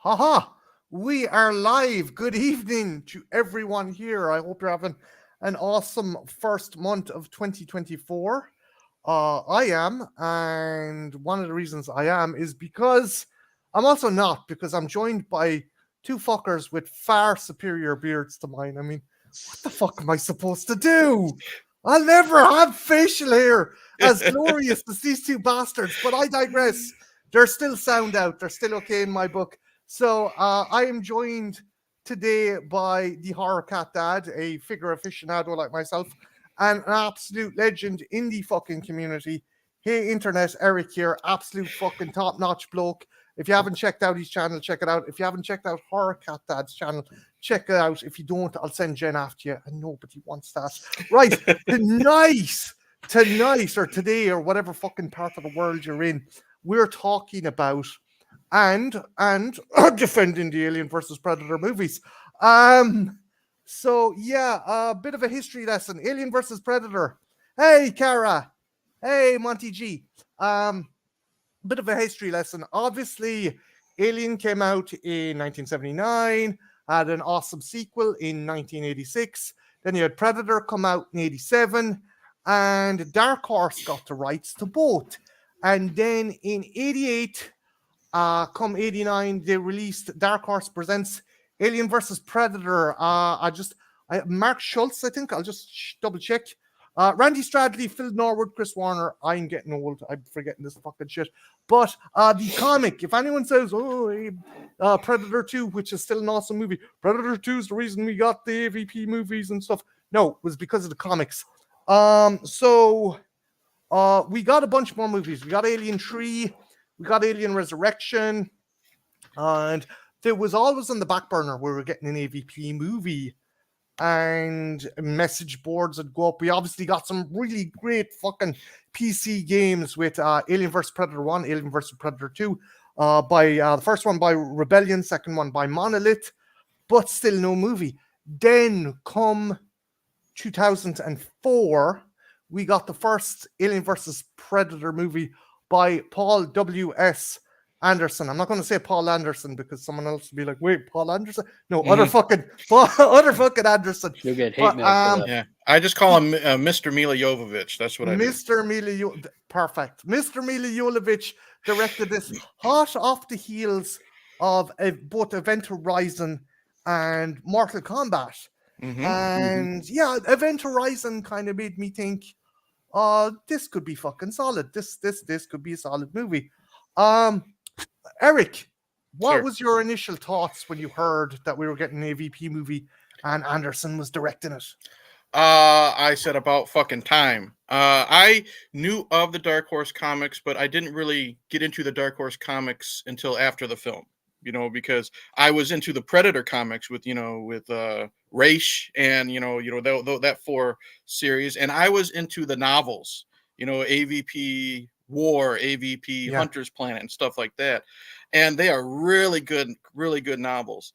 Haha, we are live. Good evening to everyone here. I hope you're having an awesome first month of 2024. I am, and one of the reasons I am is because I'm also not, because I'm joined by two fuckers with far superior beards to mine. I mean, what the fuck am I supposed to do? I'll never have facial hair as glorious as these two bastards, but I digress. They're still sound out. They're still okay in my book. So I am joined today by the horror Catdad, a figure aficionado like myself, and an absolute legend in the fucking community. Hey, internet, Eric here, absolute fucking top notch bloke. If you haven't checked out his channel, check it out. If you haven't checked out Horror Catdad's channel, check it out. If you don't, I'll send Jen after you, and nobody wants that. Right, tonight, or today, or whatever fucking part of the world you're in, we're talking about and defending the Alien versus Predator movies. So yeah, a bit of a history lesson. Alien versus Predator. Hey, Kara. Hey, Monty G. Bit of a history lesson. Obviously, Alien came out in 1979, had an awesome sequel in 1986. Then you had Predator come out in 87, and Dark Horse got the rights to both. And then in 88, come 89, they released Dark Horse Presents Alien versus Predator. Mark Schultz, I think. I'll just double check. Randy Stradley, Phil Norwood, Chris Warner. I'm getting old. I'm forgetting this fucking shit. But the comic, if anyone says, Predator 2, which is still an awesome movie, Predator 2 is the reason we got the AVP movies and stuff. No, it was because of the comics. So we got a bunch more movies. We got Alien 3, we got Alien Resurrection, and there was always on the back burner we were getting an AVP movie, and message boards would go up. We obviously got some really great fucking PC games with Alien vs. Predator 1, Alien vs. Predator 2, by the first one by Rebellion, second one by Monolith, but still no movie. Then come 2004, we got the first Alien vs. Predator movie by Paul W.S. Anderson. I'm not going to say Paul Anderson because someone else will be like, wait, Paul Anderson? No, other fucking Anderson. You'll get hate mail for that. Yeah, I just call him Mr. Mila Jovovich. That's what I do. Mr. Perfect. Mr. Mila Jovovich directed this hot off the heels of both Event Horizon and Mortal Kombat. And yeah, Event Horizon kind of made me think, this could be fucking solid. This could be a solid movie. Eric, what was your initial thoughts when you heard that we were getting an AVP movie and Anderson was directing it? I said about fucking time. I knew of the Dark Horse comics, but I didn't really get into the Dark Horse comics until after the film. Because I was into the Predator comics with Raish and that 4 series, and I was into the novels, AVP War, AVP Hunter's Planet, and stuff like that, and they are really good novels.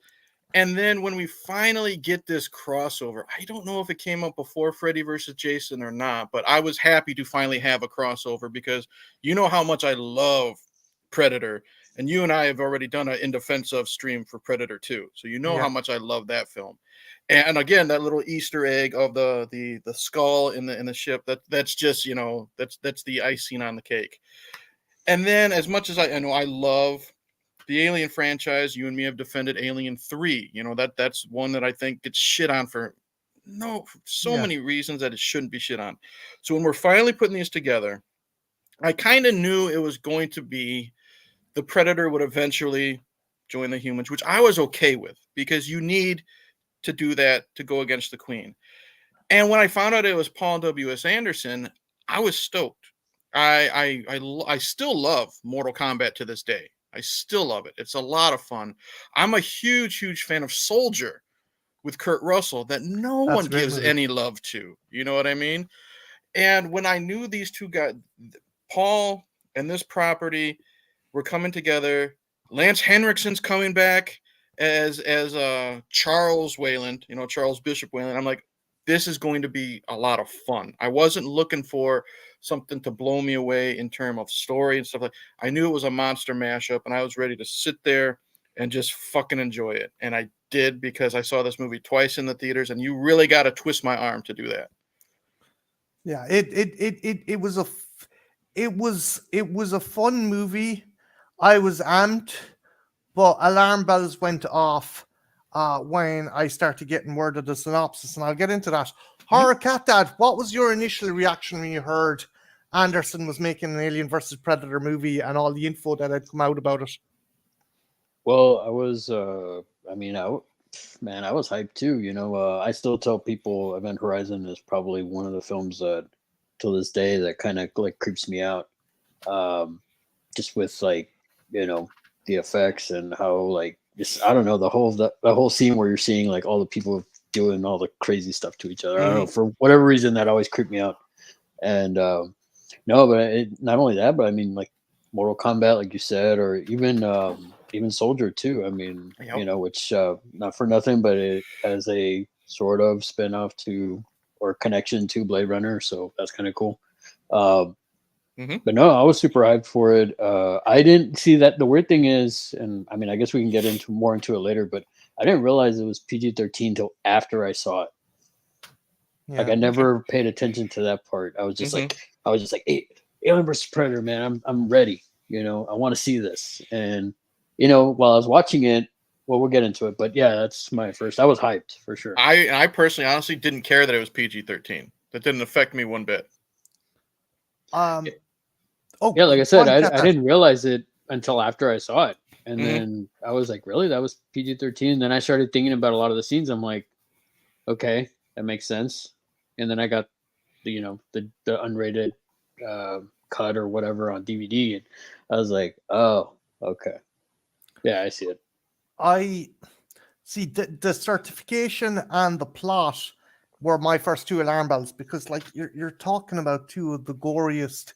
And then when we finally get this crossover, I don't know if it came up before Freddy versus Jason or not, but I was happy to finally have a crossover because you know how much I love Predator. And you and I have already done an In Defense Of stream for Predator 2. So you know how much I love that film. And again, that little Easter egg of the skull in the ship, that's just, that's the icing on the cake. And then as much as I know I love the Alien franchise, you and me have defended Alien 3. That's one that I think gets shit on for many reasons that it shouldn't be shit on. So when we're finally putting these together, I kind of knew it was going to be the Predator would eventually join the humans, which I was okay with because you need to do that to go against the Queen. And when I found out it was Paul W.S. Anderson, I was stoked. I still love Mortal Kombat to this day. I still love it. It's a lot of fun. I'm a huge fan of Soldier with Kurt Russell that no one gives any love to. You know what I mean? And when I knew these two guys, Paul and this property, we're coming together. Lance Henriksen's coming back as Charles Wayland, Charles Bishop Wayland. I'm like, this is going to be a lot of fun. I wasn't looking for something to blow me away in terms of story and stuff like. I knew it was a monster mashup, and I was ready to sit there and just fucking enjoy it. And I did, because I saw this movie twice in the theaters, and you really got to twist my arm to do that. Yeah, it was it was a fun movie. I was amped, but alarm bells went off when I started getting word of the synopsis, and I'll get into that. Horror Catdad, what was your initial reaction when you heard Anderson was making an Alien versus Predator movie and all the info that had come out about it? Well, I was, I mean, man, I was hyped too. I still tell people Event Horizon is probably one of the films that, till this day, that kind of like creeps me out. Just with like, the effects and how like just I don't know the whole scene where you're seeing like all the people doing all the crazy stuff to each other. I don't know, for whatever reason that always creeped me out. And no, but not only that, but I mean like Mortal Kombat, like you said, or even Soldier too. I mean, which not for nothing, but it has a sort of spin-off to or connection to Blade Runner, so that's kind of cool. But no, I was super hyped for it. I didn't see that. The weird thing is, and I mean, I guess we can get more into it later, but I didn't realize it was PG-13 till after I saw it. Yeah. Like I never paid attention to that part. I was just like, hey, Alien vs Predator, man, I'm ready. I want to see this. And while I was watching it, well, we'll get into it. But yeah, that's my first. I was hyped for sure. I personally, honestly, didn't care that it was PG-13. That didn't affect me one bit. Yeah, like I said, I didn't realize it until after I saw it. And then I was like, really? That was PG-13? And then I started thinking about a lot of the scenes. I'm like, okay, that makes sense. And then I got the unrated cut or whatever on DVD. And I was like, oh, okay. Yeah, I see it. I see the certification and the plot were my first two alarm bells, because like you're talking about two of the goriest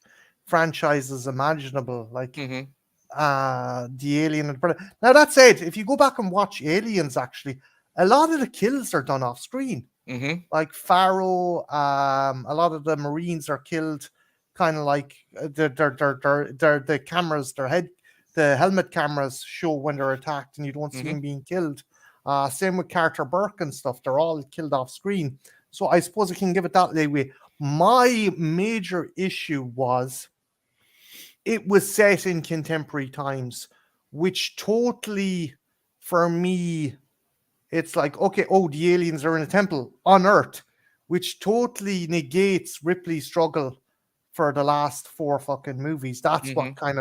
franchises imaginable, like the Alien and Predator. Now that said, if you go back and watch Aliens, actually a lot of the kills are done off screen. Like Pharaoh, a lot of the Marines are killed kind of like the cameras, the helmet cameras show when they're attacked and you don't see them being killed. Same with Carter Burke and stuff, they're all killed off screen. So I suppose I can give it that way. My major issue was it was set in contemporary times, which totally, for me, it's like, okay, the aliens are in a temple on Earth, which totally negates Ripley's struggle for the last 4 fucking movies. That's what kind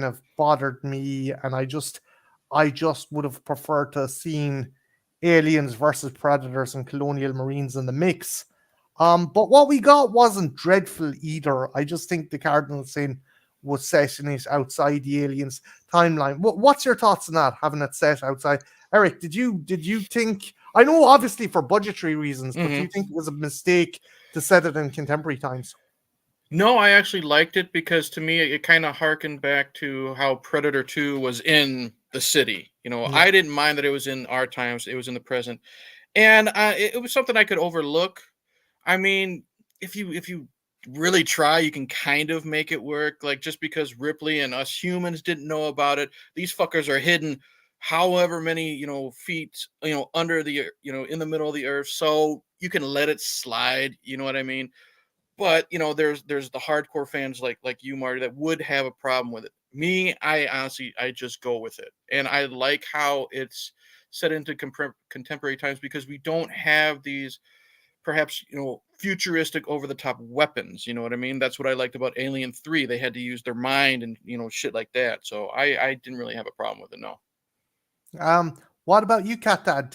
of bothered me, and I just would have preferred to have seen Aliens versus Predators and Colonial Marines in the mix. But what we got wasn't dreadful either. I just think the cardinal sin was set in it outside the Aliens timeline. What's your thoughts on that, having it set outside? Eric, did you think, I know obviously for budgetary reasons, but do you think it was a mistake to set it in contemporary times? No, I actually liked it, because to me it kind of harkened back to how Predator 2 was in the city. I didn't mind that it was in our times, it was in the present, and it was something I could overlook. I mean, if you really try, you can kind of make it work. Like, just because Ripley and us humans didn't know about it, these fuckers are hidden however many feet under the in the middle of the earth, so you can let it slide. You know what I mean? But there's the hardcore fans like you, Marty, that would have a problem with it. Me, I honestly, I just go with it, and I like how it's set into contemporary times, because we don't have these perhaps futuristic over the top weapons. You know what I mean? That's what I liked about Alien 3. They had to use their mind and shit like that. So I didn't really have a problem with it. No. What about you, Catdad?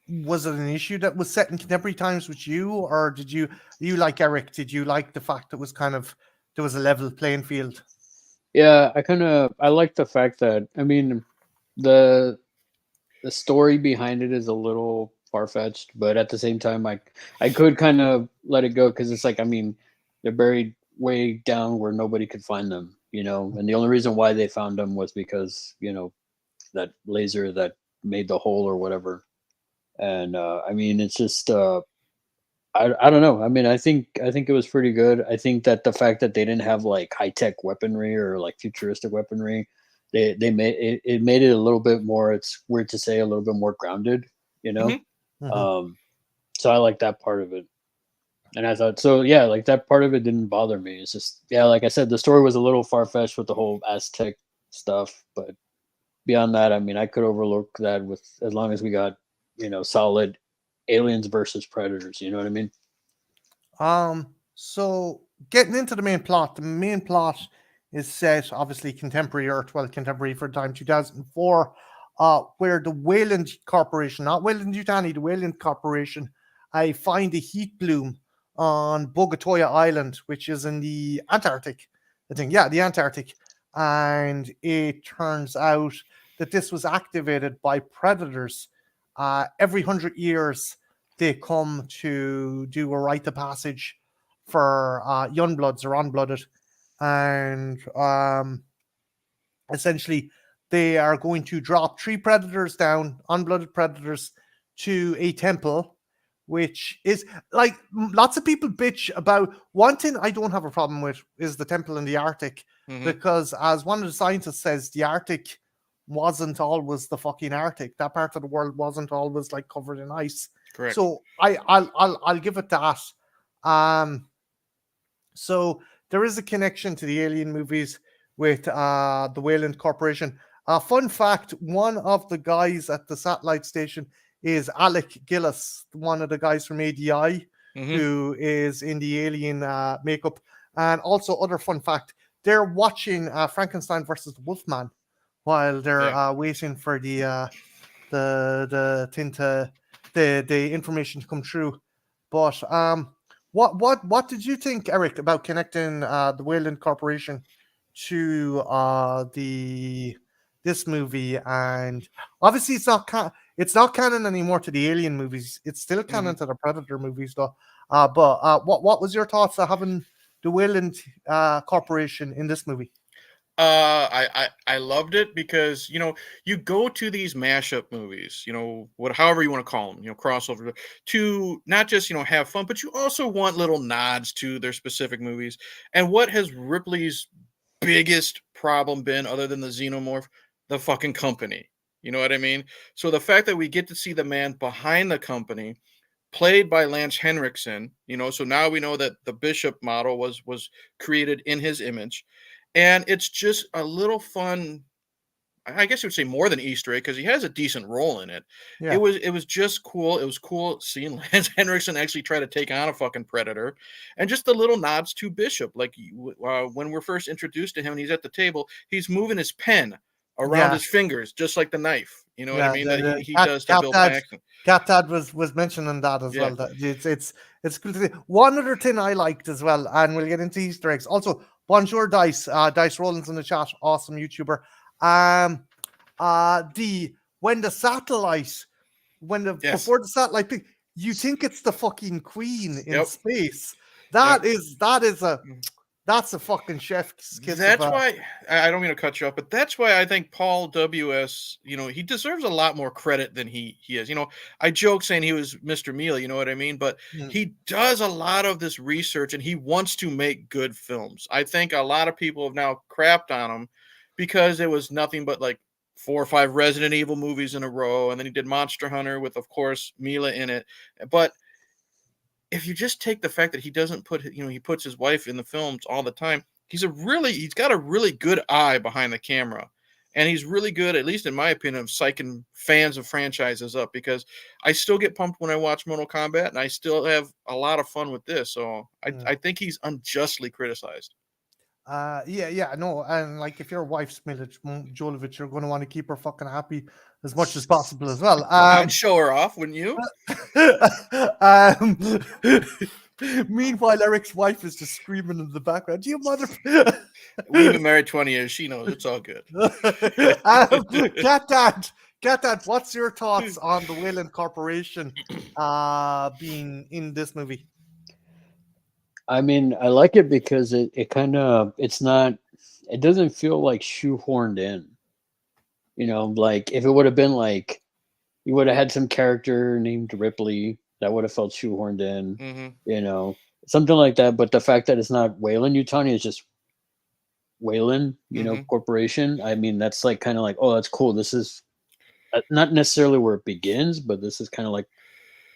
Was it an issue that was set in contemporary times with you, or did you like Eric? Did you like the fact that was kind of there was a level playing field? Yeah, I like the fact that, I mean, the story behind it is a little far-fetched, but at the same time, I could kind of let it go, because it's like, I mean, they're buried way down where nobody could find them, and the only reason why they found them was because that laser that made the hole or whatever. And I mean, it's just I don't know. I mean, I think it was pretty good. I think that the fact that they didn't have like high-tech weaponry or like futuristic weaponry, they made it made it a little bit more. It's weird to say, a little bit more grounded. You know. So I like that part of it. And I thought, so yeah, like that part of it didn't bother me. It's just, yeah, like I said, the story was a little far fetched with the whole Aztec stuff. But beyond that, I mean, I could overlook that with as long as we got, solid aliens versus predators. You know what I mean? So getting into the main plot is set obviously contemporary Earth, well, contemporary for the time 2004, where the Wayland Corporation, not Wayland Yutani, the Wayland Corporation, I find a heat bloom on Bogatoya Island, which is in the Antarctic. I think, yeah, the Antarctic. And it turns out that this was activated by predators. Every 100 years, they come to do a rite of passage for youngbloods or unblooded. And essentially, they are going to drop 3 predators down, unblooded predators, to a temple, which is like lots of people bitch about. One thing I don't have a problem with is the temple in the Arctic, because as one of the scientists says, the Arctic wasn't always the fucking Arctic. That part of the world wasn't always like covered in ice. Correct. So I'll give it that. So there is a connection to the Alien movies with the Wayland Corporation. Fun fact: one of the guys at the satellite station is Alec Gillis, one of the guys from ADI, who is in the Alien makeup. And also, other fun fact: they're watching Frankenstein versus the Wolfman while they're waiting for the information to come through. But what did you think, Eric, about connecting the Wayland Corporation to this movie? And obviously, it's not canon anymore to the Alien movies. It's still canon to the Predator movies, though. But what was your thoughts of having the Wayland Corporation in this movie? I loved it because you go to these mashup movies, however you want to call them, crossover, to not just have fun, but you also want little nods to their specific movies. And what has Ripley's biggest problem been, other than the xenomorph? The fucking company. You know what I mean? So the fact that we get to see the man behind the company, played by Lance Henriksen, so now we know that the Bishop model was created in his image. And it's just a little fun, I guess you would say more than Easter egg, because he has a decent role in it. Yeah. It was just cool. It was cool seeing Lance Henriksen actually try to take on a fucking predator. And just the little nods to Bishop. Like when we're first introduced to him and he's at the table, he's moving his pen around his fingers, just like the knife. You know what I mean? That he does to Bill Paxton. Catdad was mentioning that as well. That it's cool to see. One other thing I liked as well, and we'll get into Easter eggs. Also, Bonjour Dice, Dice Rollins in the chat, awesome YouTuber. Before the satellite thing, you think it's the fucking Queen in space. That's a fucking chef's kiss. That's why I don't mean to cut you off, but that's why I think Paul W.S., he deserves a lot more credit than he is. I joke saying he was Mr. Meal, you know what I mean? But he does a lot of this research and he wants to make good films. I think a lot of people have now crapped on him because it was nothing but like 4 or 5 Resident Evil movies in a row. And then he did Monster Hunter with, of course, Mila in it. But if you just take the fact that he doesn't put, he puts his wife in the films all the time, he's got a really good eye behind the camera. And he's really good, at least in my opinion, of psyching fans of franchises up, because I still get pumped when I watch Mortal Kombat and I still have a lot of fun with this. So I think he's unjustly criticized. No, and like if your wife's Mila Jovovich, you're going to want to keep her fucking happy as much as possible as well. I'd show her off, wouldn't you? Meanwhile, Eric's wife is just screaming in the background. You mother! We've been married 20 years. She knows it's all good. Catdad, what's your thoughts on the Wayland Corporation being in this movie? I mean, I like it because it doesn't feel like shoehorned in. Like if it would have been like, you would have had some character named Ripley, that would have felt shoehorned in, something like that. But the fact that it's not Wayland Yutani is just Wayland, you know, Mhm. corporation. I mean, that's like kind of like, oh, that's cool. This is not necessarily where it begins, but this is kind of like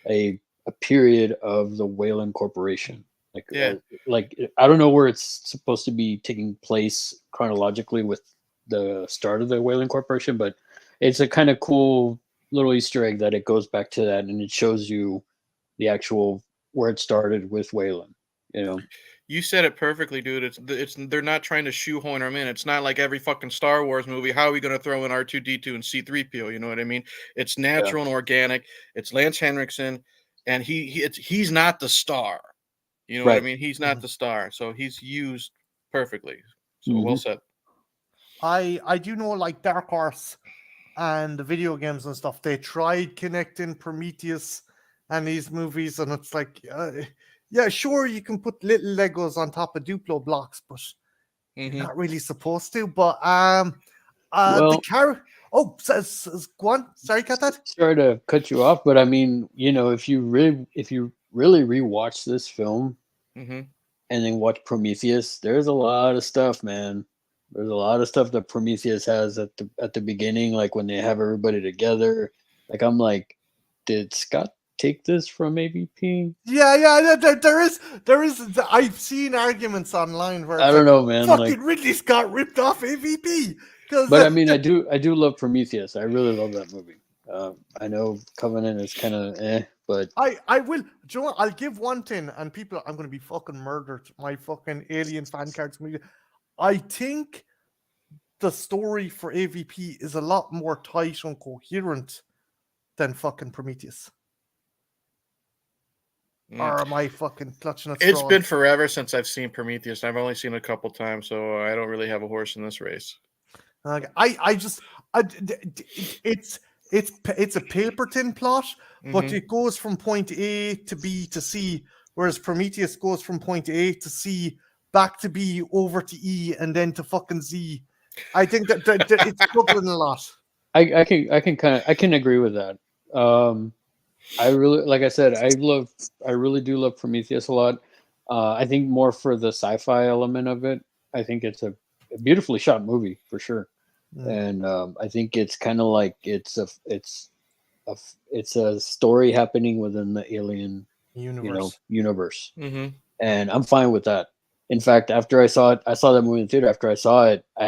a a period of the Wayland Corporation. Yeah. Like I don't know where it's supposed to be taking place chronologically with the start of the Wayland Corporation, but it's a kind of cool little Easter egg that it goes back to that, and it shows you the actual where it started with Wayland. You know, You said it perfectly, dude. It's they're not trying to shoehorn them in. It's not like every fucking Star Wars movie. How are we going to throw in R2D2 and C3PO? You know what I mean? It's yeah. natural and organic. It's Lance Henriksen, and he's not the star. You know what I Right. mean? He's not Mhm. the star, so he's used perfectly. So well Hmm. said. I do know, like Dark Horse and the video games and stuff, they tried connecting Prometheus and these movies, and it's like, yeah, sure, you can put little Legos on top of Duplo blocks, but you're Hmm. not really supposed to. But the Well, character. Oh, go on. Sorry, Catdad. sorry to cut you off, but I mean, you know, if you really rewatch this film Hmm. and then watch Prometheus, there's a lot of stuff, man. There's a lot of stuff that Prometheus has at the beginning, like when they have everybody together. Like I'm like, did Scott take this from AVP? Yeah, yeah, there is. I've seen arguments online where I it's don't like, know, man. fucking Like, Ridley Scott ripped off AVP because but I mean, I do love Prometheus. I really love that movie. I know Covenant is kind of but I will. Do you know what? I'll give one thing, and people, I'm going to be fucking murdered. My fucking Alien fan cards. I think the story for AVP is a lot more tight and coherent than fucking Prometheus. Mm. Or am I fucking clutching at It's been straws? forever since I've seen Prometheus. I've only seen it a couple times, so I don't really have a horse in this race. Like, I just, it's a paper thin plot, but Hmm. it goes from point A to B to C, whereas Prometheus goes from point A to C, back to B, over to E, and then to fucking Z. I think that it's struggling a lot. I can kind of I can agree with that. Um, I really, like I said, I really do love Prometheus a lot. I think more for the sci-fi element of it. I think it's a beautifully shot movie for sure, Mm, and I think it's kind of like it's a story happening within the Alien, you know, universe. universe, Hmm. and I'm fine with that. In fact, after I saw it, I saw that movie in the theater. After I saw it, I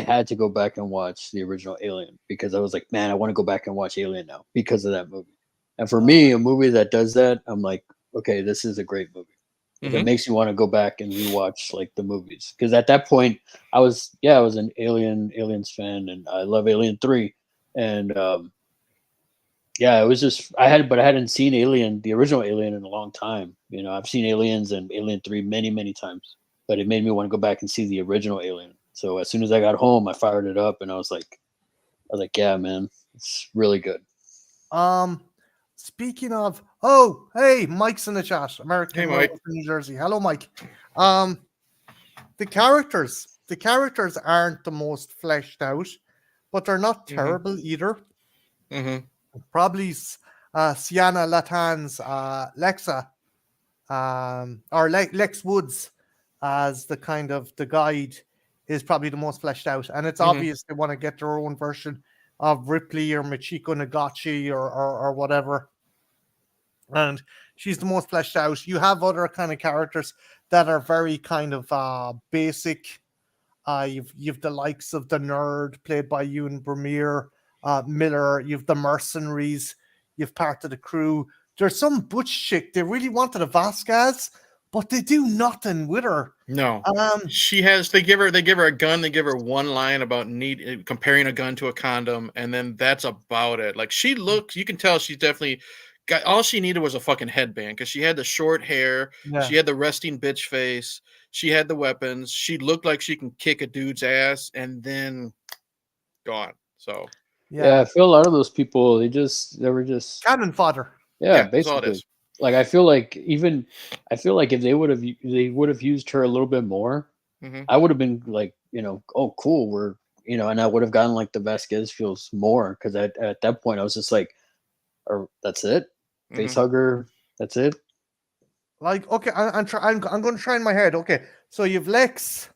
had to go back and watch the original Alien because I was like, man, I want to go back and watch Alien now because of that movie. And for Uh, me, a movie that does that, I'm like, okay, this is a great movie. Like it Hmm. makes me want to go back and rewatch like the movies because at that point I was an Aliens fan and I love Alien 3 and yeah, it was just I hadn't seen Alien, the original Alien, in a long time. You know, I've seen Aliens and Alien 3 many times, but it made me want to go back and see the original Alien. So as soon as I got home, I fired it up and I was like, yeah, man, it's really good. um, speaking of, oh, hey, Mike's in the chat. Hey, American Mike. Werewolf in New Jersey. Hello, Mike. Um, the characters aren't the most fleshed out, but they're not Hmm. terrible either. Hmm. Probably Sienna Latan's Lexa, or Lex Woods as the kind of the guide is probably the most fleshed out, and it's Hmm. obvious they want to get their own version of Ripley or Michiko Nagachi or whatever, and she's the most fleshed out. You have other kind of characters that are very kind of basic. You've the likes of the nerd played by Ewan Bremere, Miller. You've the mercenaries. You've part of the crew. There's some butch chick. They really wanted a Vasquez, but they do nothing with her. No, Um, she has. They give her a gun. They give her one line about comparing a gun to a condom, and then that's about it. Like she looks, you can tell she's definitely got. All she needed was a fucking headband because she had the short hair, yeah, she had the resting bitch face, she had the weapons. She looked like she can kick a dude's ass, and then gone. So Yeah, yeah, I feel a lot of those people they were just cannon fodder. yeah, yeah, that's all it basically. is. Like I feel like if they would have used her a little bit more, Hmm. I would have been like, you know, oh cool, we're you know, and I would have gotten like the Vasquez feels more because at that point I was just like, or that's it, face Hmm. hugger, that's it. Like, okay, I'm going to try in my head. Okay, so you've Lex,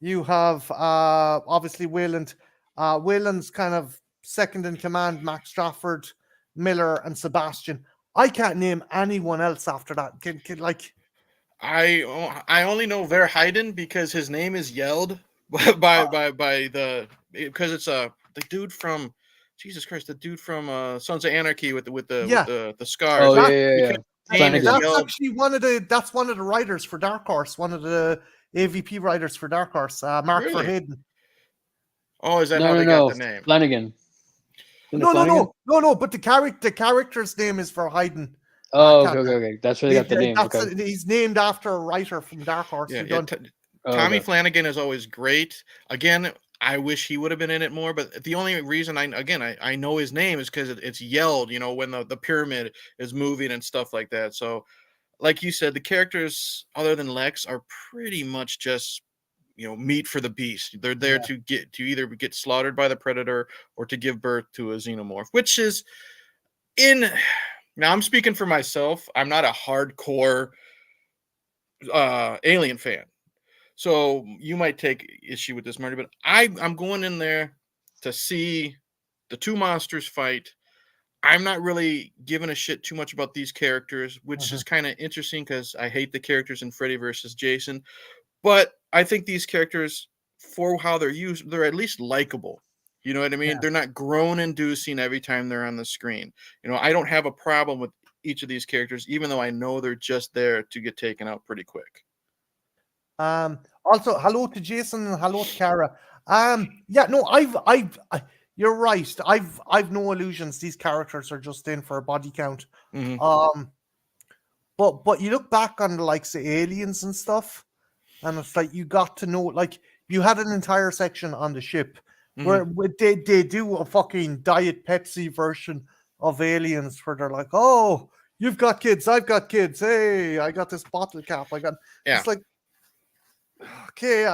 You have obviously Wayland. Wayland's kind of second in command, Max Strafford, Miller, and Sebastian. I can't name anyone else after that. Like, I only know Verheiden because his name is yelled by the because it's the dude from Jesus Christ, the dude from Sons of Anarchy with yeah, the scars. Oh That- yeah. Because his name is Flanagan. that's yelled. actually one of the writers for Dark Horse, one of the AVP writers for Dark Horse, Mark Really? Verheiden. Oh, is that how they got the name? Flanagan. Isn't it No, Flanagan? no. But the character's name is Verheiden. Oh, Catdad. okay. That's where they got the name. Okay. He's named after a writer from Dark Horse. Yeah, who yeah. done- Tommy okay. Flanagan is always great. Again, I wish he would have been in it more, but the only reason I know his name is because it's yelled, you know, when the pyramid is moving and stuff like that. So, like you said, the characters other than Lex are pretty much just, you know, meat for the beast. They're there Yeah. to either get slaughtered by the predator or to give birth to a xenomorph, which is in. Now I'm speaking for myself. I'm not a hardcore Alien fan. So you might take issue with this, Marty, but I'm going in there to see the two monsters fight. I'm not really giving a shit too much about these characters, which is kind of interesting because I hate the characters in Freddy versus Jason. But I think these characters, for how they're used, they're at least likable. You know what I mean? Yeah. They're not groan-inducing every time they're on the screen. You know, I don't have a problem with each of these characters, even though I know they're just there to get taken out pretty quick. Also, hello to Jason and hello to Kara. Yeah, no, you're right. I've no illusions. These characters are just in for a body count. Mhm. But you look back on the likes of Aliens and stuff, and it's like you got to know, like you had an entire section on the ship where they do a fucking Diet Pepsi version of Aliens where they're like, oh, you've got kids, I've got kids. Hey, I got this bottle cap. Yeah. It's like, okay,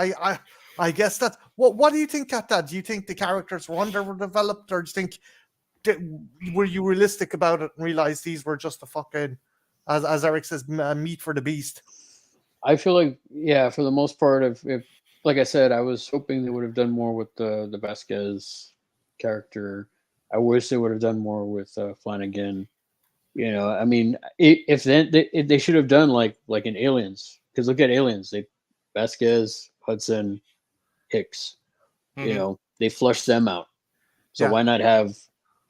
I guess that's what do you think, Catdad? Do you think the characters were underdeveloped, or do you think were you realistic about it and realize these were just a fucking, as Eric says, meat for the beast? I feel like, yeah, for the most part, if like I said, I was hoping they would have done more with the Vasquez character. I wish they would have done more with Flanagan. You know, I mean, if they should have done like in Aliens, because look at Aliens, they Vasquez, Hudson, Hicks. You know, they flushed them out. So why not have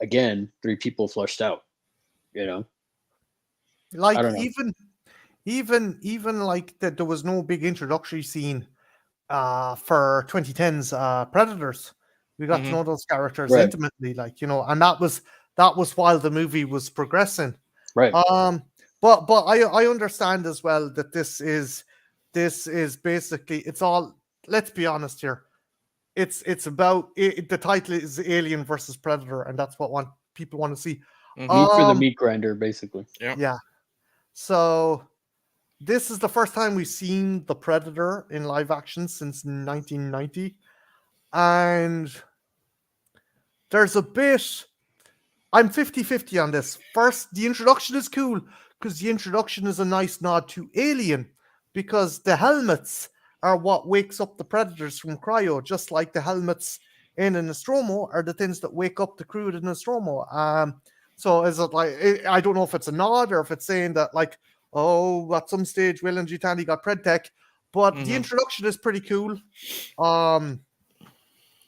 again 3 people flushed out? You know, Like I don't know. even like that, there was no big introductory scene for 2010's Predators. We got to know those characters Right. intimately, like, you know, and that was while the movie was progressing. Right. But I understand as well that this is basically, it's all, let's be honest here, it's about it, the title is Alien versus Predator, and that's what people want to see. Meat for the meat grinder, basically. Yeah. So this is the first time we've seen the Predator in live action since 1990. And there's a bit, I'm 50-50 on this. First, the introduction is cool because the introduction is a nice nod to Alien, because the helmets are what wakes up the Predators from cryo, just like the helmets in a Nostromo are the things that wake up the crew of the Nostromo. So is it like, I don't know if it's a nod or if it's saying that, like, oh, at some stage Will and Gitani got Predtech, but the introduction is pretty cool.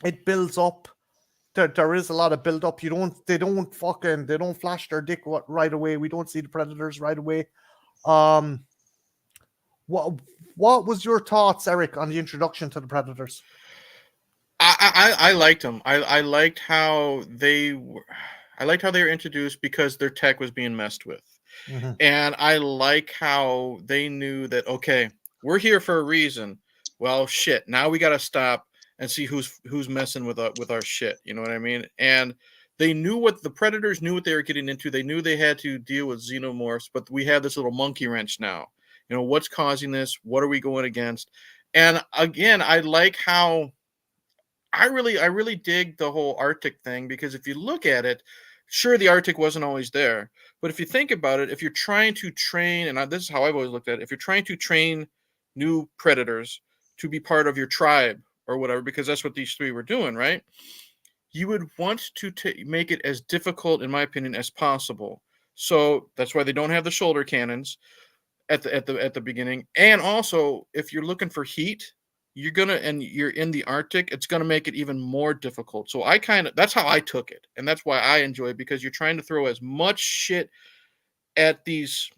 It builds up. There is a lot of build up. They don't flash their dick right away. We don't see the Predators right away. What was your thoughts, Eric, on the introduction to the Predators? I liked them. I liked how they were. I liked how they were introduced because their tech was being messed with. And I like how they knew that, okay, we're here for a reason. Well, shit, now we got to stop and see who's messing with our shit. You know what I mean? And they knew what the Predators knew what they were getting into. They knew they had to deal with xenomorphs, but we have this little monkey wrench now. You know, what's causing this? What are we going against? And again, I like how I really dig the whole Arctic thing, because if you look at it, sure, the Arctic wasn't always there, but if you think about it, if you're trying to train, and this is how I've always looked at it, if you're trying to train new predators to be part of your tribe or whatever, because that's what these three were doing, right? You would want to make it as difficult, in my opinion, as possible. So that's why they don't have the shoulder cannons at the beginning. And also, if you're looking for heat, and you're in the Arctic, it's gonna make it even more difficult. So that's how I took it, and that's why I enjoy it, because you're trying to throw as much shit at these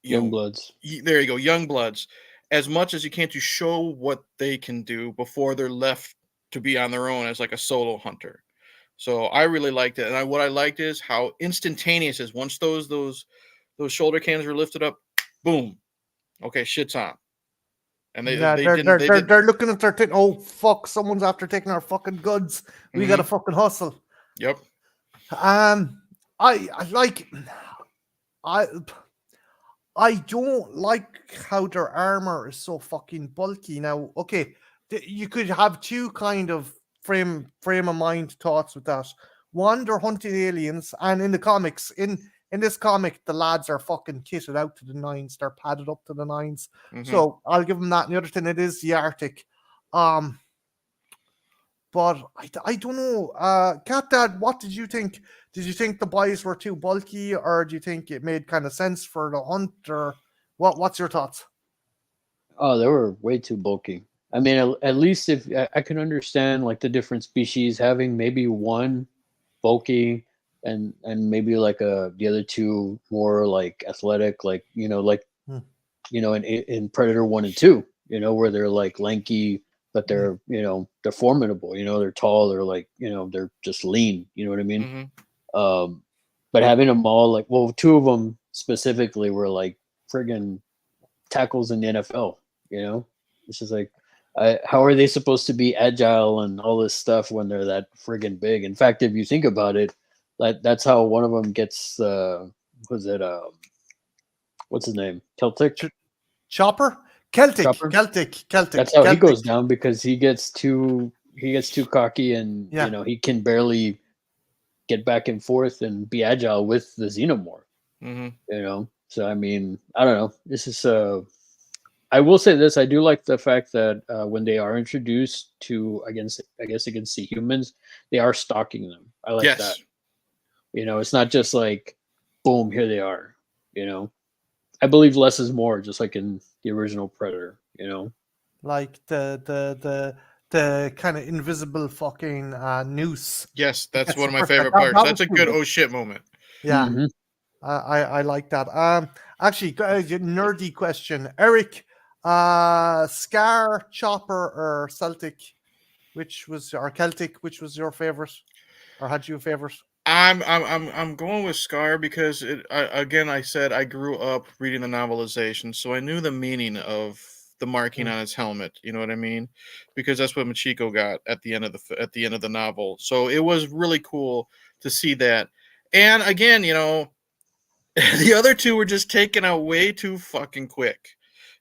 Young bloods. There you go, young bloods, as much as you can, to show what they can do before they're left to be on their own as like a solo hunter. So I really liked it, and what I liked is how instantaneous is once those shoulder cannons were lifted up, boom, okay, shit's on. And they're looking at their thing. Oh fuck! Someone's after taking our fucking goods. We gotta fucking hustle. Yep. I don't like how their armor is so fucking bulky. Now, okay, you could have two kind of frame of mind thoughts with that. One, they're hunting aliens, and in the comics, in this comic, the lads are fucking kitted out to the nines. They're padded up to the nines. So I'll give them that. And the other thing, it is the Arctic. But I don't know. Catdad, what did you think? Did you think the boys were too bulky, or do you think it made kind of sense for the hunt, or what's your thoughts? Oh, they were way too bulky. I mean, at least if I can understand like the different species having maybe one bulky and maybe like the other two more like athletic, like in Predator 1 and 2, where they're like lanky, but they're they're formidable, they're tall, they're like they're just lean, you know what I mean? But having them all like, well, two of them specifically were like friggin' tackles in the NFL, it's just like, how are they supposed to be agile and all this stuff when they're that friggin' big? In fact, if you think about it, that's how one of them gets what's his name? Celtic? Chopper? Celtic. That's how he goes down, because he gets too cocky, and he can barely get back and forth and be agile with the xenomorph. So I mean, I don't know. This is I will say this: I do like the fact that when they are introduced to against the humans, they are stalking them. I like that. It's not just like, boom, here they are. I believe less is more, just like in the original Predator. Like the kind of invisible fucking noose. Yes, that's one of my favorite parts. That's a good oh shit moment. Yeah, I like that. Actually, nerdy question, Eric. Scar, Chopper, or Celtic? Celtic? Which was your favorite, or had you a favorite? I'm going with Scar, because I said I grew up reading the novelization, so I knew the meaning of the marking on his helmet. You know what I mean? Because that's what Machiko got at the end of the novel. So it was really cool to see that. And again, the other two were just taken out way too fucking quick.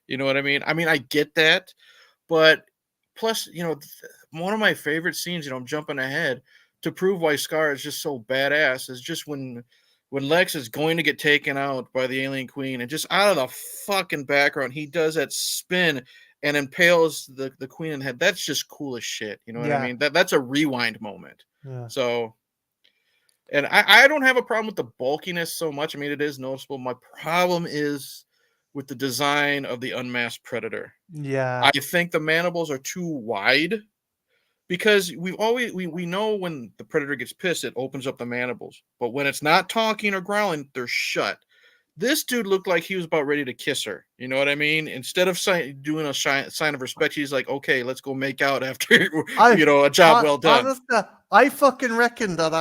You know what I mean? I mean, I get that, but plus, one of my favorite scenes, I'm jumping ahead, to prove why Scar is just so badass, is just when Lex is going to get taken out by the alien queen, and just out of the fucking background, he does that spin and impales the queen in the head. That's just cool as shit. You know what I mean? That's a rewind moment. Yeah. So, and I don't have a problem with the bulkiness so much. I mean, it is noticeable. My problem is with the design of the unmasked Predator. Yeah. I think the mandibles are too wide. Because we know when the Predator gets pissed, it opens up the mandibles. But when it's not talking or growling, they're shut. This dude looked like he was about ready to kiss her. You know what I mean? Instead of doing a sign of respect, he's like, okay, let's go make out after, a job well done. Honestly, I fucking reckon that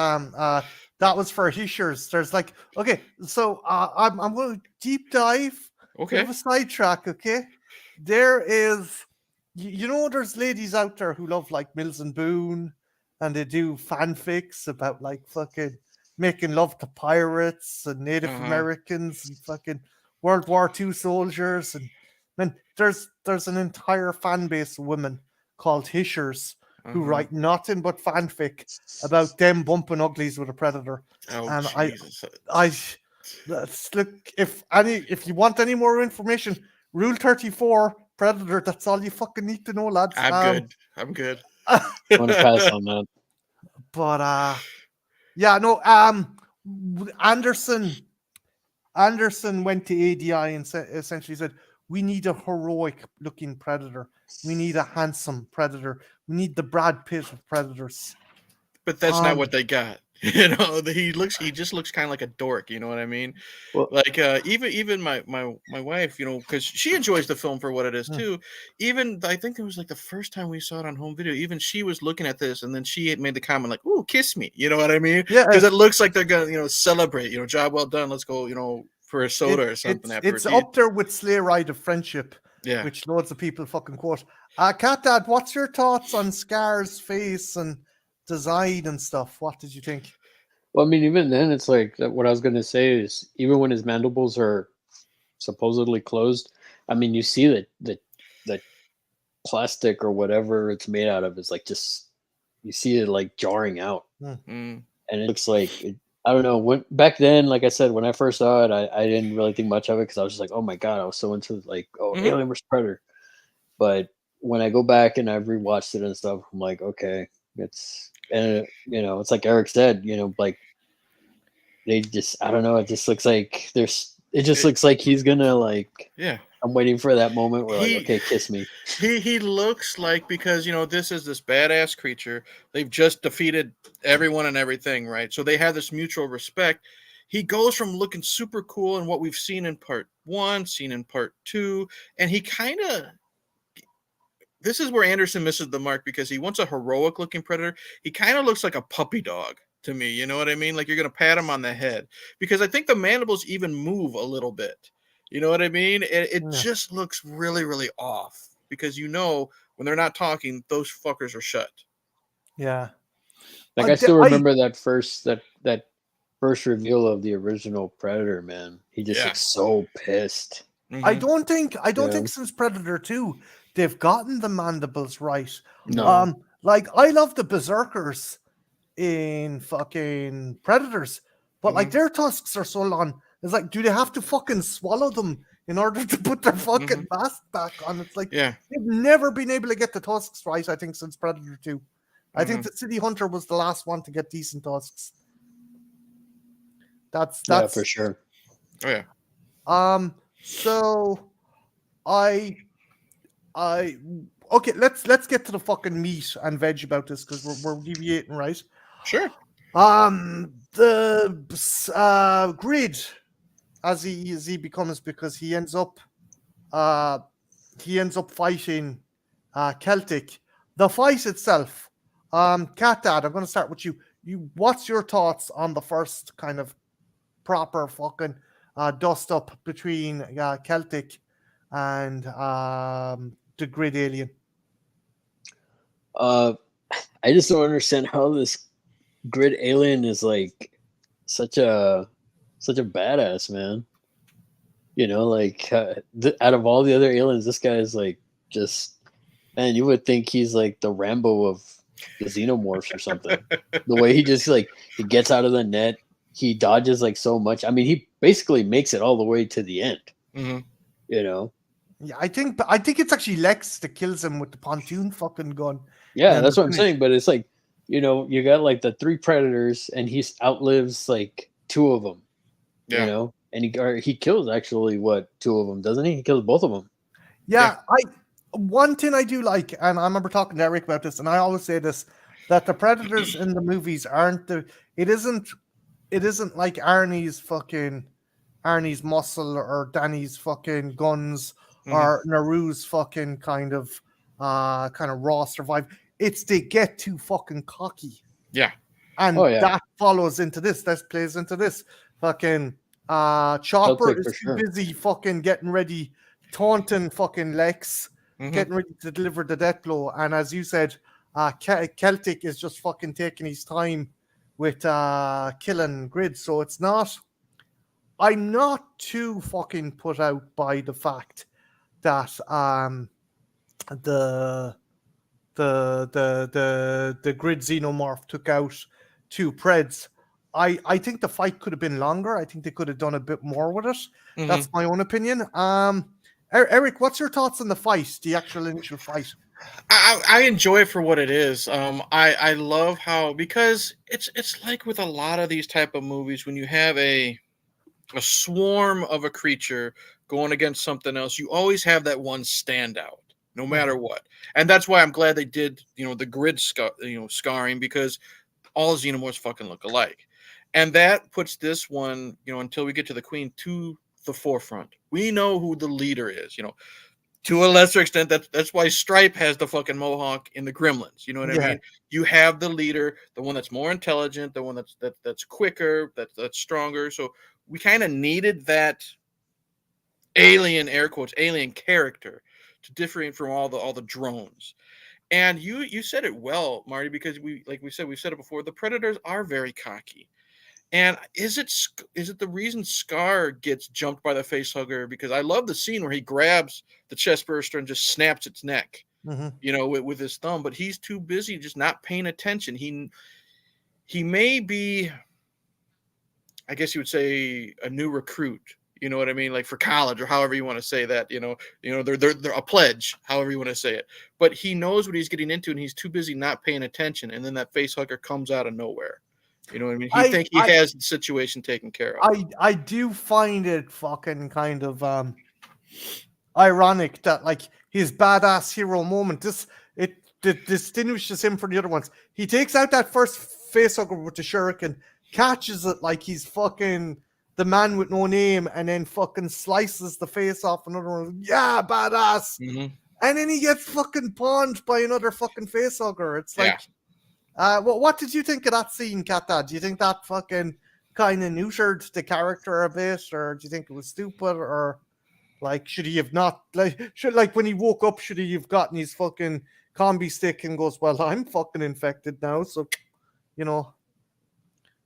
that was for Hishers. There's like, okay, so I'm going to deep dive. Okay. Bit of a sidetrack, okay? There is... there's ladies out there who love like Mills and Boone, and they do fanfics about like fucking making love to pirates and Native Americans and fucking World War II soldiers. And man, there's an entire fan base of women called Hishers who write nothing but fanfic about them bumping uglies with a predator. Oh, and Jesus. Look, if you want any more information, Rule 34, Predator. That's all you fucking need to know, lads. I'm good. I'm gonna pass on that. But yeah, no. Anderson went to ADI and essentially said, "We need a heroic-looking Predator. We need a handsome Predator. We need the Brad Pitt of Predators." But that's not what they got. You know, he just looks kind of like a dork. You know what I mean? Well, Like even my wife, you know, because she enjoys the film for what it is too. Even I think it was like the first time we saw it on home video. Even she was looking at this, and then she had made the comment like, "Ooh, kiss me." You know what I mean? Yeah, Because it looks like they're gonna, you know, celebrate. You know, job well done. Let's go. You know, for a soda or something afterwards. It's up there with Sleigh Ride of Friendship, Yeah. which loads of people fucking quote. Catdad, what's your thoughts on Scar's face and design and stuff? What did you think? well, I mean, even then, it's like what I was gonna say is even when his mandibles are supposedly closed, I mean, you see that the plastic or whatever it's made out of is like just you see it like jarring out, and it looks like I don't know. When back then, like I said, when I first saw it, I didn't really think much of it because I was just like, oh my god, I was so into like Alien vs Predator. But when I go back and I've rewatched it and stuff, I'm like, okay, it's and you know, it's like Eric said, you know, like they just I don't know, it just looks like looks like he's gonna like I'm waiting for that moment where like, okay, kiss me. He looks like, because you know this is this badass creature. They've just defeated everyone and everything, right? So they have this mutual respect. He goes from looking super cool in what we've seen in part 1, seen in part 2, and he kind of. This is where Anderson misses the mark because he wants a heroic looking Predator. He kind of looks like a puppy dog to me. You know what I mean? Like you're gonna pat him on the head because I think the mandibles even move a little bit. You know what I mean? It just looks really, really off because you know when they're not talking, those fuckers are shut. Yeah. Like I still remember that first reveal of the original Predator, man. He just looks so pissed. I don't think since Predator 2 they've gotten the mandibles right. No. Like I love the berserkers in fucking Predators, but like their tusks are so long. It's like, do they have to fucking swallow them in order to put their fucking mask back on? It's like they've never been able to get the tusks right, I think, since Predator 2. I think the City Hunter was the last one to get decent tusks. That's for sure. Oh yeah. So okay, let's get to the fucking meat and veg about this because we're deviating, right? Sure. The Grid as he becomes, because he ends up fighting Celtic. The fight itself, Catdad, I'm gonna start with you. What's your thoughts on the first kind of proper fucking dust up between Celtic and the Grid alien? I just don't understand how this Grid alien is like such a badass, man. You know, like out of all the other aliens, this guy is like just, man, you would think he's like the Rambo of the xenomorphs or something. The way he just like he gets out of the net, he dodges like so much. I mean, he basically makes it all the way to the end. You know. Yeah, I think it's actually Lex that kills him with the pontoon fucking gun. Yeah, that's what I'm saying. But it's like, you know, you got like the 3 predators, and he outlives like 2 of them. Yeah. You know, and he kills actually 2 of them, doesn't he? He kills both of them. Yeah. One thing I do like, and I remember talking to Eric about this, and I always say this, that the predators in the movies it isn't like Arnie's muscle or Danny's fucking guns or Naru's fucking kind of raw survive. It's they get too fucking cocky. Yeah. And that follows into this. That plays into this. Fucking Chopper is too busy fucking getting ready, taunting fucking Lex, getting ready to deliver the death blow. And as you said, Celtic is just fucking taking his time with killing Grid. So it's not. I'm not too fucking put out by the fact that the Grid xenomorph took out 2 Preds. I think the fight could have been longer. I think they could have done a bit more with it. That's my own opinion. Eric, what's your thoughts on the fight, the actual initial fight? I enjoy it for what it is. I love how, because it's like with a lot of these type of movies, when you have a swarm of a creature going against something else, you always have that one standout, no matter what. And that's why I'm glad they did, the grid scarring, because all xenomorphs fucking look alike. And that puts this one, until we get to the queen, to the forefront. We know who the leader is, to a lesser extent. That's why Stripe has the fucking mohawk in the Gremlins. You know what I mean? You have the leader, the one that's more intelligent, the one that's quicker, that's stronger. So we kind of needed that alien, air quotes, alien character to differentiate from all the drones. And you said it well, Marty, because we've said it before. The Predators are very cocky. And is it the reason Scar gets jumped by the facehugger? Because I love the scene where he grabs the chest burster and just snaps its neck, with his thumb. But he's too busy just not paying attention. He may be, I guess you would say, a new recruit. You know what I mean? Like for college, or however you want to say that. They're a pledge, however you want to say it. But he knows what he's getting into, and he's too busy not paying attention. And then that facehugger comes out of nowhere. You know what I mean? He has the situation taken care of. I do find it fucking kind of ironic that like his badass hero moment, it distinguishes him from the other ones. He takes out that first facehugger with the shuriken, catches it like he's fucking the man with no name, and then fucking slices the face off another one. Yeah, badass. And then he gets fucking pawned by another fucking facehugger. It's like, what did you think of that scene, Catdad? Do you think that fucking kind of neutered the character a bit, or do you think it was stupid, or like should he have not when he woke up, should he have gotten his fucking combi stick and goes, well, I'm fucking infected now, so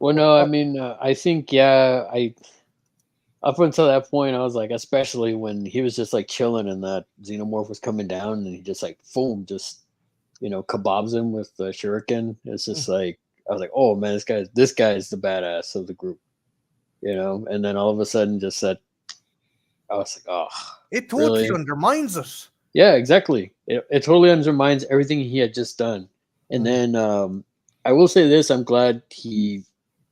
Well, no, I mean, I think up until that point, I was like, especially when he was just like chilling and that xenomorph was coming down and he just like boom, just kebabs him with the shuriken. It's just like, I was like, oh man, this guy is the badass of the group, and then all of a sudden just said, I was like, oh, it totally undermines it. Yeah, exactly. It totally undermines everything he had just done. And then I will say this, I'm glad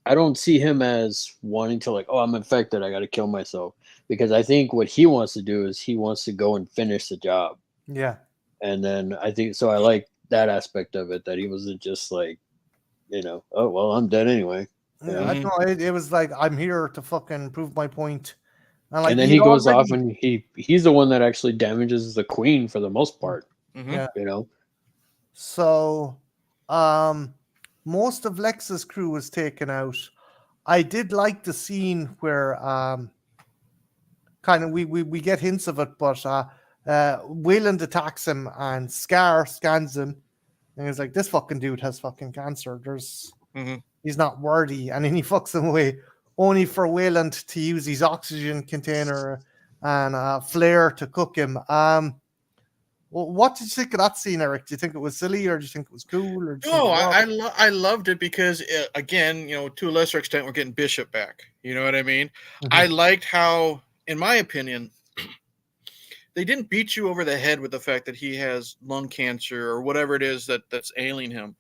I don't see him as wanting to like, oh, I'm infected, I got to kill myself. Because I think what he wants to do is he wants to go and finish the job. Yeah. And then I think, so I like that aspect of it, that he wasn't just like, oh, well, I'm dead anyway. I don't know. It was like, I'm here to fucking prove my point. And then he goes off and he's the one that actually damages the queen for the most part. So, most of Lex's crew was taken out. I did like the scene where kind of we get hints of it, but Wayland attacks him and Scar scans him and he's like, this fucking dude has fucking cancer. He's not worthy. And then he fucks him away, only for Wayland to use his oxygen container and flare to cook him. What did you think of that scene, Eric? Do you think it was silly, or do you think it was cool? Or no, I loved it because, again, to a lesser extent, we're getting Bishop back. You know what I mean? I liked how, in my opinion, they didn't beat you over the head with the fact that he has lung cancer or whatever it is that's ailing him.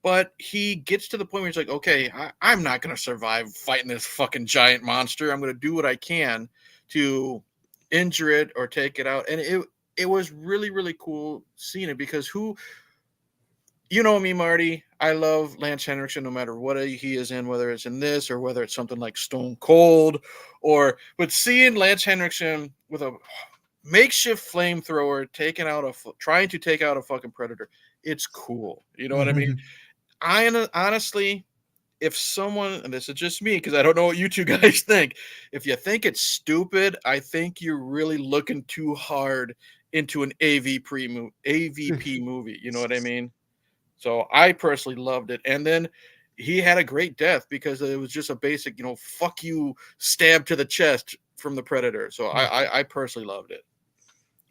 But he gets to the point where he's like, okay, I'm not going to survive fighting this fucking giant monster. I'm going to do what I can to injure it or take it out. And it was really, really cool seeing it, because you know me, Marty, I love Lance Henriksen no matter what he is in, whether it's in this or whether it's something like Stone Cold, but seeing Lance Henriksen with a makeshift flamethrower trying to take out a fucking predator, it's cool. You know what I mean? Honestly, if someone, and this is just me because I don't know what you two guys think, if you think it's stupid, I think you're really looking too hard into an AVP movie. You know what I mean? So I personally loved it. And then he had a great death because it was just a basic, fuck you stab to the chest from the Predator. So I personally loved it.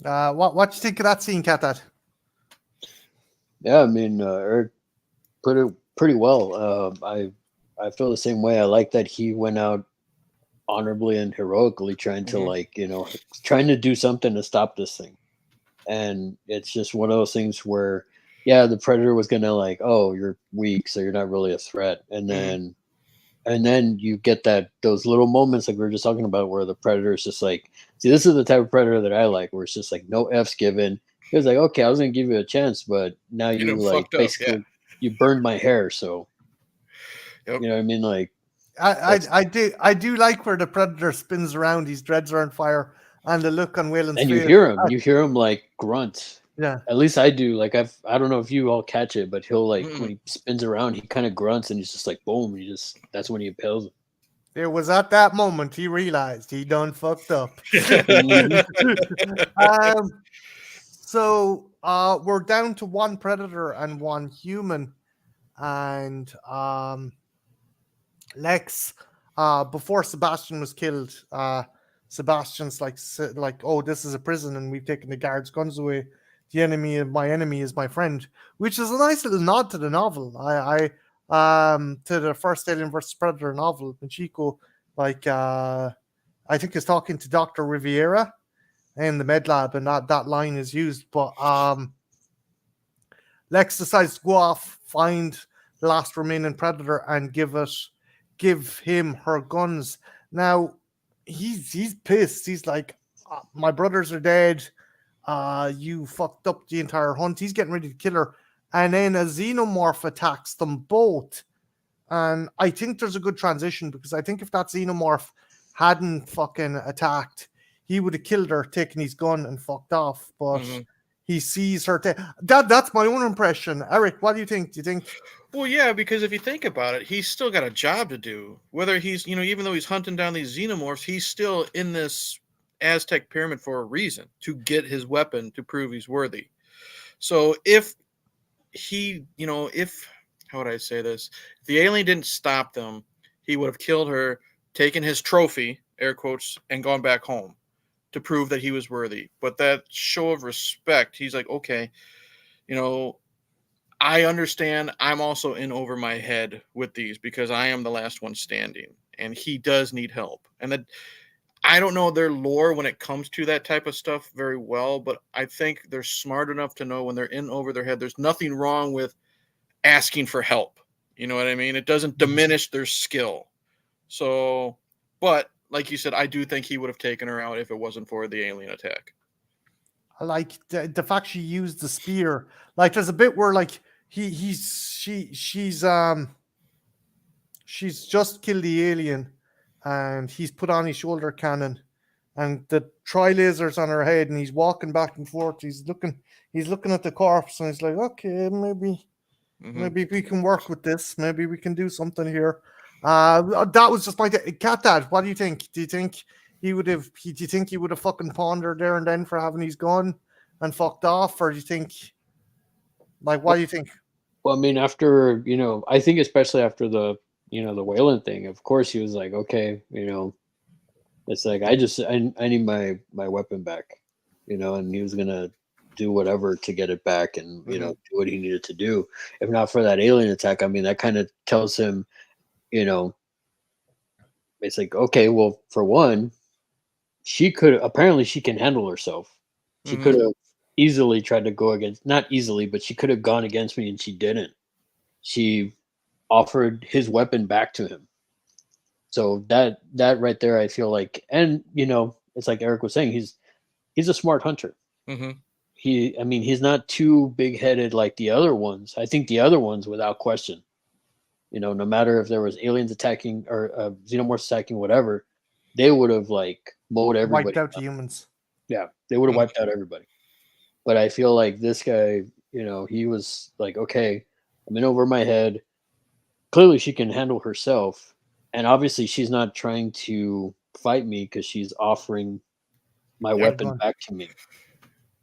What do you think of that scene, Catdad? Yeah, I mean, Eric put it pretty well. I feel the same way. I like that he went out honorably and heroically trying to Mhm. trying to do something to stop this thing. And it's just one of those things where, yeah, the predator was gonna like, oh, you're weak, so you're not really a threat, Mhm. and then you get those little moments like we were just talking about where the predator is just like, see, this is the type of predator that I like, where it's just like no f's given. He was like, okay, I was gonna give you a chance, but now You you done like fucked up, yeah. basically you burned my hair, so Yep. you know what I mean, like I, that's. I do like where the predator spins around, his dreads are on fire, and the look on Waylon's And face. you hear him like grunt. Yeah, At least I do. Like I don't know if you all catch it, but he'll like when Mm-mm. he spins around, he kind of grunts and he's just like boom. That's when he impales him. it was at that moment he realized he done fucked up. Mhm. um, so we're down to one predator and one human, and Lex, before Sebastian was killed, Sebastian's like, oh, this is a prison, and we've taken the guards' guns away. The enemy of my enemy is my friend, which is a nice little nod to the novel. To the first Alien versus Predator novel. Michiko, like, I think is talking to Doctor Riviera in the med lab, and that line is used. But Lex decides to go off, find the last remaining predator, and give him her guns. Now he's pissed. He's like, my brothers are dead. You fucked up the entire hunt. He's getting ready to kill her, and then a xenomorph attacks them both. And I think there's a good transition because I think if that xenomorph hadn't fucking attacked, he would have killed her, taken his gun, and fucked off. But Mhm. he sees her. That's my own impression. Eric, what do you think? Do you think? Well, yeah, because if you think about it, he's still got a job to do. Whether he's, even though he's hunting down these xenomorphs, he's still in this Aztec pyramid for a reason to get his weapon to prove he's worthy. So if he, if, how would I say this? If the alien didn't stop them, he would have killed her, taken his trophy, air quotes, and gone back home to prove that he was worthy. But that show of respect, he's like, okay, you know, I understand I'm also in over my head with these because I am the last one standing and he does need help. And that I don't know their lore when it comes to that type of stuff very well, but I think they're smart enough to know when they're in over their head, there's nothing wrong with asking for help. You know what I mean? It doesn't diminish their skill. So, but like you said, I do think he would have taken her out if it wasn't for the alien attack. I like the fact she used the spear. Like, there's a bit where like she's just killed the alien, and he's put on his shoulder cannon, and the tri lasers on her head, and he's walking back and forth. He's looking at the corpse, and he's like, okay, Hmm. maybe we can work with this. Maybe we can do something here. That was just my Catdad. What do you think? Do you think he would have? Do you think he would have fucking pawned her there and then for having his gun and fucked off, or do you think? Like, what do you think? Well, I mean, after I think especially after the Wayland thing, of course he was like, okay, it's like I need my weapon back, and he was gonna do whatever to get it back and Hmm. do what he needed to do. If not for that alien attack, I mean, that kind of tells him, you know, it's like, okay, well, for one, she can handle herself. She Hmm. could have easily tried to go against, not easily, but she could have gone against me and she didn't. She offered his weapon back to him. So that right there, I feel like, and it's like Eric was saying, he's a smart hunter. Hmm. I mean, he's not too big headed like the other ones. I think the other ones, without question, no matter if there was aliens attacking or xenomorphs attacking, whatever, they would have like mowed Wiped everybody out the down. humans. Yeah, they would have wiped out everybody. But I feel like this guy, he was like, okay, I'm in over my head. Clearly, she can handle herself, and obviously, she's not trying to fight me because she's offering my Her weapon gun. back to me.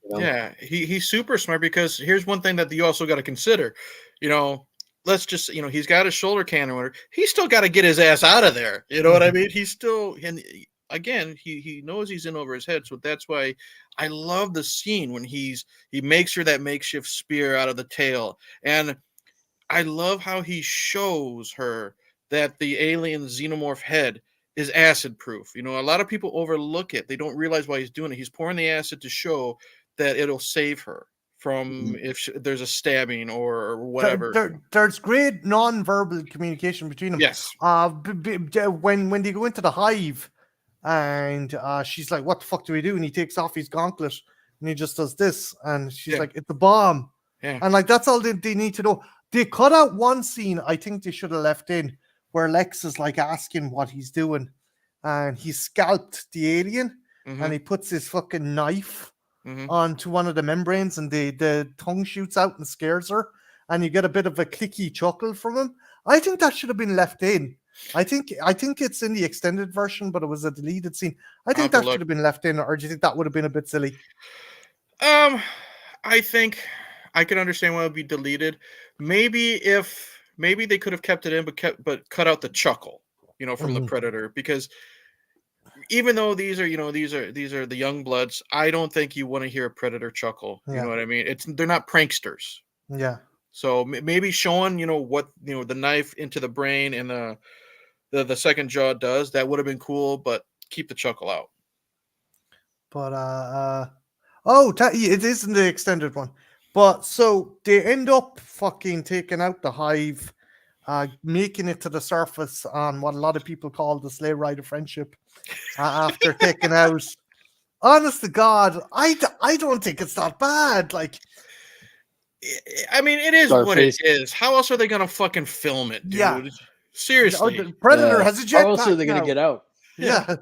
You know, Yeah, he's super smart because here's one thing that you also got to consider. You know, let's just he's got his shoulder cannon or whatever. He's still got to get his ass out of there. You know what I Mhm. mean? He's still and again he knows he's in over his head, so that's why I love the scene when he makes her that makeshift spear out of the tail, and I love how he shows her that the alien xenomorph head is acid proof. You know, a lot of people overlook it. They don't realize why he's doing it. He's pouring the acid to show that it'll save her from if there's a stabbing or whatever. There's great non-verbal communication between them. Yes. When they go into the hive, and she's like, "What the fuck do we do?" And he takes off his gauntlet, and he just does this, and she's like, "It's a bomb." Yeah. And like that's all they need to know. They cut out one scene I think they should have left in where Lex is like asking what he's doing, and he scalped the alien, and he puts his fucking knife onto one of the membranes, and the tongue shoots out and scares her, and you get a bit of a clicky chuckle from him. I think that should have been left in. I think it's in the extended version, but it was a deleted scene. I think that should have been left in, or do you think that would have been a bit silly? I think I can understand why it would be deleted. Maybe they could have kept it in, but cut out the chuckle, you know, from the Predator, because even though these are the young bloods, I don't think you want to hear a Predator chuckle. You know what I mean? They're not pranksters. Yeah. So maybe showing, what, the knife into the brain and the second jaw does, that would have been cool, but keep the chuckle out. But it is in the extended one. But so they end up fucking taking out the hive, making it to the surface on what a lot of people call the sleigh ride of friendship. After taking out, honest to God, I don't think it's that bad. Like, I mean, it is what it is. How else are they gonna fucking film it, dude? Yeah. Seriously. The Predator has a jetpack. How else are they gonna get out? Yeah.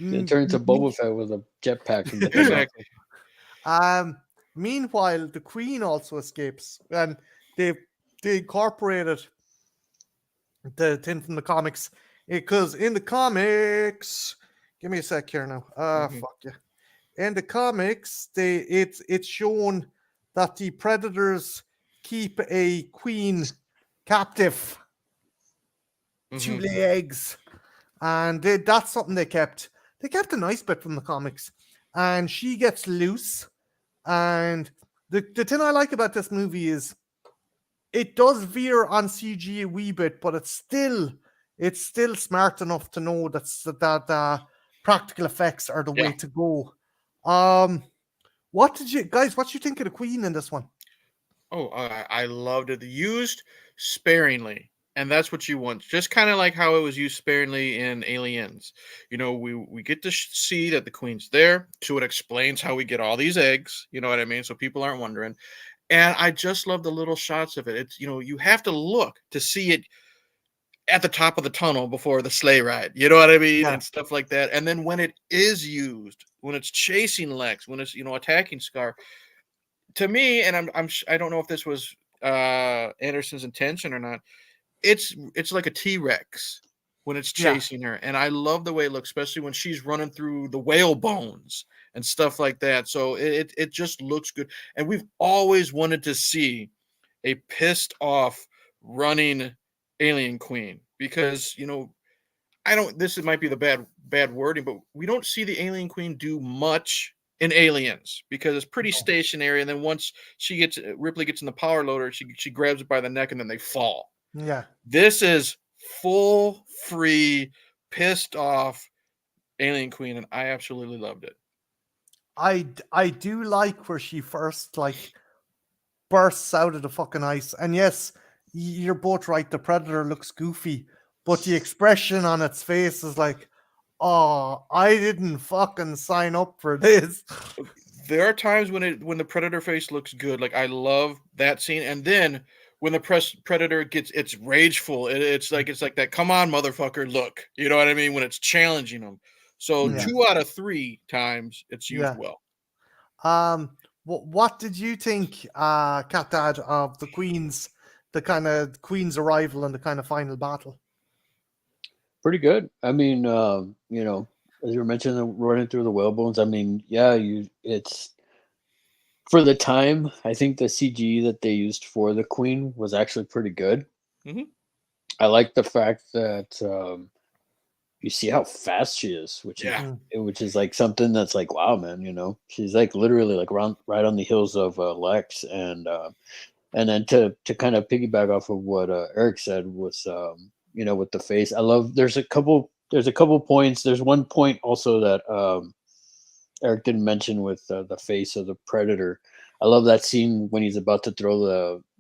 They turn into Boba Fett with a jetpack. Exactly. Meanwhile, the Queen also escapes, and they incorporated the thing from the comics, because in the comics, give me a sec here now. Fuck yeah. In the comics, it's shown that the Predators keep a queen captive to lay eggs, and that's something they kept. They kept a nice bit from the comics, and she gets loose. And the thing I like about this movie is it does veer on CG a wee bit, but it's still smart enough to know that practical effects are the way to go. What did you think of the Queen in this one? Oh, I loved it. Used sparingly, and that's what you want. Just kind of like how it was used sparingly in Aliens. We get to see that the Queen's there, so it explains how we get all these eggs. You know what I mean? So people aren't wondering. And I just love the little shots of it. It's you have to look to see it at the top of the tunnel before the sleigh ride. You know what I mean? Yeah. And stuff like that. And then when it is used, when it's chasing Lex, when it's attacking Scar, to me, and I don't know if this was Anderson's intention or not, it's like a T-Rex when it's chasing her, and I love the way it looks, especially when she's running through the whale bones and stuff like that. So it just looks good, and we've always wanted to see a pissed off running alien queen, because this might be the bad wording, but we don't see the alien queen do much in Aliens, because it's pretty stationary, and then once Ripley gets in the power loader, she grabs it by the neck, and then they fall. Yeah. This is full, free, pissed off alien queen, and I absolutely loved it. I do like where she first bursts out of the fucking ice, and yes, you're both right. The Predator looks goofy, but the expression on its face is like, "Oh, I didn't fucking sign up for this." There are times when the Predator face looks good. Like, I love that scene, and then when the Predator it's rageful, it's like that. Come on, motherfucker! Look, you know what I mean? When it's challenging them. So 2 out of 3 times it's used well. What did you think, Catdad, of the kind of Queen's arrival and the kind of final battle? Pretty good. I mean, as you were mentioning, running through the whalebones. I mean, it's for the time. I think the CG that they used for the Queen was actually pretty good. I like the fact that you see how fast she is, which is like something that's like, wow, man. She's like literally like right on the heels of Lex, and then to kind of piggyback off of what Eric said was, with the face. I love. There's a couple points. There's one point also that Eric didn't mention with the face of the Predator. I love that scene when he's about to throw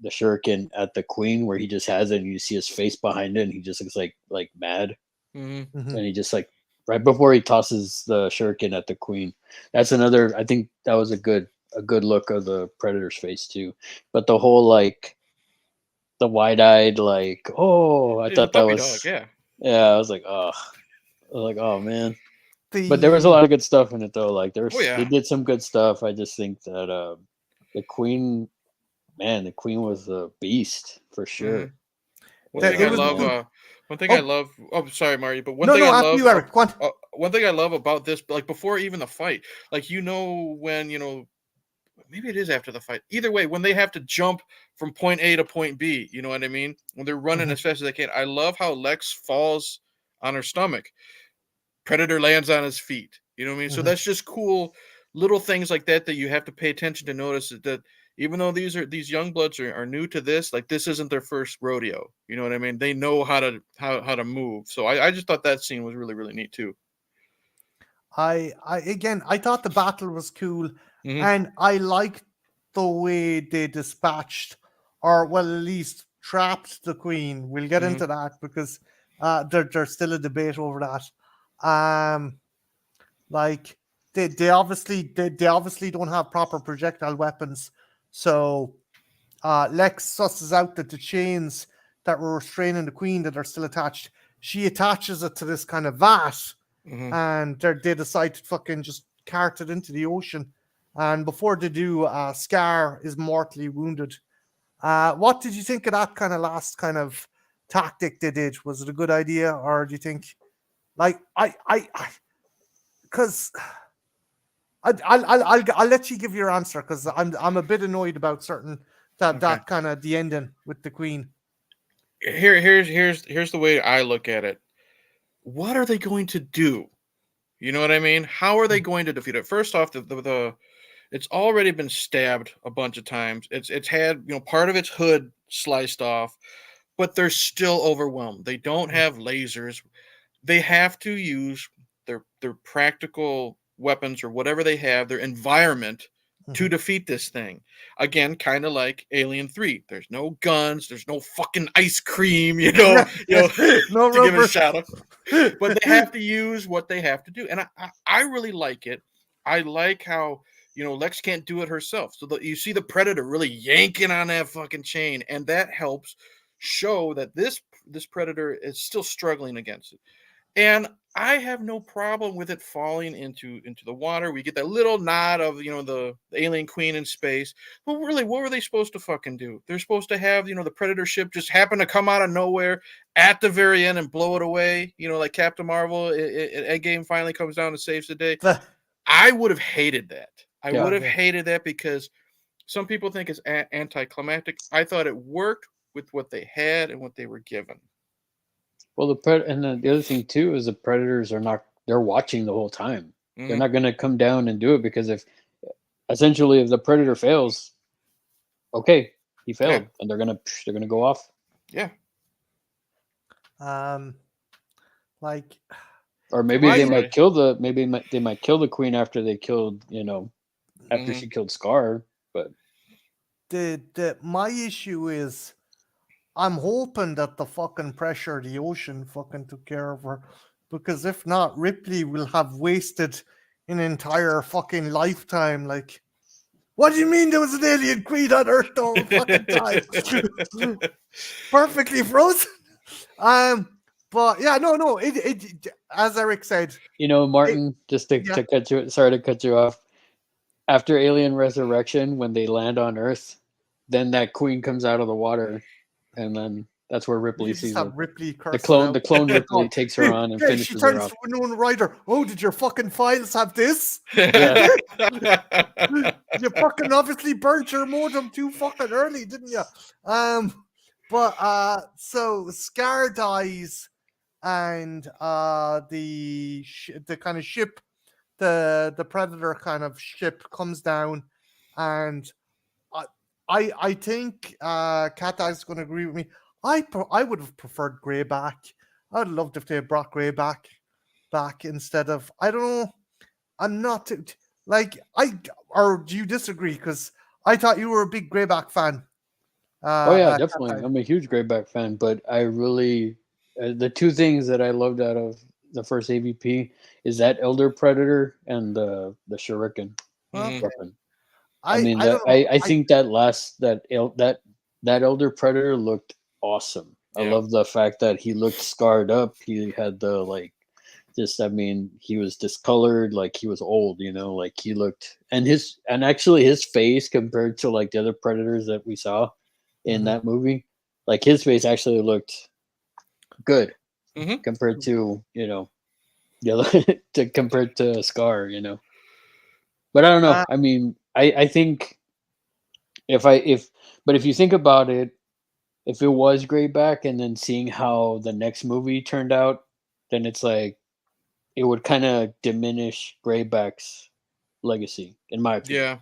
the shuriken at the Queen, where he just has it, and you see his face behind it, and he just looks like mad, and he just like right before he tosses the shuriken at the Queen. That's another. I think that was a good look of the Predator's face too. But the whole like the wide-eyed like, oh, I He's a thought that puppy was dog, yeah. yeah. I was like, oh man. But there was a lot of good stuff in it though. Like they did some good stuff. I just think that the Queen, man, the Queen was a beast for sure. One thing I love. Oh, sorry, Mario. But one thing I love. One thing I love about this, like before even the fight, like when maybe it is after the fight. Either way, when they have to jump from point A to point B, you know what I mean? When they're running as fast as they can, I love how Lex falls on her stomach. Predator lands on his feet. You know what I mean? So that's just cool little things like that you have to pay attention to notice that even though these young bloods are new to this, like this isn't their first rodeo. You know what I mean? They know how to move. So I just thought that scene was really, really neat too. I thought the battle was cool, and I liked the way they dispatched, or well, at least trapped the Queen. We'll get into that because there's still a debate over that. Like they obviously don't have proper projectile weapons, so Lex susses out that the chains that were restraining the Queen that are still attached, she attaches it to this kind of vat, and they decide to fucking just cart it into the ocean. And before they do, Scar is mortally wounded. What did you think of that kind of last kind of tactic they did? Was it a good idea, or do you think, like, because I'll let you give your answer, because I'm a bit annoyed about certain that kind of the ending with the Queen. Here's the way I look at it. What are they going to do? You know what I mean? How are they going to defeat it? First off, the it's already been stabbed a bunch of times. It's had part of its hood sliced off, but they're still overwhelmed. They don't have lasers. They have to use their practical weapons or whatever they have, their environment, to defeat this thing. Again, kind of like Alien 3. There's no guns. There's no fucking ice cream, no no to rubber. give it a shout out. But they have to use what they have to do. And I really like it. I like how, Lex can't do it herself. So you see the Predator really yanking on that fucking chain. And that helps show that this Predator is still struggling against it. And I have no problem with it falling into the water. We get that little nod of, the alien Queen in space. But really, what were they supposed to fucking do? They're supposed to have, the Predator ship just happen to come out of nowhere at the very end and blow it away. Like Captain Marvel, Endgame finally comes down and saves the day. I would have hated that. I would have hated that because some people think it's anticlimactic. I thought it worked with what they had and what they were given. Well, the other thing too is the Predators they're watching the whole time. They're not going to come down and do it, because if the Predator fails, okay, he failed, and they're gonna go off. Yeah. Like, or maybe they might kill the Queen after they killed, after she killed Scar. But my issue is, I'm hoping that the fucking pressure of the ocean fucking took care of her, because if not, Ripley will have wasted an entire fucking lifetime. Like, what do you mean there was an alien Queen on Earth the whole fucking time? Perfectly frozen. But yeah, no. It as Eric said, Martin, just to cut you. Sorry to cut you off. After Alien Resurrection, when they land on Earth, then that Queen comes out of the water. And then that's where Ripley sees her. Ripley the clone Ripley takes her on and finishes she her turns off. to Winona Ryder. Oh, did your fucking files have this? Yeah. You fucking obviously burnt your modem too fucking early, didn't you? So Scar dies, and the kind of ship, the Predator kind of ship comes down, and I think Catdad is going to agree with me. I would have preferred Grey back. I would have loved if they had brought Grey back instead of, I don't know. I'm not like or do you disagree? Because I thought you were a big Greyback fan. Oh yeah, At that definitely. time. I'm a huge Greyback fan, but I really the two things that I loved out of the first AVP is that Elder Predator and the Shuriken Mhm. weapon. I I mean I that don't know. I think that last that Elder Predator looked awesome. I Yeah. love the fact that he looked scarred up. He had the like just I mean he was discolored, like he was old, like he looked and actually his face compared to like the other predators that we saw in Mhm. that movie, like his face actually looked good Mhm. compared to the other compared to Scar. But I don't know. Uh, I mean, I think if but if you think about it, if it was Greyback and then seeing how the next movie turned out, then it's like it would kind of diminish Greyback's legacy, in my opinion.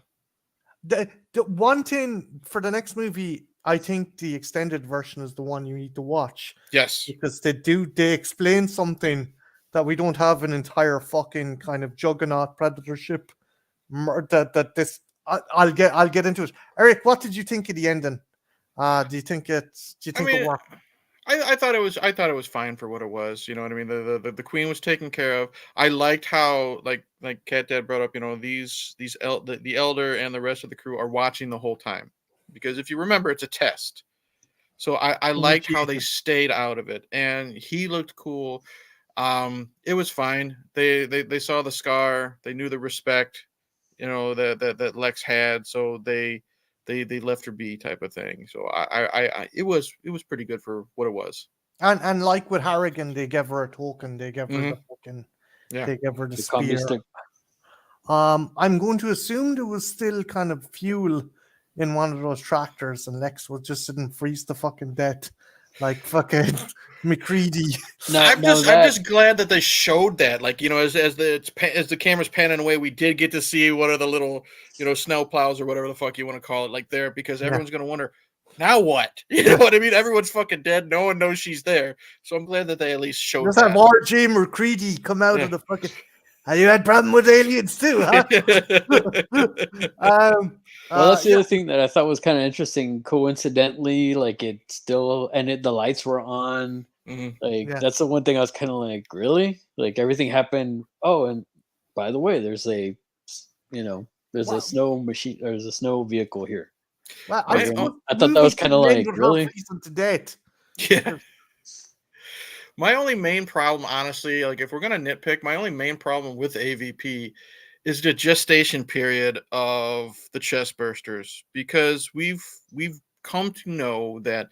Yeah. the one thing for the next movie, I think the extended version is the one you need to watch Yes. because they explain something that we don't have an entire fucking kind of juggernaut predator ship. That this I'll get into it. Eric, what did you think of the ending? Do you I think it mean, worked? I thought it was fine for what it was. You know what I mean? The queen was taken care of. I liked how like Catdad brought up. The elder and the rest of the crew are watching the whole time because if you remember, it's a test. So I liked how they Initiation. stayed out of it, and he looked cool. It was fine. They saw the scar. They knew the respect, that Lex had. So they left her be type of thing. So it was pretty good for what it was. And like with Harrigan, they gave her a token. They gave her Hmm. the fucking. Yeah. They gave her the The combi spear. stick. I'm going to assume there was still kind of fuel in one of those tractors, and Lex was just didn't freeze to fucking death, like fucking McCready. Now, I'm now just I'm that just glad that they showed that. Like, as the camera's panning away, we did get to see one of the little, snow plows or whatever the fuck you want to call it, like there, because Yeah, everyone's gonna wonder, now what? You know what I mean? Everyone's fucking dead. No one knows she's there. So I'm glad that they at least showed just have that. RJ McCready come out Yeah. of the fucking. Have you had problem with aliens too, huh? um, well, that's the yeah, other thing that I thought was kind of interesting. Coincidentally, like it still the lights were on. Mhm. Like yeah. that's the one thing I was kind of like, really? Like everything happened. Oh, and by the way, there's a Well, snow machine. There's a snow vehicle here. I My suppose own, I the thought that movie was kind of didn't end like, with her really? freezing to death. yeah. My only main problem, honestly, like if we're gonna nitpick, my only main problem with AVP is the gestation period of the chest bursters because we've come to know that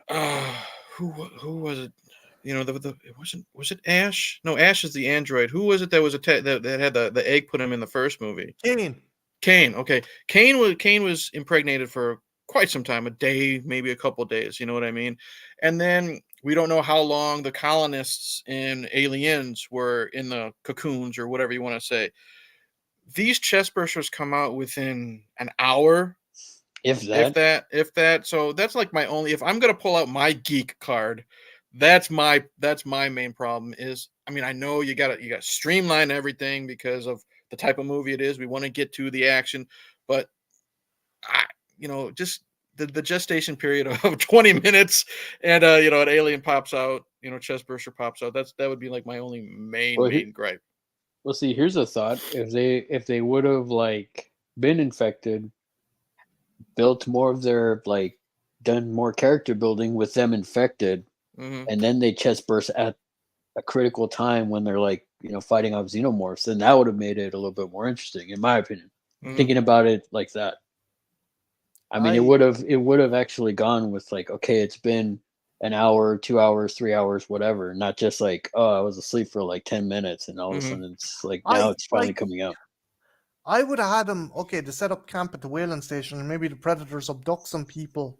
uh who was it? It was it Ash? No, Ash is the android. Who was it that was that had the egg put him in the first movie? Kane. Kane. Okay, Kane was impregnated for quite some time, a day, maybe a couple days. You know what I mean? And then we don't know how long the colonists and aliens were in the cocoons or whatever you want to say. These chest bursters come out within an hour, If if that, that, if that. So that's like my only. If I'm gonna pull out my geek card, that's my main problem. Is I mean I know you got to streamline everything because of the type of movie it is. We want to get to the action, but I, just the gestation period of 20 minutes and an alien pops out, chest burster pops out. That would be like my only main well, main gripe. well, see, here's a thought. If they would have like been infected, built more of their like done more character building with them infected, Hmm. and then they chest burst at a critical time when they're like fighting off xenomorphs, then that would have made it a little bit more interesting, in my opinion. Hmm. Thinking about it like that, I mean, it I would have actually gone with like, okay, it's been an hour, 2 hours, 3 hours, whatever, not just like, oh, I was asleep for like 10 minutes, and all of a Hmm. sudden it's like now I it's finally like coming out. I would have had them okay to set up camp at the whaling station and maybe the predators abduct some people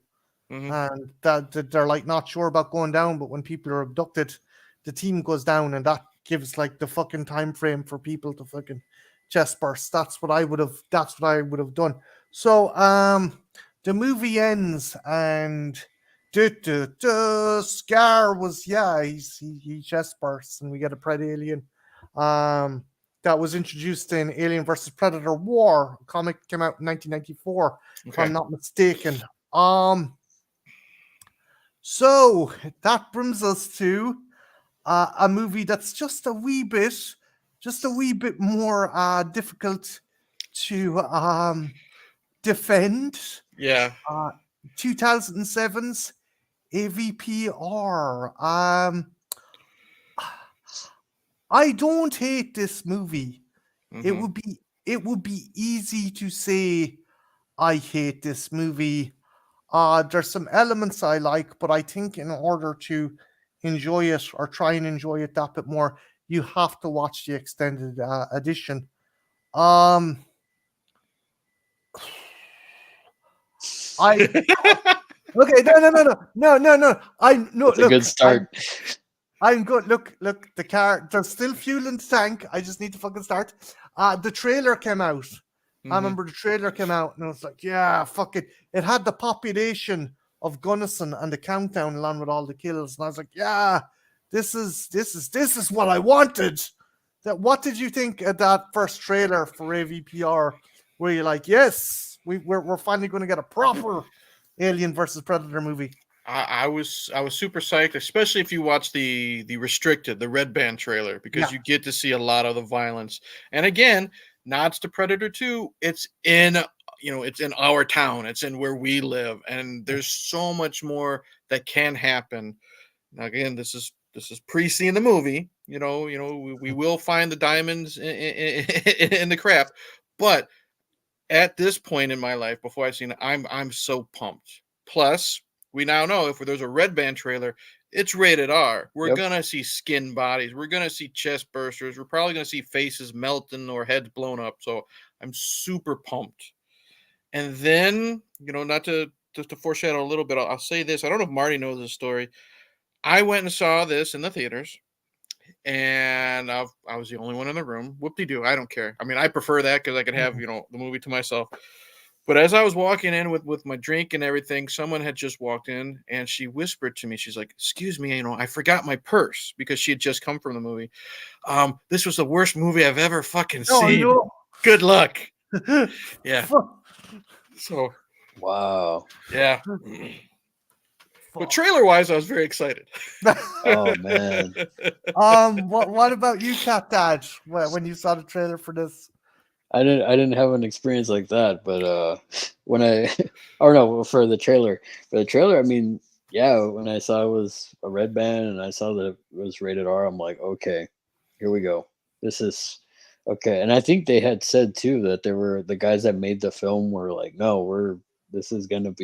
Hmm. and that they're like not sure about going down, but when people are abducted, the team goes down and that gives like the fucking time frame for people to fucking chest burst. That's what I would have done. So the movie ends and Scar was he chest bursts and we get a Pred alien. That was introduced in Alien versus Predator War. A comic came out in 1994, if I'm not mistaken. So that brings us to a movie that's just a wee bit more difficult to defend. Yeah. 2007's AVPR. I don't hate this movie. Mhm. It would be easy to say I hate this movie. There's some elements I like, but I think in order to enjoy it or try and enjoy it that bit more, you have to watch the extended edition. I okay, no. It's a good start. I'm good. Look, the car, there's still fuel in the tank. I just need to fucking start. The trailer came out. I remember the trailer came out and I was like, yeah, fuck it. It had the population of Gunnison and the countdown along with all the kills. And I was like, yeah, this is what I wanted. What did you think of that first trailer for AVPR? Were you like, yes, we're finally going to get a proper Alien versus Predator movie? I was super psyched, especially if you watch the restricted, the red band trailer, because you get to see a lot of the violence. And again, nods to Predator 2. It's in it's in our town. It's in where we live, and there's so much more that can happen. Now, again, this is pre-seeing the movie. We will find the diamonds in the crap, but at this point in my life, before I've seen it, I'm so pumped. Plus, we now know if there's a red band trailer, it's rated R. We're gonna see skin bodies. We're gonna see chest bursters. We're probably gonna see faces melting or heads blown up. So I'm super pumped. And then, not to just to foreshadow a little bit, I'll say this. I don't know if Marty knows this story. I went and saw this in the theaters, and I was the only one in the room. Whoop-de-doo. I don't care. I mean, I prefer that because I could have, the movie to myself. But as I was walking in with my drink and everything, someone had just walked in and she whispered to me, she's like, excuse me, I forgot my purse, because she had just come from the movie. This was the worst movie I've ever fucking seen. No. Good luck. Yeah. So. Wow. Yeah. But trailer wise, I was very excited. Oh man. What about you, Catdad? When you saw the trailer for this? I didn't have an experience like that, but when I or no, for the trailer, I mean, yeah, when I saw it was a red band and I saw that it was rated R, I'm like, okay, here we go. This is okay. And I think they had said too that there were the guys that made the film were like, no, this is gonna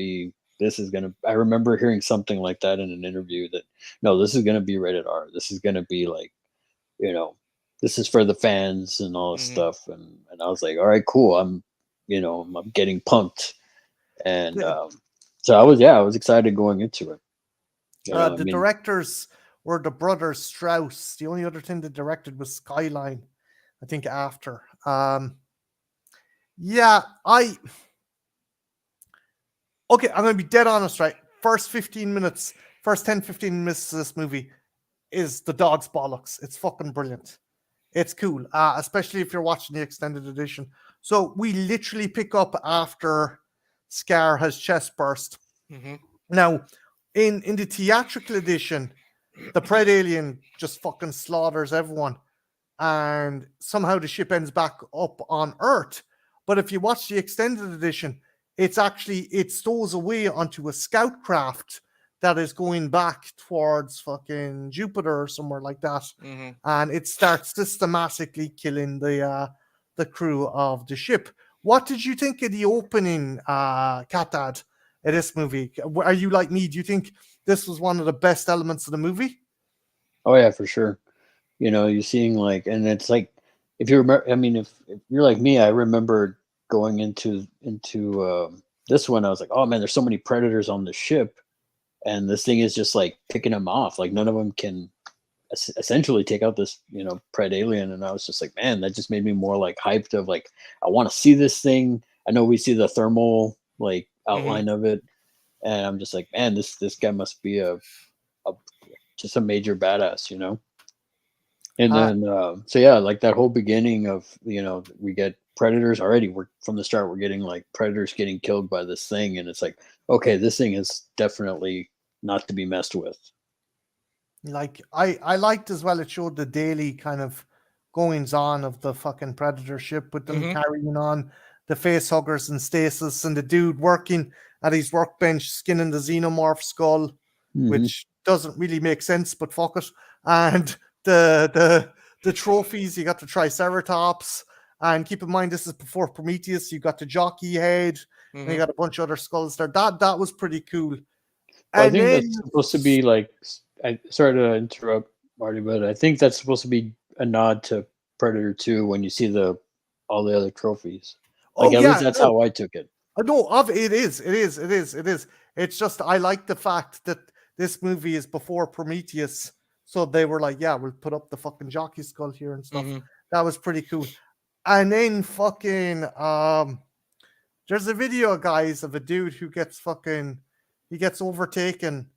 I remember hearing something like that in an interview that no, this is gonna be rated R. This is gonna be like, this is for the fans and all this stuff. And I was like, all right, cool. I'm getting pumped. And so I was excited going into it. The directors were the brothers Strauss. The only other thing they directed was Skyline, I think, after. Okay, I'm going to be dead honest, right? First 10, 15 minutes of this movie is the dog's bollocks. It's fucking brilliant. It's cool, especially if you're watching the extended edition. So we literally pick up after Scar has chest burst. Now, in the theatrical edition, the Pred alien just fucking slaughters everyone, and somehow the ship ends back up on Earth. But if you watch the extended edition, it stows away onto a scout craft that is going back towards fucking Jupiter or somewhere like that, and it starts systematically killing the crew of the ship. What did you think of the opening, Catdad, of this movie? Are you like me? Do you think this was one of the best elements of the movie? Oh yeah, for sure. You're seeing like, and it's like, if you remember, I mean, if you're like me, I remember going into this one, I was like, oh man, there's so many predators on the ship, and this thing is just like picking them off. Like none of them can essentially take out this, Pred alien. And I was just like, man, that just made me more like hyped of like, I want to see this thing. I know we see the thermal like outline of it, and I'm just like, man, this guy must be a just a major badass, you know. And Uh, then so yeah, like that whole beginning of, you know, we get predators already. We're from the start, we're getting like predators getting killed by this thing, and it's like, okay, this thing is definitely not to be messed with. like I liked as well. It showed the daily kind of goings on of the fucking predator ship with them Mhm. carrying on the face huggers and stasis, and the dude working at his workbench skinning the xenomorph skull, Mhm. which doesn't really make sense, but fuck it. And the trophies, you got the Triceratops, and keep in mind this is before Prometheus. You got the jockey head, and you Mhm. got a bunch of other skulls there. That was pretty cool. Well, I And think then that's supposed to be like, I sorry to interrupt, Marty, but I think that's supposed to be a nod to Predator 2 when you see the all the other trophies. Like oh at least yeah, that's no, how I took it. no, of it is, it is, it is, it is. It's just I like the fact that this movie is before Prometheus, so they were like, yeah, we'll put up the fucking jockey skull here and stuff. Mhm. That was pretty cool. And then fucking there's a video, guys, of a dude who gets fucking he gets overtaken.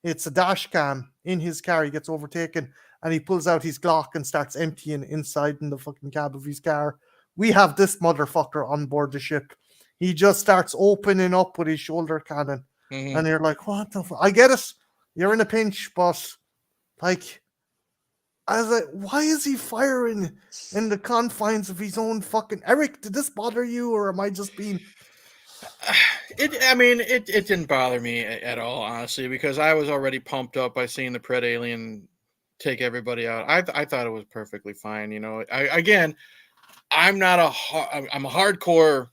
It's a dash cam in his car. He gets overtaken and he pulls out his Glock and starts emptying inside in the fucking cab of his car. We have this motherfucker on board the ship. He just starts opening up with his shoulder cannon. Mhm. And you're like, what the fuck? I get it. You're in a pinch, but like, I was like, why is he firing in the confines of his own fucking Eric? Did this bother you, or am I just being I mean, it didn't bother me at all, honestly, because I was already pumped up by seeing the Pred Alien take everybody out. I thought it was perfectly fine. You know, I'm not I'm a hardcore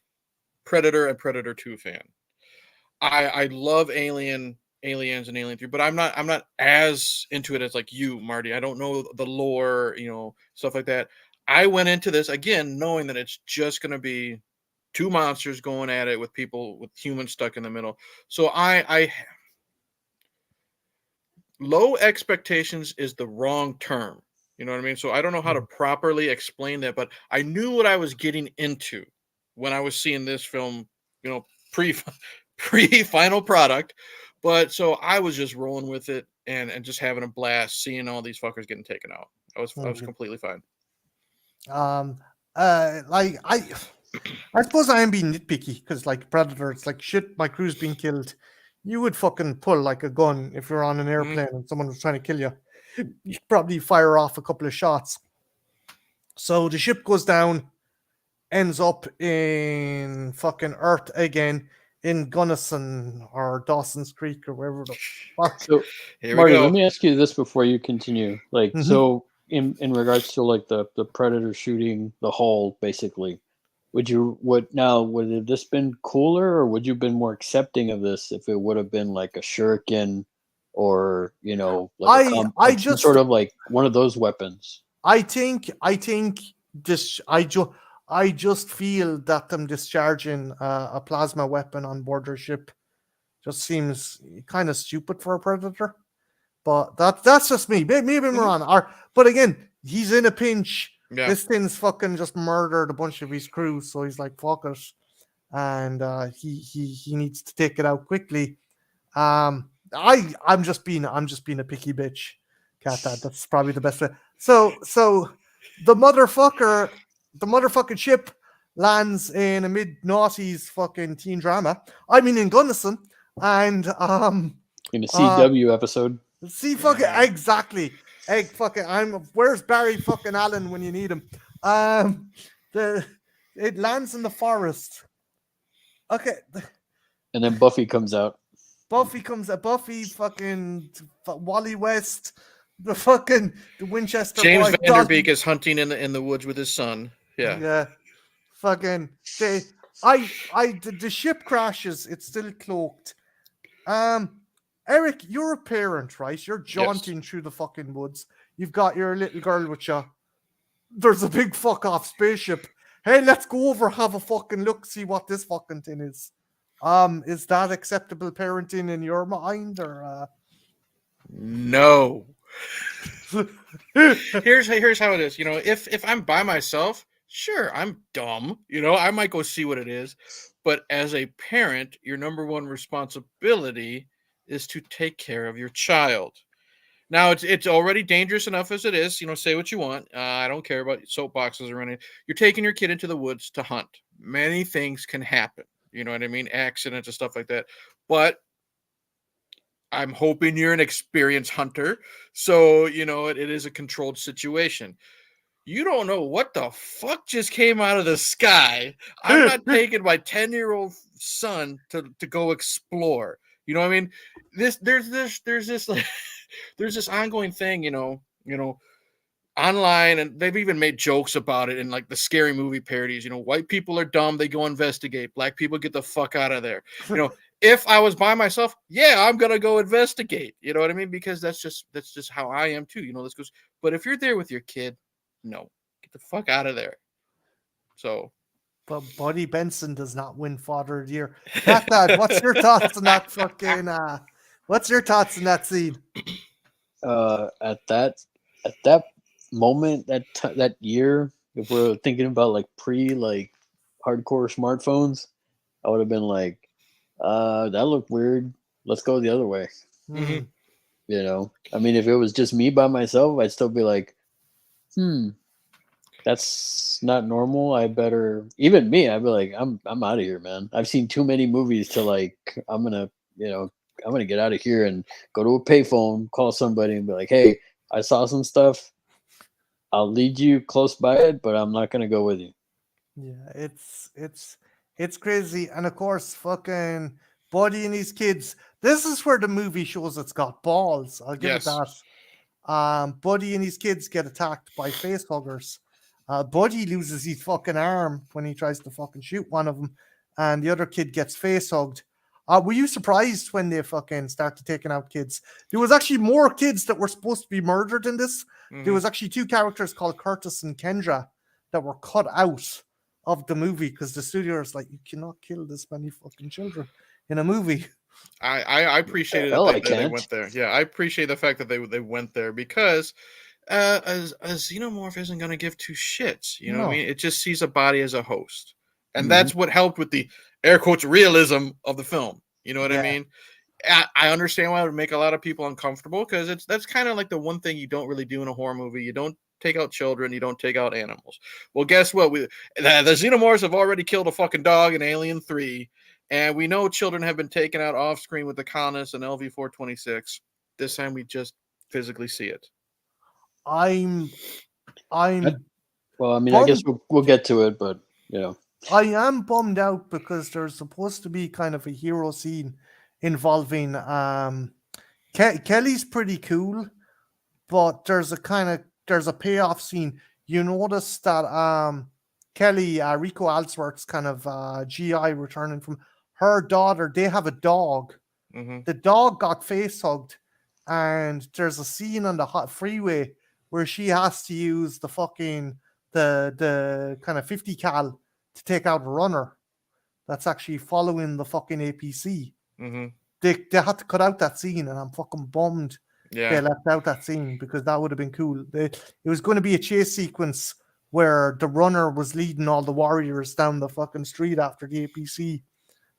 Predator and Predator 2 fan. I love Aliens and Alien 3, but I'm not as into it as like you, Marty. I don't know the lore, you know, stuff like that. I went into this again knowing that it's just going to be two monsters going at it with people with humans stuck in the middle. So I low expectations is the wrong term. You know what I mean? So I don't know how to properly explain that, but I knew what I was getting into when I was seeing this film, you know, pre pre final product. But so I was just rolling with it and just having a blast seeing all these fuckers getting taken out. I was completely fine. um like I suppose I am being nitpicky because like Predator, it's like shit, my crew's being killed. You would fucking pull like a gun if you're on an airplane and someone was trying to kill you. You'd probably fire off a couple of shots. So the ship goes down, ends up in fucking Earth again in Gunnison or Dawson's Creek or wherever the fuck. So Here we Marty, let go. me ask you this before you continue. Like, Mhm. so in regards to like the predator shooting the hull, basically, would have this been cooler, or would you have been more accepting of this if it would have been like a shuriken, or you know, I like some just sort of like one of those weapons? I think this I just feel that them discharging a plasma weapon on board their ship just seems kind of stupid for a predator. But that's just me. Maybe I'm Mhm. wrong. But again, he's in a pinch. Yeah. This thing's fucking just murdered a bunch of his crew, so he's like, fuck it. And he needs to take it out quickly. I'm just being a picky bitch, Catdad. That's probably the best way. So the motherfucking ship lands in a mid noughties fucking teen drama. I mean in Gunnison, and In a CW episode. see fucking exactly. Egg fucking where's Barry fucking Allen when you need him? The it lands in the forest. Okay, And then Buffy comes out. Buffy, fucking Wally West, the Winchester James boy. Vanderbeek is hunting in the woods with his son. Yeah. Yeah, fucking the ship crashes. It's still cloaked. Eric, you're a parent, right? You're jaunting through the fucking woods. You've got your little girl with you. There's a big fuck off spaceship. Hey, let's go over, have a fucking look, see what this fucking thing is. Is that acceptable parenting in your mind, or No. Here's how it is. You know, if I'm by myself, sure, I'm dumb. You know, I might go see what it is. But as a parent, your number one responsibility is to take care of your child. Now it's already dangerous enough as it is. Say what you want. I don't care about soapboxes or anything. You're taking your kid into the woods to hunt. Many things can happen. You know what I mean? Accidents and stuff like that. But I'm hoping you're an experienced hunter, so it is a controlled situation. You don't know what the fuck just came out of the sky. I'm not taking my 10-year-old son to go explore. You know what I mean? There's this like there's this ongoing thing, online, and they've even made jokes about it in like the scary movie parodies. White people are dumb, they go investigate. Black people get the fuck out of there. If I was by myself, yeah, I'm gonna go investigate. You know what I mean? Because that's just how I am too. This goes. But if you're there with your kid, no, get the fuck out of there. So, but Buddy Benson does not win Father of the Year. Catdad, what's your thoughts on that fucking? What's your thoughts on that scene? At that moment, that year, if we're thinking about like hardcore smartphones, I would have been like, that looked weird. Let's go the other way. Mm-hmm. I mean, if it was just me by myself, I'd still be like, that's not normal. Even me, I'd be like, I'm out of here, man. I've seen too many movies to like, I'm gonna get out of here and go to a payphone, call somebody and be like, hey, I saw some stuff. I'll lead you close by it, but I'm not gonna go with you. Yeah, it's crazy. And of course, fucking Buddy and his kids. This is where the movie shows it's got balls. I'll give it that. Buddy and his kids get attacked by face huggers. Buddy loses his fucking arm when he tries to fucking shoot one of them, and the other kid gets face hugged. Were you surprised when they fucking started taking out kids? There was actually more kids that were supposed to be murdered in this. Mm-hmm. There was actually 2 characters called Curtis and Kendra that were cut out of the movie because the studio was like, you cannot kill this many fucking children in a movie. I appreciated that they went there. Yeah, I appreciate the fact that they went there because a xenomorph isn't going to give 2 shits. You know what I mean? It just sees a body as a host. And that's what helped with the air quotes realism of the film. You know what I mean? I understand why it would make a lot of people uncomfortable because that's kind of like the one thing you don't really do in a horror movie. You don't take out children, you don't take out animals. Well, guess what? The xenomorphs have already killed a fucking dog in Alien 3, and we know children have been taken out off screen with the Colonist and LV-426. This time we just physically see it. I'm well, I mean, I guess we'll get to it, but I am bummed out because there's supposed to be kind of a hero scene involving Kelly's pretty cool, but there's a payoff scene. You notice that Kelly, Rico Ellsworth's kind of GI returning from her daughter, they have a dog. Mm-hmm. The dog got face hugged, and there's a scene on the hot freeway where she has to use the fucking the kind of 50 cal to take out a runner that's actually following the fucking APC. Mm-hmm. They had to cut out that scene, and I'm fucking bummed they left out that scene because that would have been cool. It was going to be a chase sequence where the runner was leading all the warriors down the fucking street after the APC,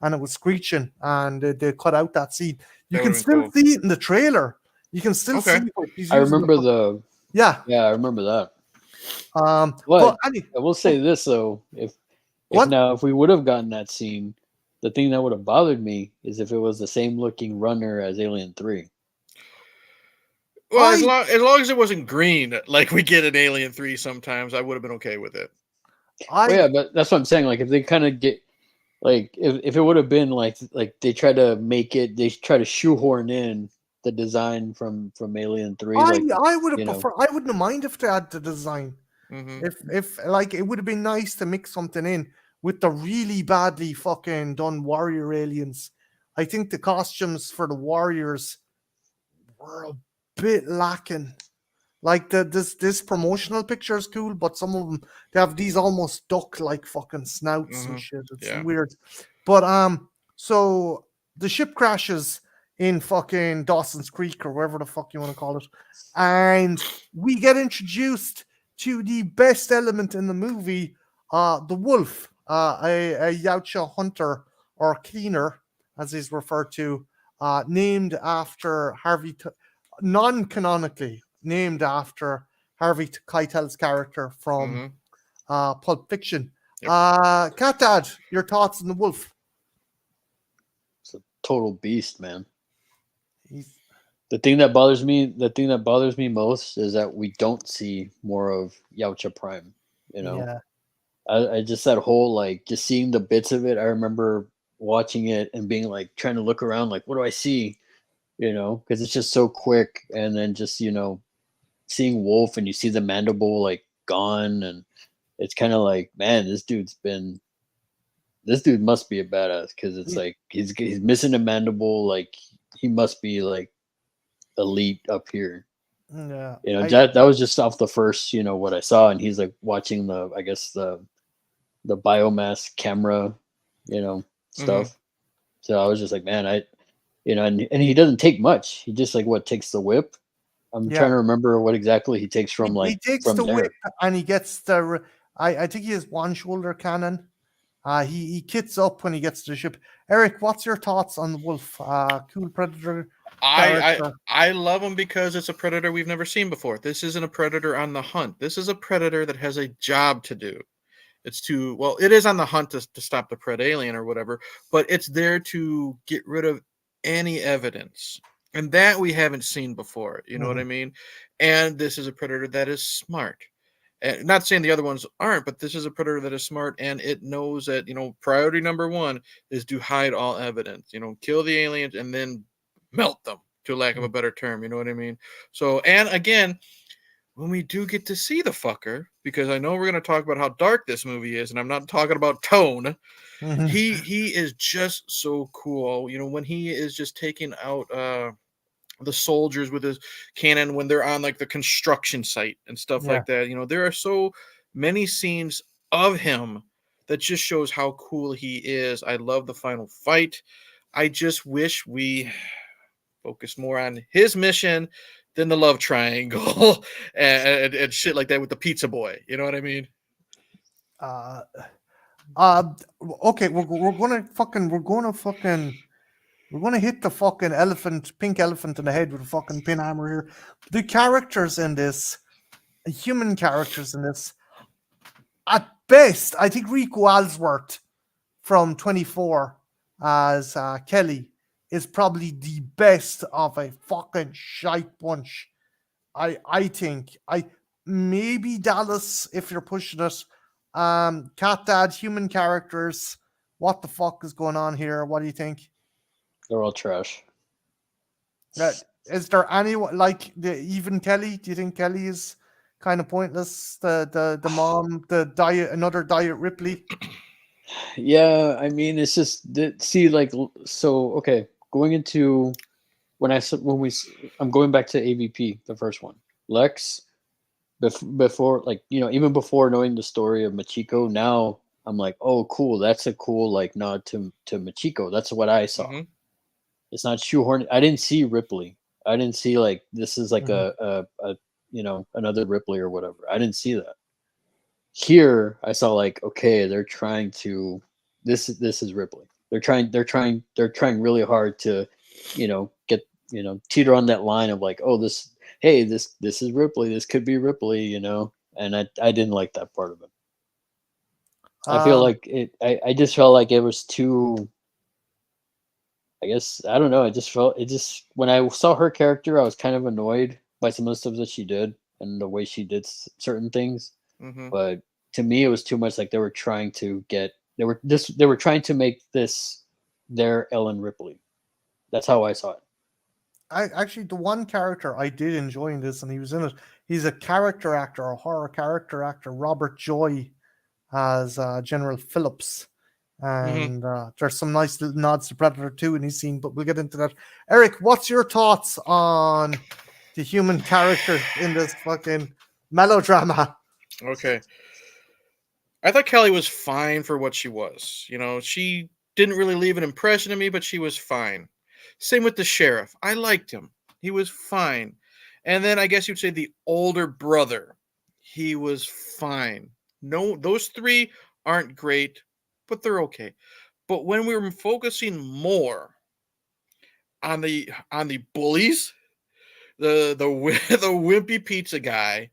and it was screeching, and they cut out that scene. You can still see it in the trailer. You can still see it. I remember I remember that. But I will say this though, if we would have gotten that scene, the thing that would have bothered me is if it was the same looking runner as Alien 3. Well, as long as it wasn't green, like we get in Alien 3 sometimes, I would have been okay with it. But that's what I'm saying. Like if they kind of get, like if it would have been like they try to shoehorn in the design from Alien 3. I would have preferred. I wouldn't have mind if they had the design. Mm-hmm. If like it would have been nice to mix something in with the really badly fucking done warrior aliens. I think the costumes for the warriors were a bit lacking. Like this promotional picture is cool, but some of them they have these almost duck-like fucking snouts and shit. It's weird. But so the ship crashes in fucking Dawson's Creek or wherever the fuck you want to call it, and we get introduced to the best element in the movie, the wolf. a Yautja hunter or cleaner, as he's referred to, named after non-canonically named after Harvey Keitel's character from Pulp Fiction. Yep. Catdad, your thoughts on the wolf? It's a total beast, man. He's, The thing that bothers me most is that we don't see more of Yautja Prime. You know, yeah, I just that whole like just seeing the bits of it. I remember watching it and being like trying to look around, like what do I see? You know, because it's just so quick, and then just seeing Wolf and you see the mandible like gone, and it's kind of like, man, this dude must be a badass because it's Yeah. like he's missing a mandible, like he must be like elite up here. yeah. That was just off the first, what I saw, and he's like watching the biomass camera, stuff. So I was just like, man, and he doesn't take much. He just like takes the whip. I'm Yeah. trying to remember what exactly he takes from He takes from the there. whip and he gets the. I think he has one shoulder cannon. He kits up when he gets to the ship. Eric, what's your thoughts on the wolf? Cool predator. I love him because it's a predator we've never seen before. This isn't a predator on the hunt. This is a predator that has a job to do. It is on the hunt to stop the pred alien or whatever, but it's there to get rid of any evidence. And that we haven't seen before. You know what I mean? And this is a predator that is smart. And not saying the other ones aren't, but this is a predator that is smart, and it knows that, priority number one is to hide all evidence, kill the aliens and then melt them, to lack of a better term. You know what I mean? So, and again, when we do get to see the fucker, because I know we're going to talk about how dark this movie is, and I'm not talking about tone, he is just so cool. When he is just taking out the soldiers with his cannon when they're on like the construction site and stuff like that. There are so many scenes of him that just shows how cool he is. I love the final fight. I just wish we focus more on his mission than the love triangle and shit like that with the pizza boy. You know what I mean? Okay, we're gonna hit the fucking pink elephant in the head with a fucking pin hammer here. The characters in this, human characters in this, at best, I think Rico Alsworth from 24 as Kelly is probably the best of a fucking shite bunch. I think maybe Dallas if you're pushing it. Catdad, human characters. What the fuck is going on here? What do you think? They're all trash. Is there anyone like even Kelly? Do you think Kelly is kind of pointless? The mom, another Diet Ripley. Yeah, I mean, it's just okay. Going into I'm going back to AVP, the first one. Lex, before even before knowing the story of Machiko, now I'm like, oh, cool. That's a cool nod to Machiko. That's what I saw. It's not shoehorned. I didn't see Ripley. I didn't see this is a another Ripley or whatever. I didn't see that. Here I saw okay, they're trying to this is Ripley. They're trying really hard to get teeter on that line of this is Ripley, this could be Ripley, and I didn't like that part of it. I feel like I just felt like it was too, I guess, I don't know. When I saw her character, I was kind of annoyed by some of the stuff that she did and the way she did certain things. But to me, it was too much. They were trying to make this their Ellen Ripley. That's how I saw it. Actually, the one character I did enjoy in this, and he was in it. He's a character actor, a horror character actor, Robert Joy, as General Phillips. And there's some nice little nods to Predator 2 in his scene, but we'll get into that. Eric, what's your thoughts on the human character in this fucking melodrama? Okay. I thought Kelly was fine for what she was. She didn't really leave an impression on me, but she was fine. Same with the sheriff. I liked him. He was fine. And then I guess you'd say the older brother. He was fine. No, those three aren't great, but they're okay. But when we were focusing more on the bullies, the wimpy pizza guy,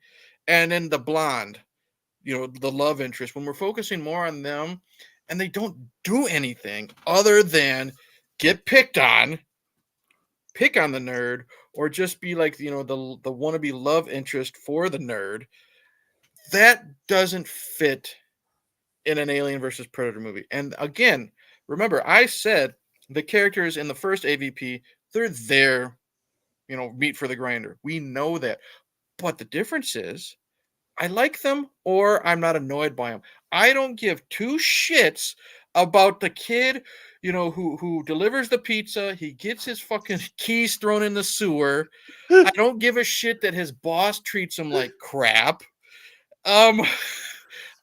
and then the blonde, the love interest, when we're focusing more on them, and they don't do anything other than get pick on the nerd, or just be like, the wannabe love interest for the nerd, that doesn't fit in an Alien versus Predator movie. And again, remember, I said the characters in the first AVP, they're there, meat for the grinder. We know that. But the difference is, I like them or I'm not annoyed by them. I don't give two shits about the kid, who delivers the pizza. He gets his fucking keys thrown in the sewer. I don't give a shit that his boss treats him like crap.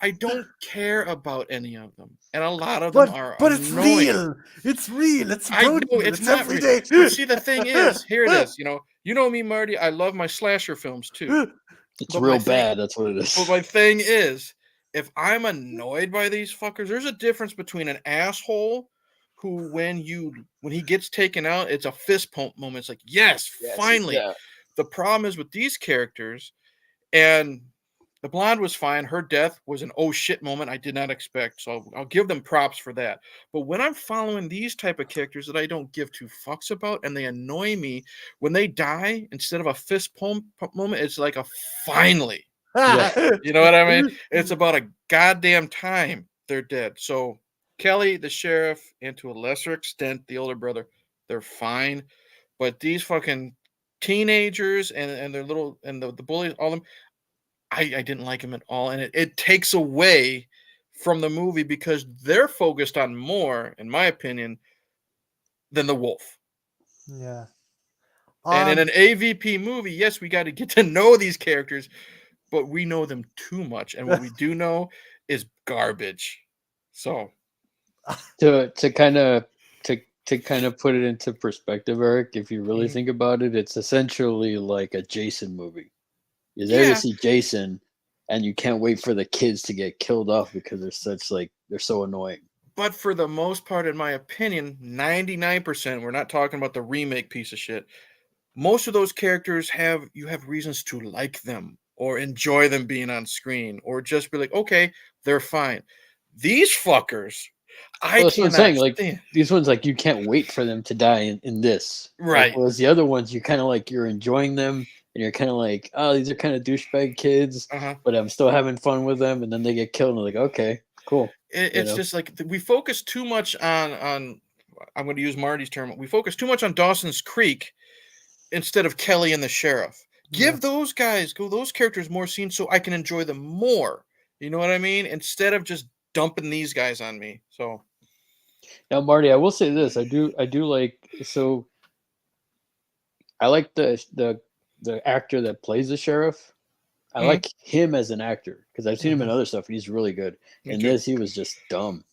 I don't care about any of them, and a lot of them are but it's annoying. real. It's real. It's I know approachable. it's It's not every real. day. But see, the thing is, here it is. You know me, Marty. I love my slasher films too. It's But real bad. That's what it is. But my thing is, if I'm annoyed by these fuckers, there's a difference between an asshole who, when he gets taken out, it's a fist pump moment. It's like, yes, finally. Yeah. The problem is with these characters, and the blonde was fine. Her death was an oh shit moment I did not expect. So I'll give them props for that. But when I'm following these type of characters that I don't give two fucks about, and they annoy me, when they die, instead of a fist pump moment, it's like a finally. You know what I mean? It's about a goddamn time they're dead. So Kelly, the sheriff, and to a lesser extent, the older brother, they're fine. But these fucking teenagers and their little, and the bullies, all of them, I didn't like him at all, and it takes away from the movie because they're focused on more, in my opinion, than the wolf. Yeah. And in an AVP movie, yes, we got to get to know these characters, but we know them too much, and what we do know is garbage. So to kind of put it into perspective, Eric, if you really think about it, it's essentially like a Jason movie. You're there to see Jason, and you can't wait for the kids to get killed off because they're so annoying. But for the most part, in my opinion, 99%, we're not talking about the remake piece of shit. Most of those characters you have reasons to like them or enjoy them being on screen, or just be like, okay, they're fine. These fuckers, That's what I'm saying. Like these ones, like you can't wait for them to die in this. Right. Like, whereas the other ones, you kind of like you're enjoying them, and you're kind of like, oh, these are kind of douchebag kids, but I'm still having fun with them. And then they get killed, and I'm like, okay, cool. It's just like we focus too much on. I'm going to use Marty's term. We focus too much on Dawson's Creek instead of Kelly and the sheriff. Give those characters more scenes so I can enjoy them more. You know what I mean? Instead of just dumping these guys on me. So now, Marty, I will say this: I do like so. I like the actor that plays the sheriff. I like him as an actor because I've seen him in other stuff, and he's really good. In this, he was just dumb.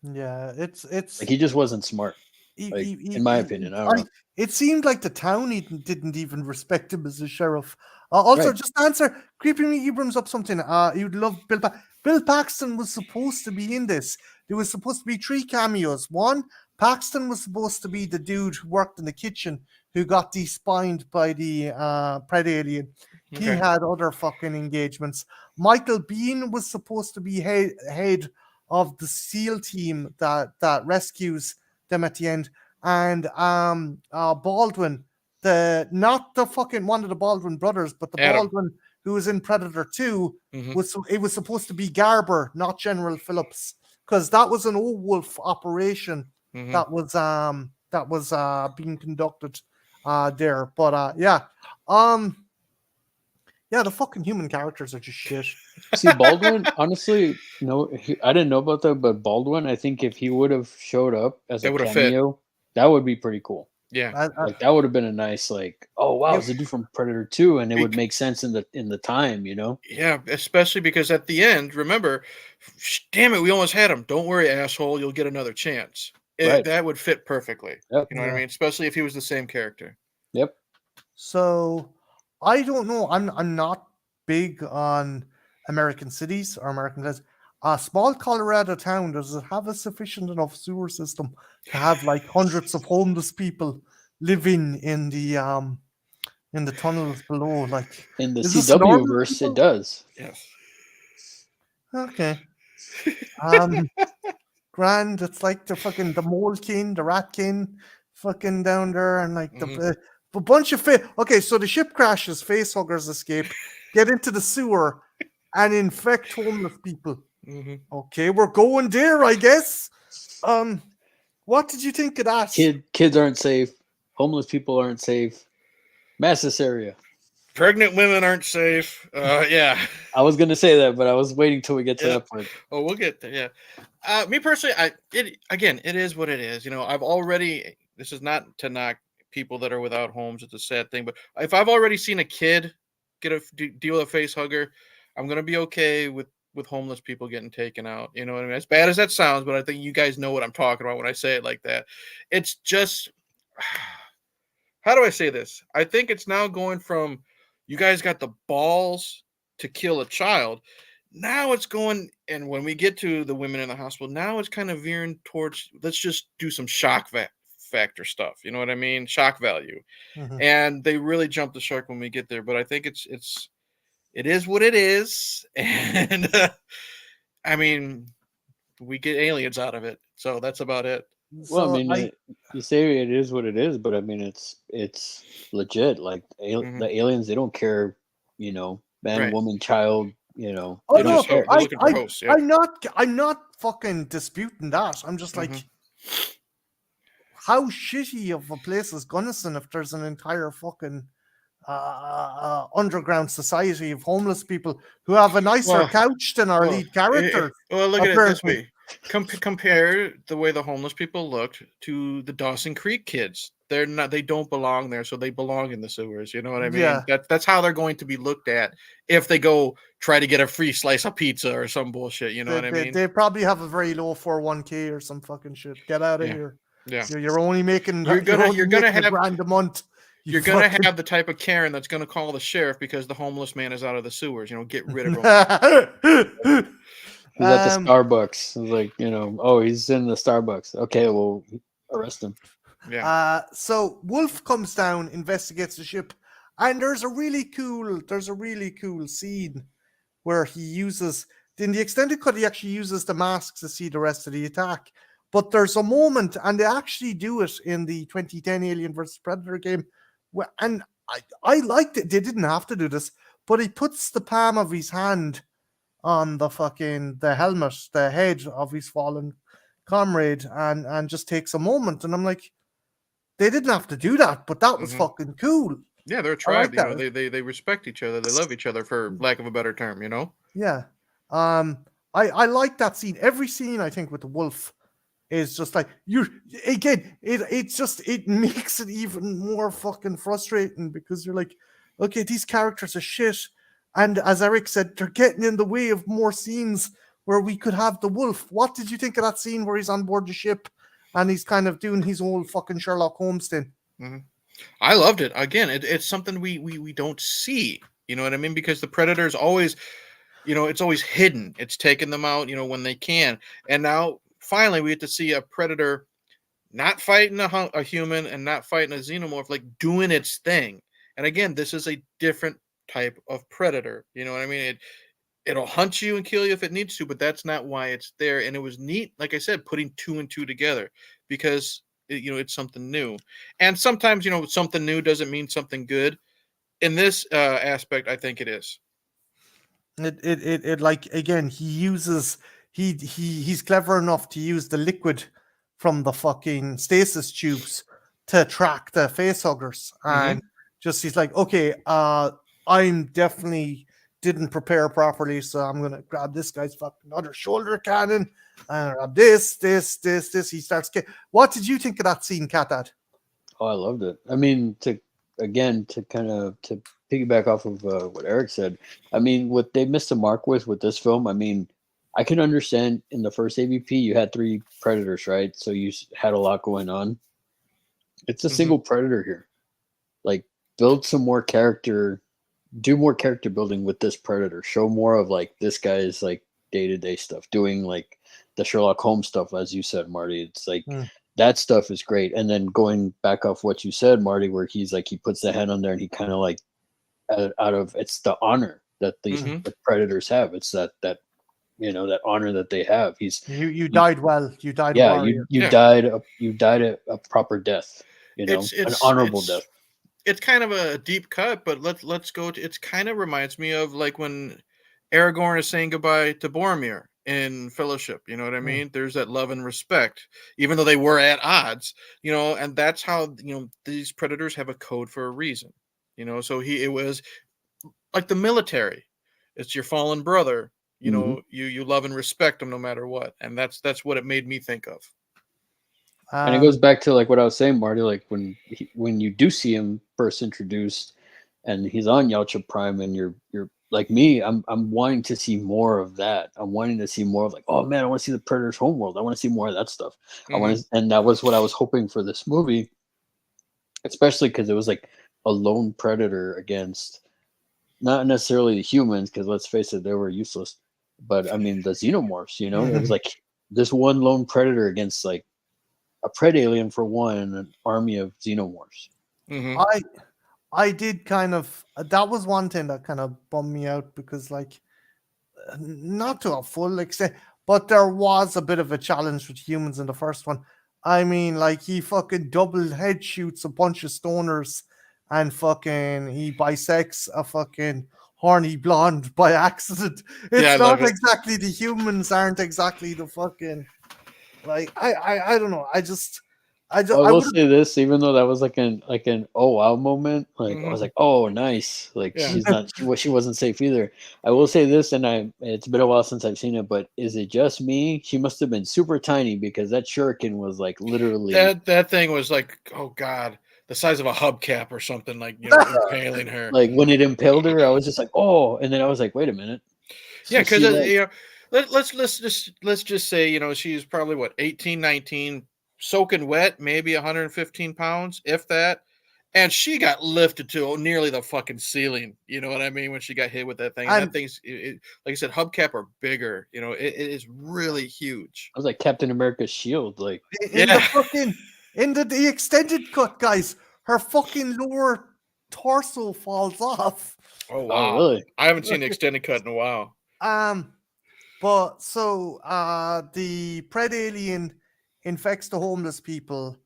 Yeah, it's like he just wasn't smart. In my opinion, I don't know. It seemed like the town didn't even respect him as a sheriff. Also, just answer. Creepy Me, you brings up something. You'd love Bill. Bill Paxton was supposed to be in this. There was supposed to be 3 cameos. One, Paxton was supposed to be the dude who worked in the kitchen who got despined by the Pred alien. Okay. He had other fucking engagements. Michael Biehn was supposed to be head of the SEAL team that rescues them at the end. And Baldwin, not the fucking one of the Baldwin brothers, but the Adam. Baldwin who was in Predator 2, was supposed to be Garber, not General Phillips, because that was an old wolf operation that was being conducted there. But the fucking human characters are just shit. See, Baldwin, honestly, I didn't know about that, but Baldwin, I think if he would have showed up as a cameo, that would be pretty cool. Yeah, like that would have been a nice, like, oh wow, it's a dude from Predator 2, and it would make sense in the time, you know. Yeah, especially because at the end, remember, damn it, we almost had him. Don't worry, asshole, you'll get another chance. That would fit perfectly. Yep. You know what I mean? Especially if he was the same character. Yep. So I don't know. I'm not big on American cities or American cities. a small Colorado town, does it have a sufficient enough sewer system to have like hundreds of homeless people living in the tunnels below? Like, In the is this CW normal verse, it people? does. Yes. Okay. Um, grand. It's like the mole king, the rat king, fucking down there, and like the bunch of okay, so the ship crashes, face huggers escape, get into the sewer, and infect homeless people. Okay, we're going there, I guess. What did you think of that? Kids aren't safe. Homeless people aren't safe. Mass hysteria. Pregnant women aren't safe. Yeah. I was gonna say that, but I was waiting till we get to that part. Oh, we'll get there. Yeah. Me personally, it is what it is. You know, I've already. This is not to knock people that are without homes. It's a sad thing, but if I've already seen a kid deal with a face hugger, I'm gonna be okay with homeless people getting taken out. You know what I mean? As bad as that sounds, but I think you guys know what I'm talking about when I say it like that. It's just, how do I say this? I think it's now going from, you guys got the balls to kill a child. Now it's going, and when we get to the women in the hospital, now it's kind of veering towards, let's just do some shock factor stuff. You know what I mean? Shock value. And they really jump the shark when we get there. But I think it is what it is. And I mean, we get aliens out of it. So that's about it. Well, I mean, you say it is what it is, but I mean, it's legit. Like the aliens, they don't care, you know, man, woman, child, you know. Oh they no, don't care. I'm not fucking disputing that. I'm just like, how shitty of a place is Gunnison if there's an entire fucking underground society of homeless people who have a nicer couch than our lead character. Well, look at it this way. Compare the way the homeless people looked to the Dawson Creek kids. They don't belong there, so they belong in the sewers. You know what I mean? Yeah. That's how they're going to be looked at if they go try to get a free slice of pizza or some bullshit. You know what I mean? They probably have a very low 401k or some fucking shit. Get out of here. Yeah. You're only making you're gonna have a grand a month. You're gonna have the type of Karen that's gonna call the sheriff because the homeless man is out of the sewers. You know, get rid of him. He's at the Starbucks. It's like, you know, oh, he's in the Starbucks. Okay, well, arrest him. Yeah. So Wolf comes down, investigates the ship, and there's a really cool scene where he uses, in the extended cut, he actually uses the mask to see the rest of the attack. But there's a moment, and they actually do it in the 2010 Alien vs. Predator game, and I liked it. They didn't have to do this, but he puts the palm of his hand on the helmet, the head of his fallen comrade, and just takes a moment. And I'm like, they didn't have to do that, but that was fucking cool. Yeah, they're a tribe. You know, they respect each other. They love each other, for lack of a better term. You know. Yeah. I like that scene. Every scene I think with the wolf is just like, it makes it even more fucking frustrating because you're like, okay, these characters are shit. And as Eric said, they're getting in the way of more scenes where we could have the wolf. What did you think of that scene where he's on board the ship and he's kind of doing his old fucking Sherlock Holmes thing? I loved it. Again, it's something we don't see. You know what I mean? Because the Predator's always, you know, it's always hidden. It's taking them out, you know, when they can. And now, finally, we get to see a Predator not fighting a human and not fighting a xenomorph, like doing its thing. And again, this is a different type of predator. You know what I mean? It'll hunt you and kill you if it needs to, but that's not why it's there. And it was neat, like I said, putting 2 and 2 together because it's something new. And sometimes, you know, something new doesn't mean something good. In this aspect, I think it is. It like, again, he's clever enough to use the liquid from the fucking stasis tubes to track the facehuggers, and just he's like, okay, I'm definitely didn't prepare properly, so I'm gonna grab this guy's fucking other shoulder cannon and grab this. He starts. What did you think of that scene, Catdad? Oh, I loved it. I mean, to piggyback off of what Eric said, I mean, what they missed the mark with this film, I mean, I can understand in the first AVP you had 3 predators, right? So you had a lot going on. It's a single predator here. Like, build some more character, do more character building with this predator. Show more of like, this guy is like day-to-day stuff, doing like the Sherlock Holmes stuff, as you said, Marty. It's like Mm. that stuff is great. And then going back off what you said, Marty, where he's like he puts the hand on there and he kind of like out of it's the honor that these Mhm. the predators have. It's that that honor that they have. You died well. You died Yeah, warrior. you Yeah. died a proper death. An honorable death. It's kind of a deep cut, but let's go to. It's kind of reminds me of like when Aragorn is saying goodbye to Boromir in Fellowship. You know what I mean? There's that love and respect, even though they were at odds. And that's how these predators have a code for a reason. So it was like the military. It's your fallen brother. You love and respect them no matter what, and that's what it made me think of. And it goes back to like what I was saying, Marty. Like when you do see him first introduced, and he's on Yautja Prime, and you're like me, I'm wanting to see more of that. I'm wanting to see more of like, oh man, I want to see the Predator's homeworld. I want to see more of that stuff. And that was what I was hoping for this movie, especially because it was like a lone predator against not necessarily the humans, because let's face it, they were useless. But I mean the xenomorphs. It was like this one lone predator against like a pred alien for one and an army of xenomorphs. Mm-hmm. I did kind of that was one thing that kind of bummed me out because like not to a full extent, but there was a bit of a challenge with humans in the first one. I mean, like he fucking double head shoots a bunch of stoners and fucking he bisects a fucking horny blonde by accident. It's not exactly the humans aren't exactly the fucking like I don't know. I will say this, even though that was like an oh wow moment, like I was like, oh nice, like she wasn't safe either. I will say this, and it's been a while since I've seen it, but is it just me? She must have been super tiny because that shuriken was like literally that thing was like, oh god, the size of a hubcap or something, like impaling her. Like when it impaled her, I was just like, oh, and then I was like, wait a minute. Yeah, because let's just say she's probably what 18, 19, soaking wet, maybe 115 pounds, if that, and she got lifted to nearly the fucking ceiling. You know what I mean? When she got hit with that thing, and that thing's like I said, hubcap are bigger. It is really huge. I was like Captain America's shield, like in the extended cut, guys. Her fucking lower torso falls off. Oh wow! Really? I haven't seen the extended cut in a while. But so the pred alien infects the homeless people,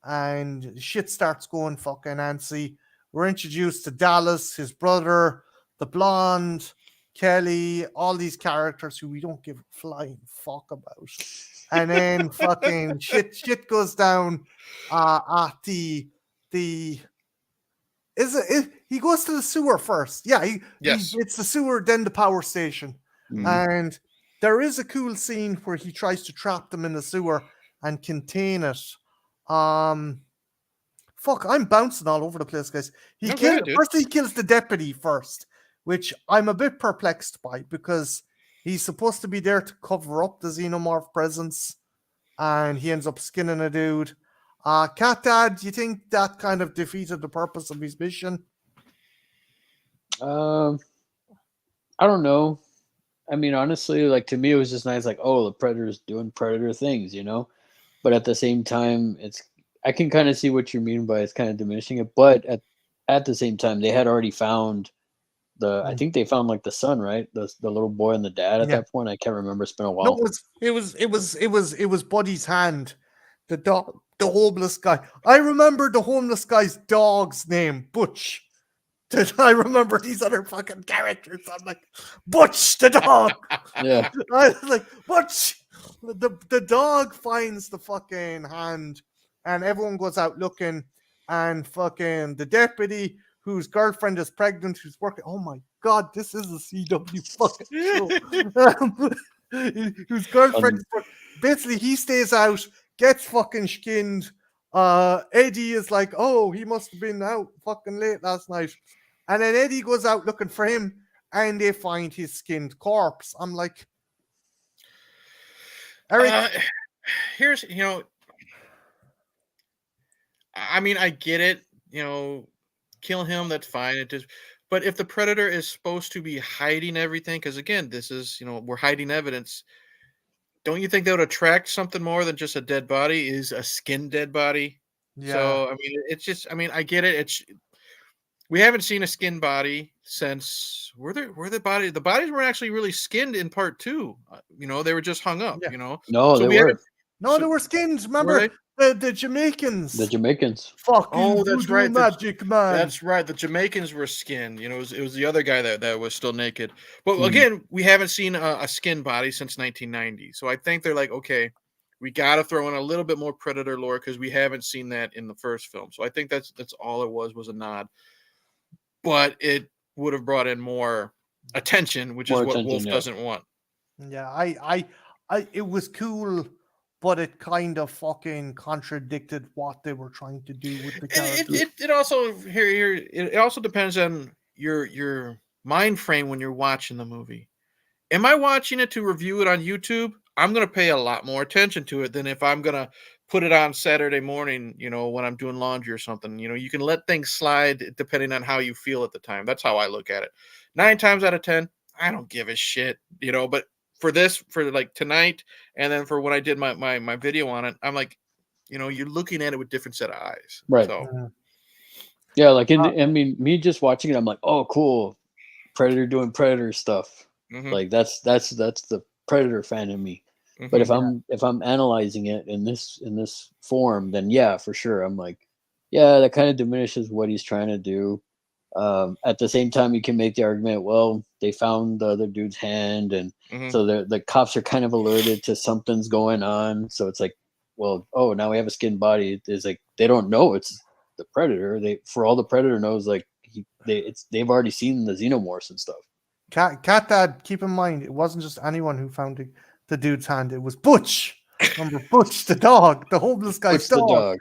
and shit starts going fucking antsy. We're introduced to Dallas, his brother, the blonde, Kelly, all these characters who we don't give a flying fuck about. And then fucking shit goes down at the he goes to the sewer first. Yeah, it's the sewer, then the power station. Mhm. And there is a cool scene where he tries to trap them in the sewer and contain it. Fuck, I'm bouncing all over the place, guys. First he kills the deputy first, which I'm a bit perplexed by because he's supposed to be there to cover up the xenomorph presence, and he ends up skinning a dude. Catdad, do you think that kind of defeated the purpose of his mission? I don't know. I mean, honestly, like to me, it was just nice. Like, oh, the predator's doing predator things, But at the same time, I can kind of see what you mean by it's kind of diminishing it. But at the same time, they had already found I think they found like the son, right? The little boy and the dad at that point. I can't remember. It's been a while. No, it was Buddy's hand. The homeless guy. I remember the homeless guy's dog's name, Butch. I remember these other fucking characters. I'm like, Butch the dog. Yeah. I was like, Butch. The dog finds the fucking hand, and everyone goes out looking, and fucking the deputy whose girlfriend is pregnant, who's working. Oh my god, this is a CW fucking show. Whose girlfriend is basically he stays out, gets fucking skinned. Eddie is like, oh, he must have been out fucking late last night. And then Eddie goes out looking for him, and they find his skinned corpse. I'm like, Eric, here's I mean, I get it. Kill him. That's fine. But if the predator is supposed to be hiding everything, because again, this is, we're hiding evidence. Don't you think that would attract something more than just a dead body? Is a skinned dead body? Yeah. So I mean, it's just. I mean, I get it. We haven't seen a skinned body since the bodies weren't actually really skinned in part 2. They were just hung up. Yeah. No, So they we were. haven't. No, So- they were skins. Were Remember the Jamaicans? The Jamaicans. Fucking Oh, that's voodoo right. magic man. That's right. The Jamaicans were skinned. It was the other guy that was still naked. But Mhm. again, we haven't seen a skinned body since 1990. So I think they're like, okay, we got to throw in a little bit more Predator lore because we haven't seen that in the first film. So I think that's all it was a nod. But it would have brought in more attention, which is More what attention, Wolf yeah. doesn't want. Yeah, I it was cool, but it kind of fucking contradicted what they were trying to do with the character. It also it also depends on your mind frame when you're watching the movie. Am I watching it to review it on YouTube? I'm gonna pay a lot more attention to it than if I'm gonna put it on Saturday morning, when I'm doing laundry or something. You can let things slide depending on how you feel at the time. That's how I look at it. 9 times out of 10, I don't give a shit, but for like tonight, and then for when I did my video on it, I'm like, you're looking at it with different set of eyes. Right. So Yeah, like I mean, me just watching it, I'm like, oh, cool, Predator doing Predator stuff. mhm, Like that's the Predator fan in me. But mhm. if I'm analyzing it in this form, then yeah, for sure, I'm like, yeah, that kind of diminishes what he's trying to do. At the same time, you can make the argument, well, they found the other dude's hand, and Mhm. so the cops are kind of alerted to something's going on. So it's like, well, oh, now we have a skinned body. It's like they don't know it's the Predator. For all the Predator knows, like they've already seen the xenomorphs and stuff. Catdad, keep in mind, it wasn't just anyone who found the dude's hand. It was Butch. Remember Butch, the dog, the homeless guy's What's the dog?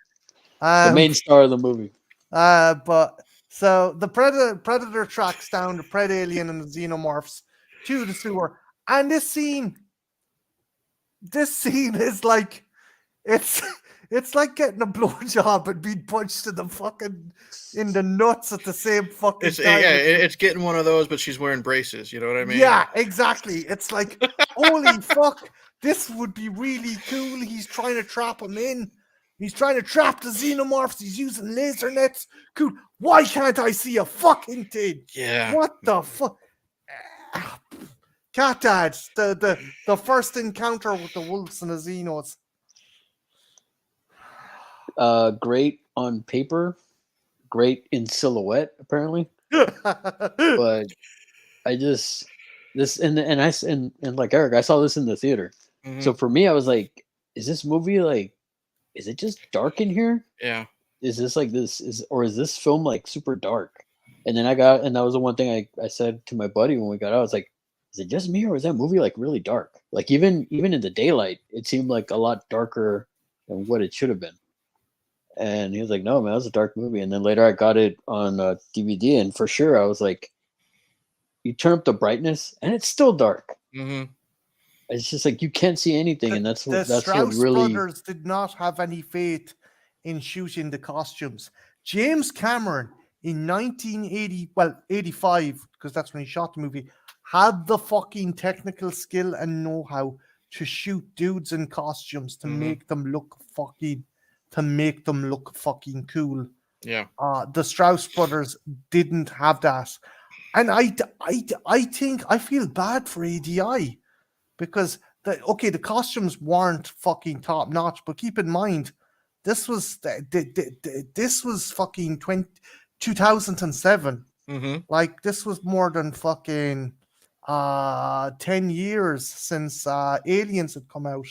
The main star of the movie. But so the predator tracks down the pred alien and the xenomorphs to the sewer, and this scene is like it's like getting a blowjob and being punched in the nuts at the same fucking It's time. it's getting one of those, but she's wearing braces. You know what I mean? Yeah, exactly. It's like, holy fuck, this would be really cool. He's trying to trap him in. He's trying to trap the xenomorphs. He's using laser nets. Cool. Why can't I see a fucking thing? Yeah. What the fuck? Catdad, the first encounter with the wolves and the xenos. Great on paper, great in silhouette, apparently. But I just and like Eric, I saw this in the theater. Mhm. So for me, I was like, is this movie like, is it just dark in here? Yeah. Is this like is this film like super dark? And then that was the one thing I said to my buddy when we got out. I was like, is it just me, or is that movie like really dark? Like even in the daylight, it seemed like a lot darker than what it should have been. And he was like, no, man, that was a dark movie. And then later I got it on DVD, and for sure I was like, you turn up the brightness and it's still dark. Mm-hmm. It's just like you can't see anything, and that's what Strauss really. brothers did not have any faith in shooting the costumes. James Cameron in 85, because that's when he shot the movie, had the fucking technical skill and know-how to shoot dudes in costumes to make them look fucking cool. Yeah. The Strauss brothers didn't have that. And I think I feel bad for ADI because the costumes weren't fucking top notch, but keep in mind this was fucking 2007. Mm-hmm. Like this was more than fucking 10 years since Aliens had come out,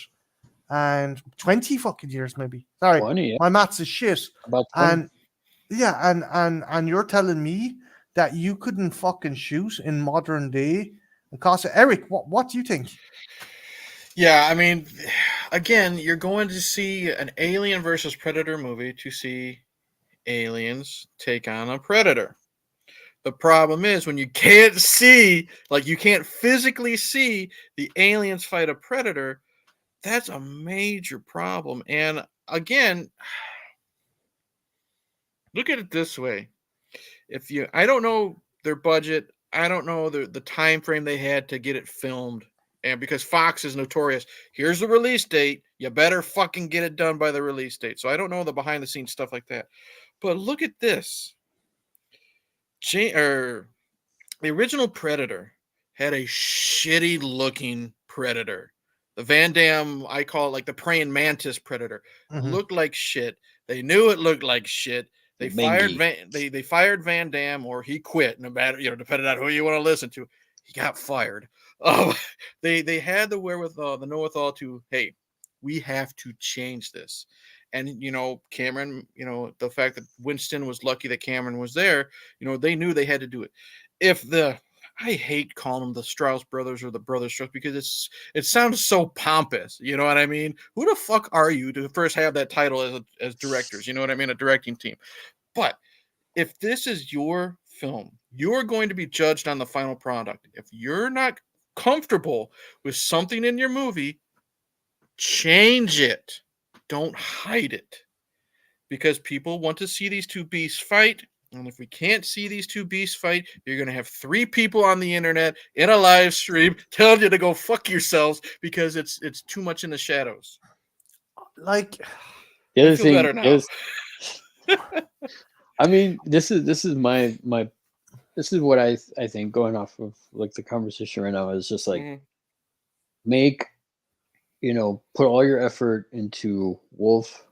and 20 fucking years maybe. Sorry, 20, yeah. my maths is shit. About 20. And yeah, and you're telling me that you couldn't fucking shoot in modern day? Eric, what do you think? Yeah, I mean, again, you're going to see an Alien versus Predator movie to see aliens take on a predator. The problem is when you can't see, like you can't physically see the aliens fight a predator, that's a major problem. And again, look at it this way. I don't know their budget. I don't know the time frame they had to get it filmed. And because Fox is notorious, here's the release date. You better fucking get it done by the release date. So I don't know the behind the scenes stuff like that. But look at this. The original Predator had a shitty looking Predator. The Van Damme, I call it like the praying mantis Predator, looked like shit. They knew it looked like shit. They fired they fired Van Damme, or he quit. No matter, depending on who you want to listen to, he got fired. They had the wherewithal, the know-withal to, hey, we have to change this. And Cameron, the fact that Winston was lucky that Cameron was there, they knew they had to do it. I hate calling them the Strauss brothers or the Brothers Strauss because it sounds so pompous. You know what I mean? Who the fuck are you to first have that title as directors? You know what I mean? A directing team. But if this is your film, you're going to be judged on the final product. If you're not comfortable with something in your movie, change it. Don't hide it. Because people want to see these two beasts fight. And if we can't see these two beasts fight, you're going to have 3 people on the internet in a live stream telling you to go fuck yourselves because it's too much in the shadows. Like, the other thing is, I mean, this is my this is what I think, going off of like the conversation right now, is just like make, put all your effort into Wolf,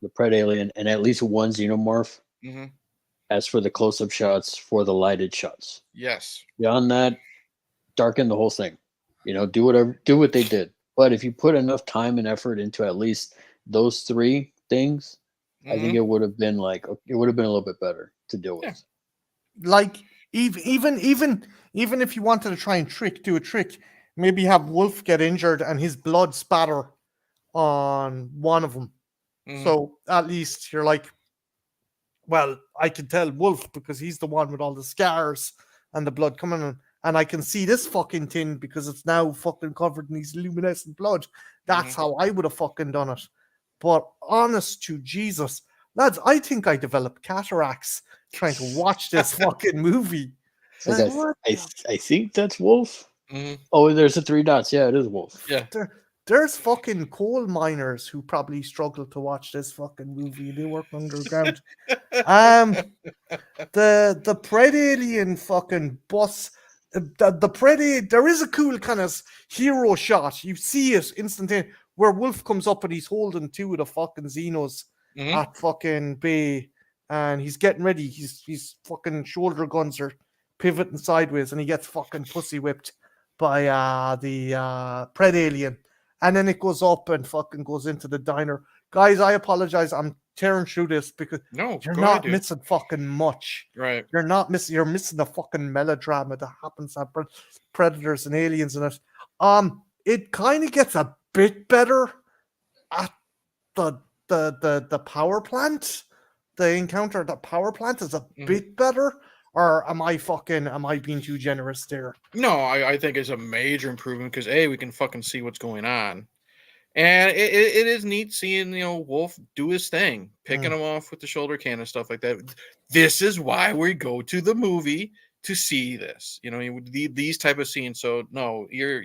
the Pred Alien, and at least one Xenomorph. As for the close-up shots, for the lighted shots. Yes. Beyond that, darken the whole thing. Do what they did. But if you put enough time and effort into at least those 3 things, I think it would have been a little bit better to deal with. Yeah. Like even if you wanted to try and do a trick, maybe have Wolf get injured and his blood spatter on one of them. So at least you're like, well, I can tell Wolf because he's the one with all the scars and the blood coming in. And I can see this fucking tin because it's now fucking covered in these luminescent blood. That's how I would have fucking done it. But honest to Jesus, lads, I think I developed cataracts trying to watch this fucking movie. So I think that's Wolf. Oh, there's the 3 dots. Yeah, it is Wolf. Yeah. There's fucking coal miners who probably struggle to watch this fucking movie. They work underground. The Pred Alien fucking bus. The Pred Alien, there is a cool kind of hero shot. You see it instantaneously where Wolf comes up and he's holding 2 of the fucking Xenos at fucking bay, and he's getting ready. He's fucking shoulder guns are pivoting sideways, and he gets fucking pussy whipped by the Pred Alien. And then it goes up and fucking goes into the diner. Guys, I apologize. I'm tearing through this because you're not missing fucking much. Right. You're missing the fucking melodrama that happens at Predators and Aliens in it. It kind of gets a bit better at the power plant. The encounter at the power plant is a bit better. Or am I being too generous there? No, I think it's a major improvement because we can fucking see what's going on. And it is neat seeing, Wolf do his thing, picking him off with the shoulder cannon and stuff like that. This is why we go to the movie to see this, these type of scenes. So no, you're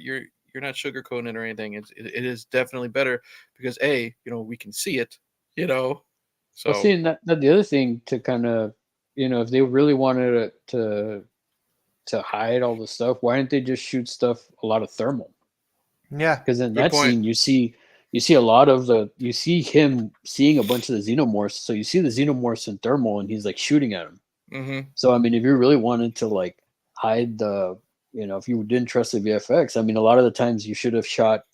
not sugarcoating it or anything. It is definitely better because we can see it, So well, seeing that the other thing to kind of, if they really wanted to hide all the stuff, why didn't they just shoot stuff a lot of thermal? Yeah, because in that scene you see a lot of you see him seeing a bunch of the Xenomorphs. So you see the Xenomorphs in thermal, and he's like shooting at them. So I mean, if you really wanted to like hide the, if you didn't trust the VFX, I mean, a lot of the times you should have shot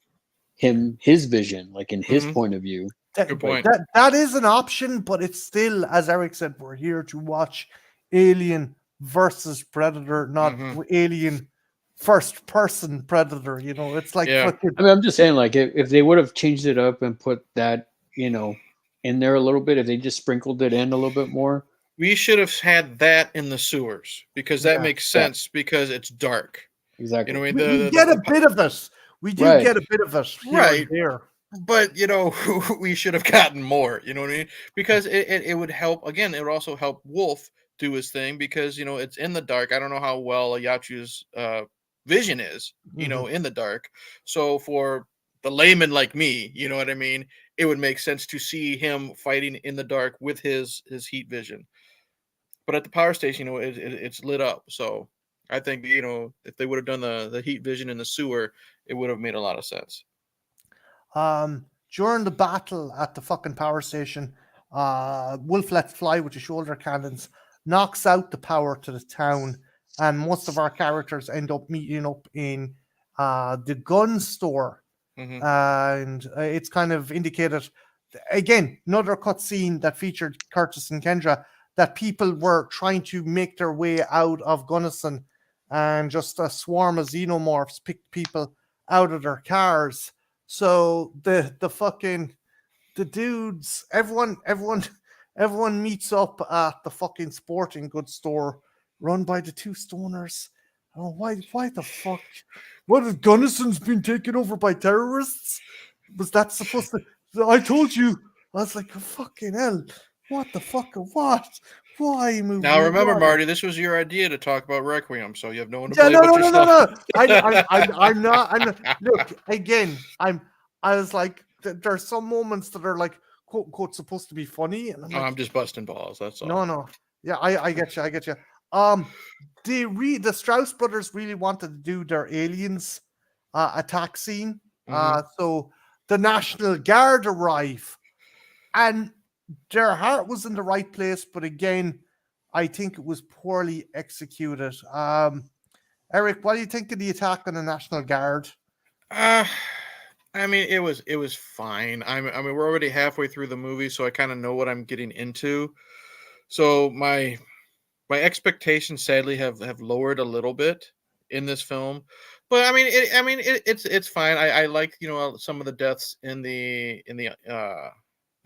his vision, like in his point of view. Good point. That is an option, but it's still, as Eric said, we're here to watch Alien versus Predator, not Alien first person Predator. It's like I mean, I'm just saying, like, if they would have changed it up and put that, in there a little bit, if they just sprinkled it in a little bit more. We should have had that in the sewers because that makes sense because it's dark. Exactly. We get a bit of it. We do get a bit of it right here. But we should have gotten more. You know what I mean? Because it would help. Again, it would also help Wolf do his thing because it's in the dark. I don't know how well Yachu's vision is, in the dark. So for the layman like me, you know what I mean, it would make sense to see him fighting in the dark with his heat vision. But at the power station, it's lit up. So I think if they would have done the heat vision in the sewer, it would have made a lot of sense. During the battle at the fucking power station, Wolf lets fly with the shoulder cannons, knocks out the power to the town, and most of our characters end up meeting up in the gun store. And it's kind of indicated, again, another cutscene that featured Curtis and Kendra, that people were trying to make their way out of Gunnison, and just a swarm of xenomorphs picked people out of their cars. So the dudes, everyone meets up at the fucking sporting goods store run by the two stoners. Oh, why the fuck? What, has Gunnison's been taken over by terrorists? Was that supposed to? I told you. I was like, fucking hell. What the fuck? What? Why movie? Now remember, Marty, this was your idea to talk about Requiem, so you have no one to Yeah, blame but yourself. no. I'm not. Look, again, I was like, there's some moments that are like, quote unquote, supposed to be funny, and I'm just busting balls. That's all. No. Yeah, I get you. The Strauss brothers really wanted to do their aliens attack scene. So the National Guard arrive, and their heart was in the right place, but again, I think it was poorly executed. Eric, what do you think of the attack on the National Guard? I mean, it was fine. I mean, we're already halfway through the movie, so I kind of know what I'm getting into. So my expectations sadly have lowered a little bit in this film, but I mean it's fine. I like some of the deaths in the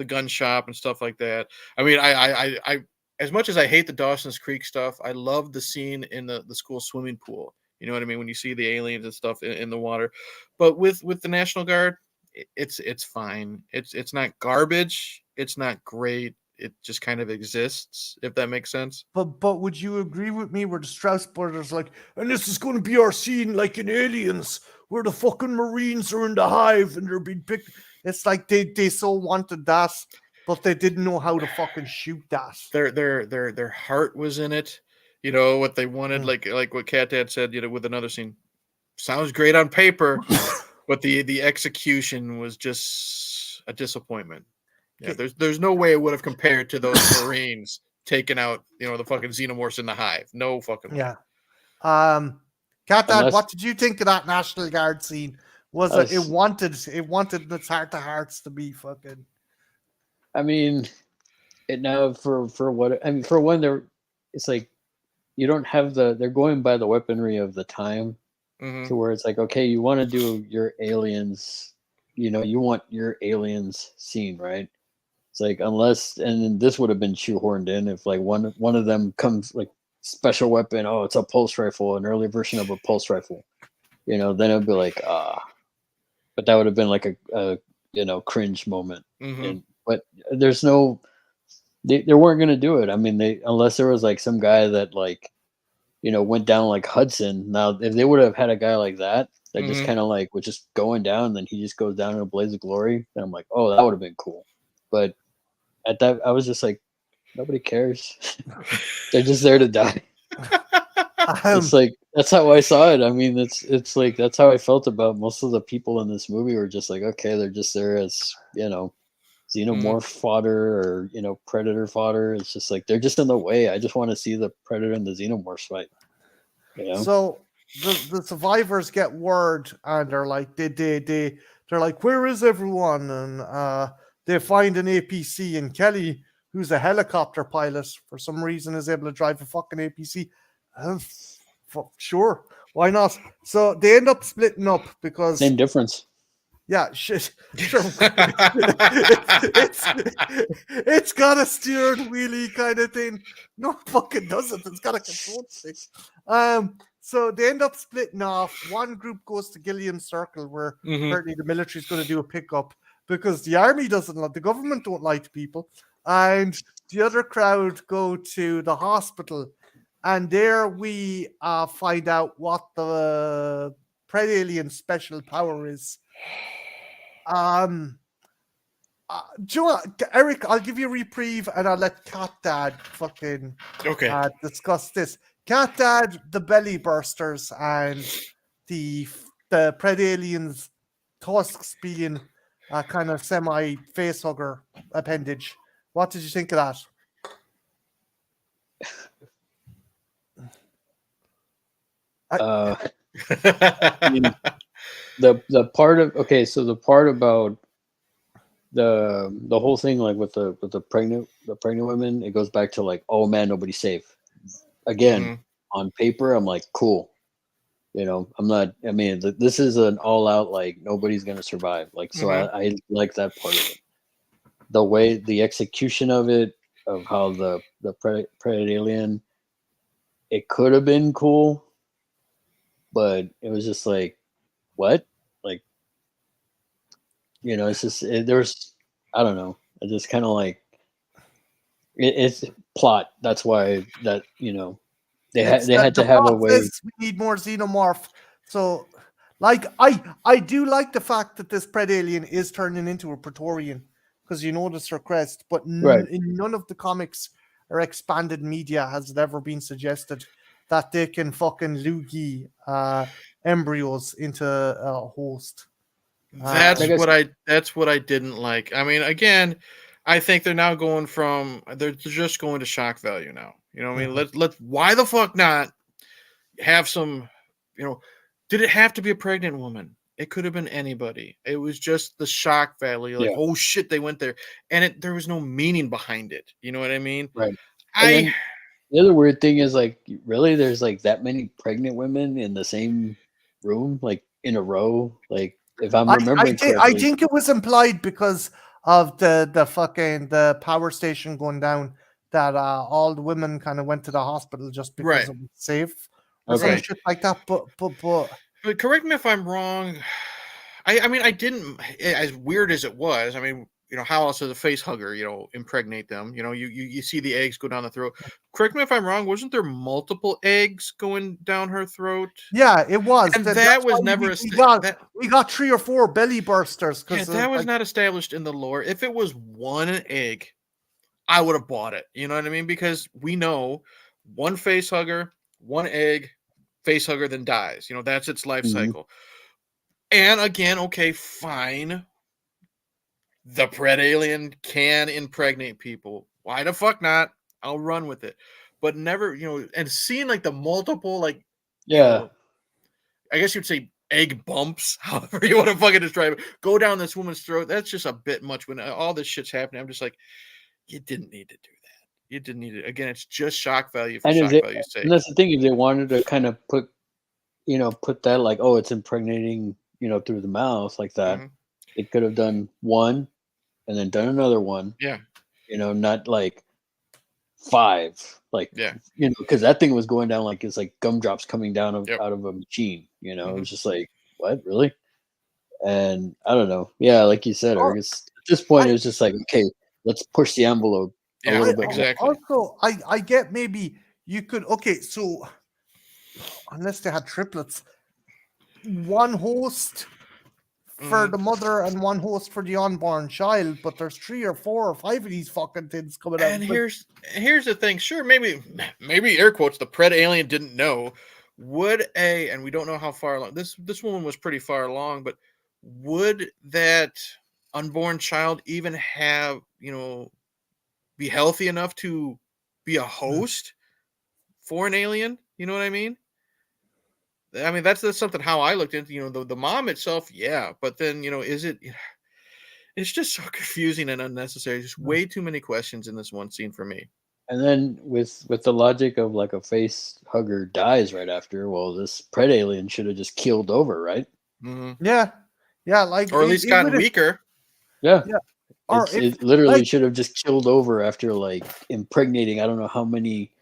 gun shop and stuff like that. I mean I as much as I hate the Dawson's Creek stuff, I love the scene in the school swimming pool. You know what I mean, when you see the aliens and stuff in the water. But with the National Guard, it's fine. It's not garbage. It's not great. It just kind of exists, if that makes sense. But would you agree with me where the Strauss brothers like, and this is going to be our scene like in Aliens, where the fucking Marines are in the hive and they're being picked. It's like they so wanted that, but they didn't know how to fucking shoot that. Their heart was in it. What they wanted, like what Catdad said, with another scene. Sounds great on paper, but the execution was just a disappointment. Yeah, there's no way it would have compared to those Marines taking out, the fucking xenomorphs in the hive. No fucking way. Yeah. Catdad, what did you think of that National Guard scene? Was it wanted its heart to hearts to be fucking? I mean, it now for what I mean, for one, it's like you don't have they're going by the weaponry of the time, to where it's like, okay, you want to do your aliens, you want your aliens scene, right? It's like, unless, and this would have been shoehorned in if like one of them comes like special weapon, it's a pulse rifle, an early version of a pulse rifle, then it'd be like, but that would have been like a cringe moment. But there's no, they weren't going to do it. I mean, unless there was like some guy that like, went down like Hudson. Now, if they would have had a guy like that just kind of like was just going down, and then he just goes down in a blaze of glory, then I'm like, oh, that would have been cool. But at that, I was just like, nobody cares. They're just there to die. It's like, that's how I saw it. I mean, it's like, that's how I felt about most of the people in this movie. Were just like, okay, they're just there as, xenomorph fodder or, predator fodder. It's just like, they're just in the way. I just want to see the predator and the xenomorphs fight. So the survivors get word, and they're like, they're like, where is everyone? And they find an APC, and Kelly, who's a helicopter pilot, for some reason is able to drive a fucking APC. Sure, why not? So they end up splitting up because same difference. Yeah, shit. Sure. it's got a steered wheelie kind of thing. No, fucking doesn't. It's got a control stick. So they end up splitting off. One group goes to Gilliam Circle, where apparently the military's going to do a pickup because the army doesn't like, the government don't like people, and the other crowd go to the hospital, and there we find out what the Pred Alien special power is. Do you know what, Eric? I'll give you a reprieve, and I'll let Catdad fucking Okay. discuss this. Catdad, the belly bursters, and the Pred Aliens tusks being a kind of semi face hugger appendage. What did you think of that? I mean, the part of so the part about the whole thing, like with the pregnant women, it goes back to like, oh man, nobody's safe. Again, on paper, I'm like, cool. You know, I'm not. I mean, this is an all out like nobody's gonna survive. Like, so I like that part of it. The way the execution of it, of how the Pred Alien, it could have been cool, but it was just like, what? Like, you know, it's just there's, I don't know. I just kind of like it's plot. That's why that, you know, they had to have a way. We need more xenomorph. So, like, I do like the fact that this Pred Alien is turning into a Praetorian, because you notice her crest, but in none of the comics or expanded media has it ever been suggested that they can fucking loogie embryos into a host. That's what I didn't like. I mean, again, I think they're now going from, they're just going to shock value now. You know what I mean? Let's why the fuck not have some, you know, did it have to be a pregnant woman? It could have been anybody. It was just the shock value, like, oh shit, they went there, and there was no meaning behind it. You know what I mean? Right. The other weird thing is, like, really, there's like that many pregnant women in the same room, like in a row. Like, if I'm remembering correctly, I think it was implied because of the power station going down, that all the women kind of went to the hospital just because it was safe or some shit like that. But correct me if I'm wrong. I mean, I didn't, as weird as it was. I mean, you know, how else does a face hugger, you know, impregnate them? You know, you see the eggs go down the throat. Correct me if I'm wrong. Wasn't there multiple eggs going down her throat? Yeah, it was. And that was never. We got 3 or 4 belly bursters. Yeah, that was not established in the lore. If it was one egg, I would have bought it. You know what I mean? Because we know one face hugger, one egg, face hugger then dies. You know, that's its life cycle. And again, okay, fine. The Pred Alien can impregnate people. Why the fuck not? I'll run with it. But never, you know, and seeing like the multiple, like, you know, I guess you'd say egg bumps, however you want to fucking describe it, go down this woman's throat. That's just a bit much when all this shit's happening. I'm just like, you didn't need to do that. You didn't need it. Again, it's just shock value for shock value's sake. And that's the thing, is they wanted to kind of put that like, oh, it's impregnating, you know, through the mouth like that. It could have done one and then done another one. Yeah. You know, not like 5. Like, you know, because that thing was going down like it's like gumdrops coming down out of a machine. You know, it was just like, what, really? And I don't know. Yeah, like you said, Eric, at this point, it was just like, okay, let's push the envelope a little bit. Exactly. Also, I get maybe you could, so unless they had triplets, one host for the mother and one host for the unborn child, but there's 3 or 4 or 5 of these fucking things coming out. And here's the thing. Sure, maybe air quotes, the Pred Alien didn't know. And we don't know how far along this woman was, pretty far along, but would that unborn child even have, you know, be healthy enough to be a host for an alien? You know what I mean? I mean, that's something how I looked into, you know, the mom itself, but then, you know, it's just so confusing and unnecessary. Just way too many questions in this one scene for me. And then with the logic of like a face hugger dies right after, well, this Pred Alien should have just keeled over, right? Yeah, like, or at least gotten weaker. Yeah. Or it literally should have just killed over after like impregnating. I don't know how many,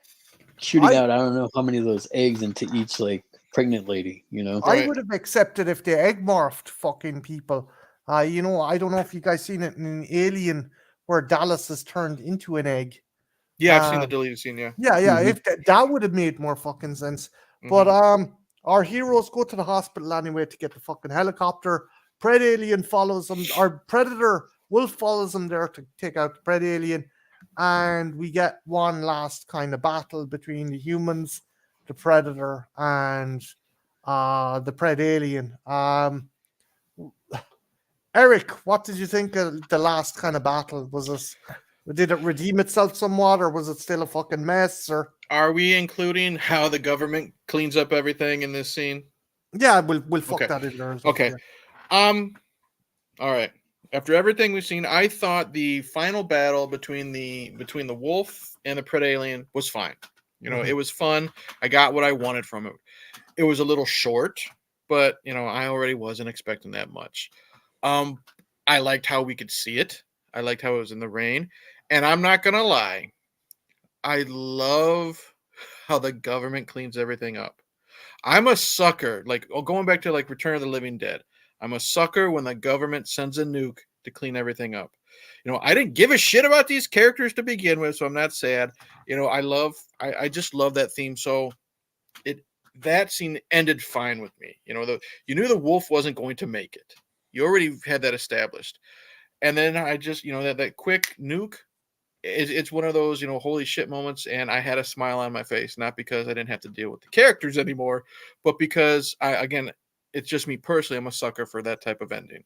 shooting out. I don't know how many of those eggs into each like pregnant lady. You know, I would have accepted if they egg morphed fucking people. You know, I don't know if you guys seen it in Alien where Dallas is turned into an egg. Yeah, I've seen the deleted scene. Yeah. Yeah. Mhm. If that would have made more fucking sense. But our heroes go to the hospital anyway to get the fucking helicopter. Pred alien follows them. Our predator wolf follows them there to take out the pred alien, and we get one last kind of battle between the humans, the predator, and the pred alien. Eric, what did you think of the last kind of battle? Did it redeem itself somewhat, or was it still a fucking mess? Or Are we including how the government cleans up everything in this scene? yeah, we'll fuck Okay. that in there as well. Okay. Yeah. All right. After everything we've seen, I thought the final battle between the wolf and the pred alien was fine. You know, Mhm. it was fun. I got what I wanted from it. It was a little short, but you know, I already wasn't expecting that much. I liked how we could see it. I liked how it was in the rain. And I'm not gonna lie, I love how the government cleans everything up. I'm a sucker, like going back to like Return of the Living Dead. I'm a sucker when the government sends a nuke to clean everything up. You know, I didn't give a shit about these characters to begin with, so I'm not sad. You know, I just love that theme. So that scene ended fine with me. You know, you knew the wolf wasn't going to make it. You already had that established. And then I just, you know, that quick nuke, it's one of those, you know, holy shit moments, and I had a smile on my face, not because I didn't have to deal with the characters anymore, but because again, it's just me personally, I'm a sucker for that type of ending.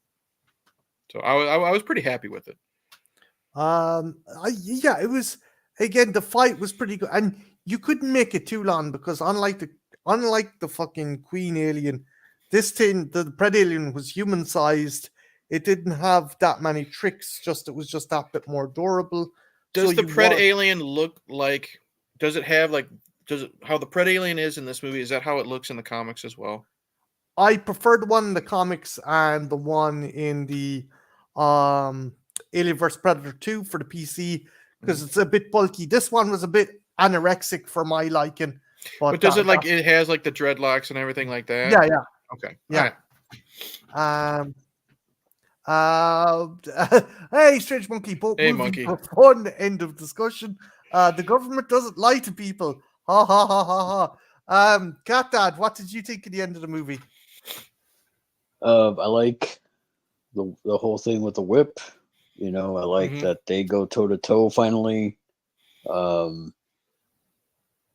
So I was pretty happy with it. Yeah, it was, again, the fight was pretty good, and you couldn't make it too long because unlike the fucking queen alien, this thing, the pred alien, was human sized. It didn't have that many tricks. It was just that bit more durable. Does So the you pred want, alien look like? Does it have like? Does it how the pred alien is in this movie? Is that how it looks in the comics as well? I prefer the one in the comics and the one in the Alien vs Predator 2 for the PC because it's a bit bulky. This one was a bit anorexic for my liking. But does it like it has like the dreadlocks and everything like that? Yeah. Okay. Yeah. All right. Hey, Strange Monkey, both Hey, moving Monkey. for fun. End of discussion. The government doesn't lie to people. Ha ha ha ha ha. Catdad, what did you think of the end of the movie? I like the whole thing with the whip. You know, I like that they go toe to toe finally. On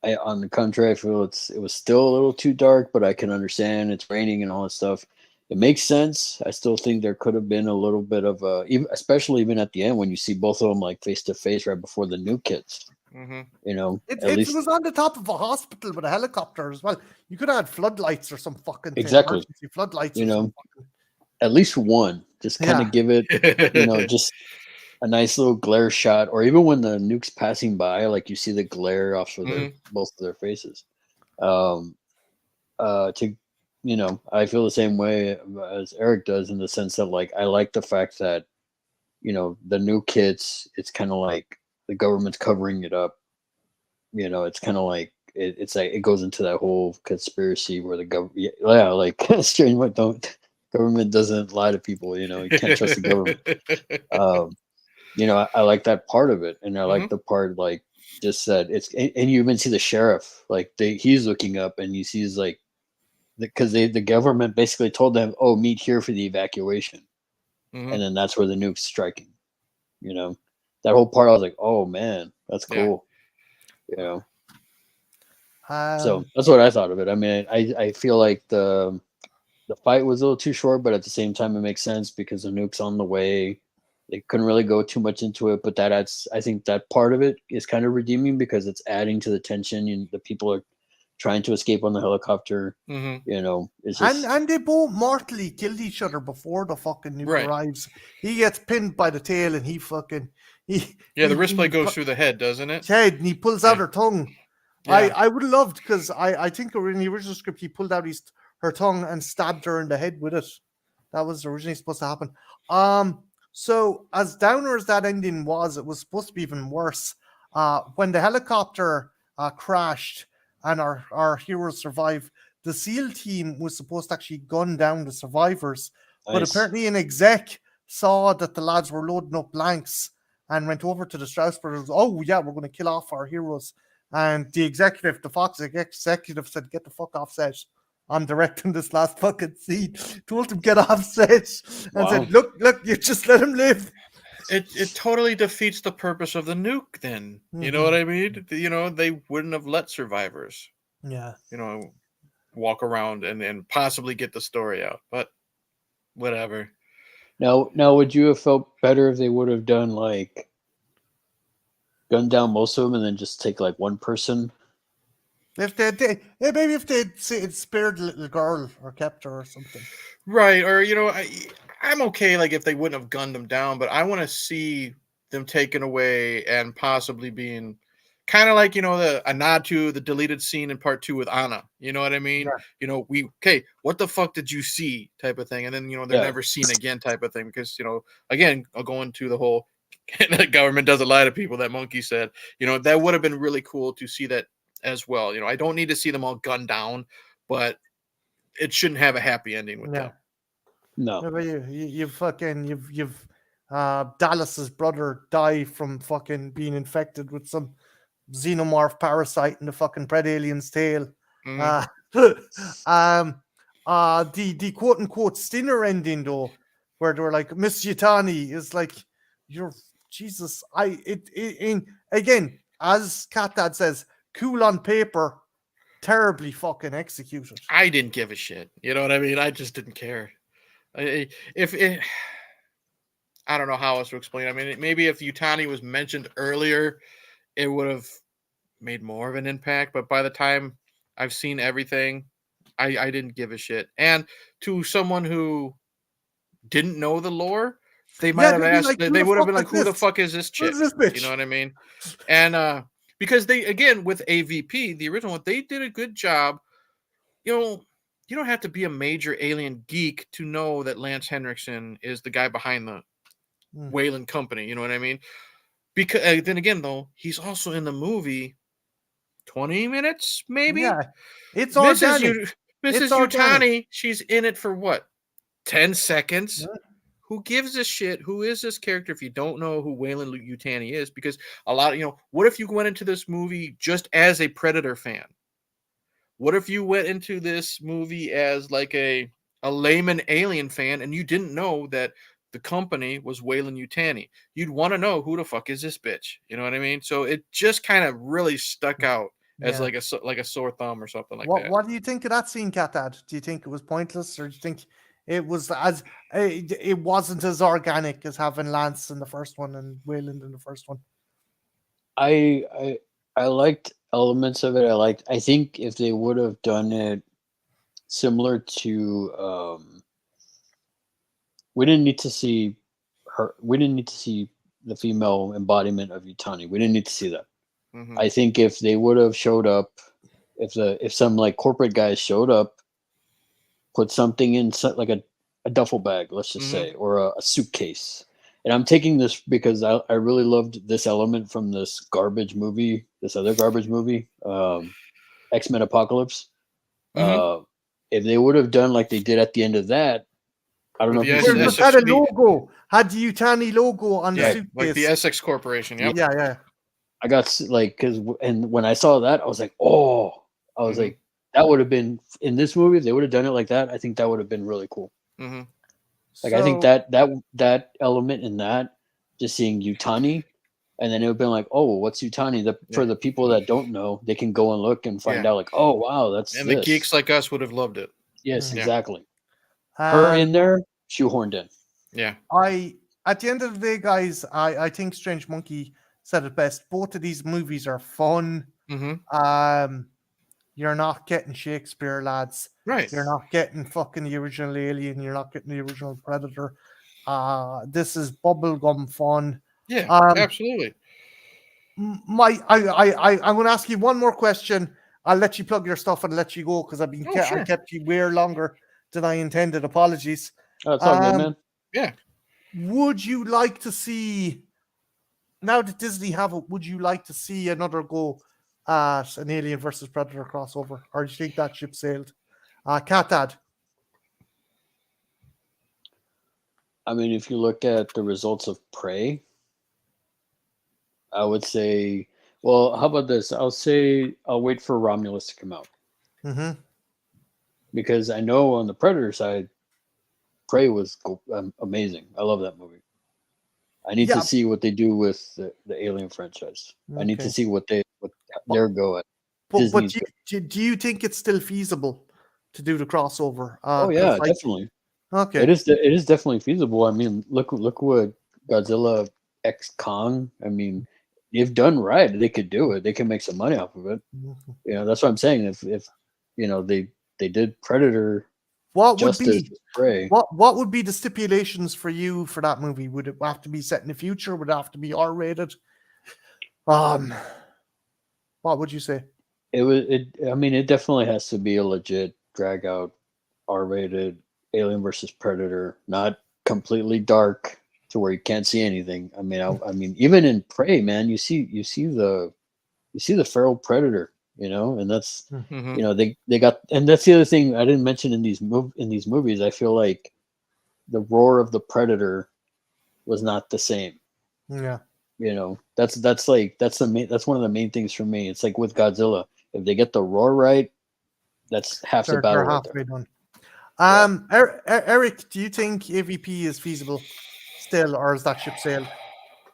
the contrary, I feel it was still a little too dark, but I can understand it's raining and all that stuff. It makes sense. I still think there could have been a little bit of especially even at the end when you see both of them like face to face right before the nuke hits. You know, It at least was on the top of a hospital with a helicopter as well. You could have had floodlights or some fucking thing. Exactly. Emergency floodlights. You or know, something. at least one. Just kind of give it, you know, just a nice little glare shot, or even when the nuke's passing by, like you see the glare off of both of their faces. To you know, I feel the same way as Eric does in the sense that like I like the fact that you know the nuke hits. It's kind of like the government's covering it up. You know, it's kind of like it's like it goes into that whole conspiracy where the government, yeah, like strange, but government doesn't lie to people. You know, you can't trust the government. You know, I like that part of it, and I like the part like just that it's, and you even see the sheriff like he's looking up, and you see he's like, because the government basically told them, oh, meet here for the evacuation, and then that's where the nuke's striking. You know, that whole part I was like, oh man, that's cool. You know, so that's what I thought of it. I mean, I feel like the fight was a little too short, but at the same time it makes sense because the nuke's on the way. They couldn't really go too much into it, but that adds, I think that part of it is kind of redeeming because it's adding to the tension, and the people are trying to escape on the helicopter. You know, it's just, and they both mortally killed each other before the fucking nuke arrives. He gets pinned by the tail, and the wrist blade goes through the head, doesn't it? Head, and he pulls out her tongue. I would have loved, because I think in the original script he pulled out her tongue and stabbed her in the head with it. That was originally supposed to happen. So as downer as that ending was, it was supposed to be even worse. When the helicopter crashed and our heroes survived, the SEAL team was supposed to actually gun down the survivors. But apparently an exec saw that the lads were loading up blanks and went over to the Strauss brothers. Oh yeah, we're going to kill off our heroes. And the Fox executive said, "Get the fuck off set. I'm directing this last fucking scene." Told him get off set and said, "Look, you just let him live." It totally defeats the purpose of the nuke. Then you know what I mean. You know, they wouldn't have let survivors. Yeah. You know, walk around and possibly get the story out. But whatever. Now, would you have felt better if they would have done like gunned down most of them and then just take like one person? If they maybe if they'd spared the little girl or kept her or something. Right, or you know, I'm okay like if they wouldn't have gunned them down, but I want to see them taken away and possibly being kind of like, you know, a nod to the deleted scene in part 2 with Anna. You know what I mean? Yeah. You know, what the fuck did you see type of thing, and then, you know, they're never seen again type of thing, because, you know, again, I'll go into the whole the government doesn't lie to people that Monkey said. You know, that would have been really cool to see that as well. You know, I don't need to see them all gunned down, but it shouldn't have a happy ending with them. No. Yeah, but you've Dallas's brother die from fucking being infected with some xenomorph parasite in the fucking Pred Alien's tail. The quote unquote Stinner ending though, where they were like, Miss Yutani is like, you're Jesus. Again, as Catdad says, cool on paper, terribly fucking executed. I didn't give a shit. You know what I mean? I just didn't care. I don't know how else to explain. I mean, maybe if Yutani was mentioned earlier, it would have made more of an impact. But by the time I've seen everything, I didn't give a shit. And to someone who didn't know the lore, they might have asked. Like, they would have been like, "Who the fuck is this chick?" Who's this bitch? You know what I mean? And because they, again, with AVP, the original one, they did a good job. You know, you don't have to be a major alien geek to know that Lance Henriksen is the guy behind the Wayland Company. You know what I mean? Because then again, though, he's also in the movie 20 minutes, maybe? Yeah. It's organic. Mrs. Yutani, she's in it for what? 10 seconds? Yeah. Who gives a shit? Who is this character if you don't know who Wayland Yutani is? Because a lot of, you know, what if you went into this movie just as a Predator fan? What if you went into this movie as like a layman alien fan and you didn't know that the company was Wayland Yutani? You'd want to know, who the fuck is this bitch? You know what I mean? So it just kind of really stuck out as like a sore thumb or something like that. What do you think of that scene, Catdad? Do you think it was pointless, or do you think it was it wasn't as organic as having Lance in the first one and Wayland in the first one? I liked elements of it. I think if they would have done it similar to we didn't need to see her. We didn't need to see the female embodiment of Yutani. We didn't need to see that. Mm-hmm. I think if they would have showed up, if some like corporate guys showed up, put something in like a duffel bag, let's just say, or a suitcase. And I'm taking this because I really loved this element from this other garbage movie, X-Men Apocalypse. If they would have done like they did at the end of that, I don't know. If had a logo, had the Yutani logo on the suitcase, like the Essex Corporation. Yep. Yeah. I got like and when I saw that, I was like, like, that would have been in this movie. If they would have done it like that, I think that would have been really cool. Mm-hmm. Like, I think that element in that, just seeing Yutani, and then it would have been like, oh, what's Yutani? For the people that don't know, they can go and look and find out, like, oh, wow, that's the geeks like us would have loved it. Yes, exactly. Her in there, shoehorned in. Yeah. At the end of the day, guys, I think Strange Monkey said it best. Both of these movies are fun. Mm-hmm. You're not getting Shakespeare, lads. Right. You're not getting fucking the original Alien. You're not getting the original Predator. This is bubblegum fun. Yeah, absolutely. I'm going to ask you one more question. I'll let you plug your stuff and let you go because I kept you way longer than I intended. Apologies. Oh, it's all good, man. Yeah. Would you like to see, now that Disney have it, would you like to see another go at an Alien versus Predator crossover, or do you think that ship sailed? Catdad. I mean, if you look at the results of Prey, I would say, well, how about this? I'll say I'll wait for Romulus to come out Mm-hmm. because I know on the Predator side, Prey was amazing. I love that movie. I need to Yeah. see what they do with the Alien franchise. I need to Okay. see what their go at. But Disney's do you think it's still feasible to do the crossover? Oh 'Cause, yeah, like, definitely. okay, It is definitely feasible. I mean, look what Godzilla X Kong. I mean, if done right, they could do it. They can make some money off of it. Mhm. You know, that's what I'm saying. If you know they did Predator What would justice be with Prey. what would be the stipulations for you for that movie? Would it have to be set in the future? Would it have to be R-rated? What would you say? I mean, it definitely has to be a legit drag out R-rated Alien versus Predator, not completely dark to where you can't see anything. I mean, I mean, even in Prey, man, you see the feral predator, you know, and that's Mhm. you know they got, and that's the other thing I didn't mention in these movies. I feel like the roar of the predator was not the same. Yeah, You know, that's one of the main things for me. It's like with Godzilla, if they get the roar right, that's half the they're battle right there. halfway done. Yeah. Eric, do you think AVP is feasible still, or is that ship sailed?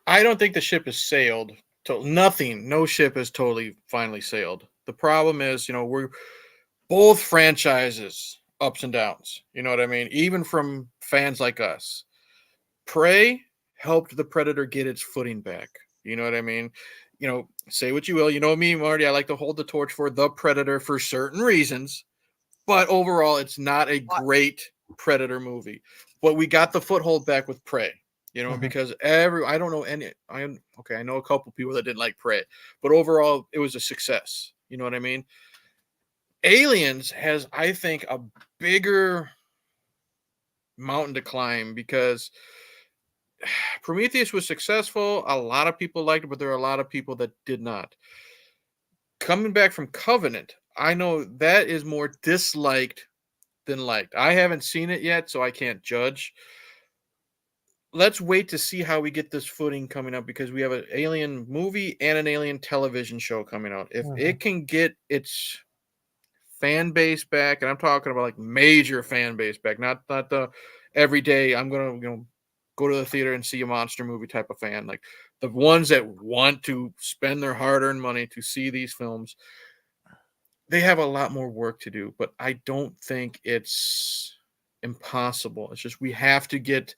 I don't think the ship has sailed. No ship has totally finally sailed. The problem is, we're both franchises ups and downs. You know what I mean? Even from fans like us. Prey helped the Predator get its footing back. You know what I mean? Say what you will. You know me, Marty. I like to hold the torch for the Predator for certain reasons, but overall, it's not a great Predator movie. But we got the foothold back with Prey. Mhm. Because I don't know any. I know a couple people that didn't like Prey, but overall, it was a success. You know what I mean? Aliens has, I think, a bigger mountain to climb because Prometheus was successful. A lot of people liked it, but there are a lot of people that did not. Coming back from Covenant, I know that is more disliked than liked. I haven't seen it yet, so I can't judge. Let's wait to see how we get this footing coming up because we have an alien movie and an alien television show coming out. If Mhm. it can get its fan base back, and I'm talking about like major fan base back, not the everyday I'm gonna go to the theater and see a monster movie type of fan, like the ones that want to spend their hard-earned money to see these films. They have a lot more work to do, but I don't think it's impossible. It's just we have to get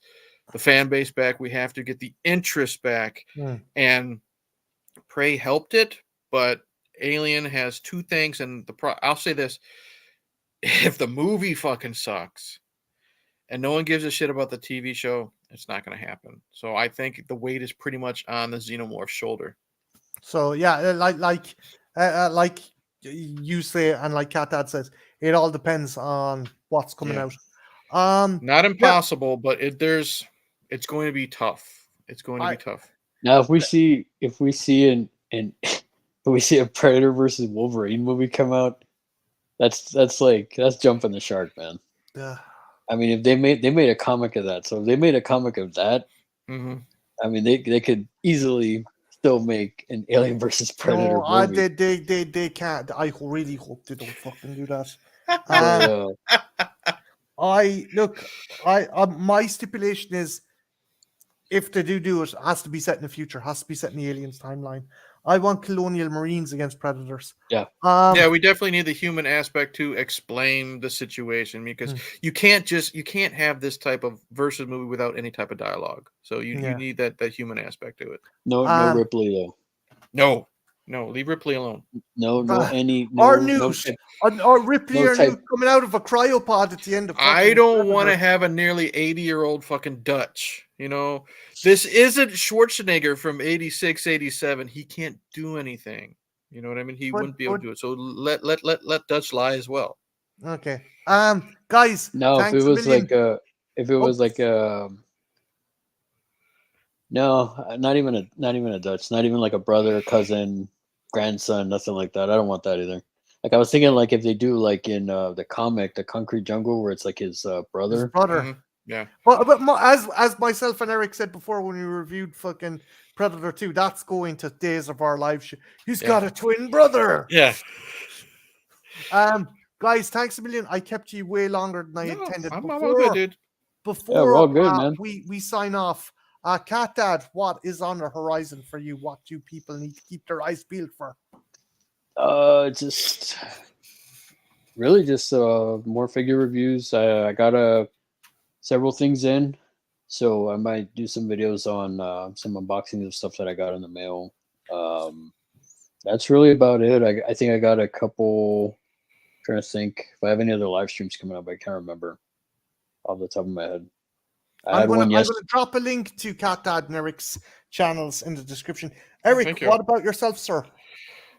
the fan base back. We have to get the interest back, Mm. and Prey helped it, but Alien has two things, and I'll say this: if the movie fucking sucks and no one gives a shit about the TV show, it's not going to happen. So I think the weight is pretty much on the Xenomorph's shoulder. So yeah, like you say, and like Catdad says, it all depends on what's coming Yeah. out. Not Yeah, impossible, but it's going to be tough. It's going to I be tough. Now, if we see if we see a Predator versus Wolverine movie come out, that's jumping the shark, man. yeah. I mean, if they made a comic of that, so if they made a comic of that, Hmm. I mean, they could easily still make an Alien versus Predator No, movie. they can't. I really hope they don't fucking do that. But I look, my stipulation is if they do it, it has to be set in the future, has to be set in the aliens timeline. I want colonial marines against predators. yeah, Yeah, we definitely need the human aspect to explain the situation because you can't have this type of versus movie without any type of dialogue. So you Yeah. need that human aspect to it. no Ripley though. No, leave Ripley alone. No Or no Newt, or Ripley no or type. Newt coming out of a cryopod at the end of I fucking don't want to Predator. have a nearly 80-year-old fucking Dutch. This isn't Schwarzenegger from 86, 87. He can't do anything. You know what I mean? He wouldn't be able to do it. So let Dutch lie as well. Okay. Guys, No, if it thanks a was million. if it was like no, not even a Dutch, not even like a brother, cousin, grandson, nothing like that. I don't want that either. Like I was thinking, like if they do like in the comic, the Concrete Jungle, where it's like his His brother. brother. Mhm. Yeah. But as myself and Eric said before when we reviewed fucking Predator 2, that's going to Days of Our Lives. He's got a twin brother. Yeah. Guys, thanks a million. I kept you way longer than I intended. I'm all good, dude. Before we're all good, man. we sign off, Catdad, what is on the horizon for you? What do people need to keep their eyes peeled for? Just really just more figure reviews. I got several things in, so I might do some videos on some unboxings of stuff that I got in the mail. That's really about it. I think I got a couple. Trying to think if I have any other live streams coming up. I can't remember off the top of my head. I'm going to drop a link to Catdad and Eric's channels in the description. Eric, what about yourself, sir?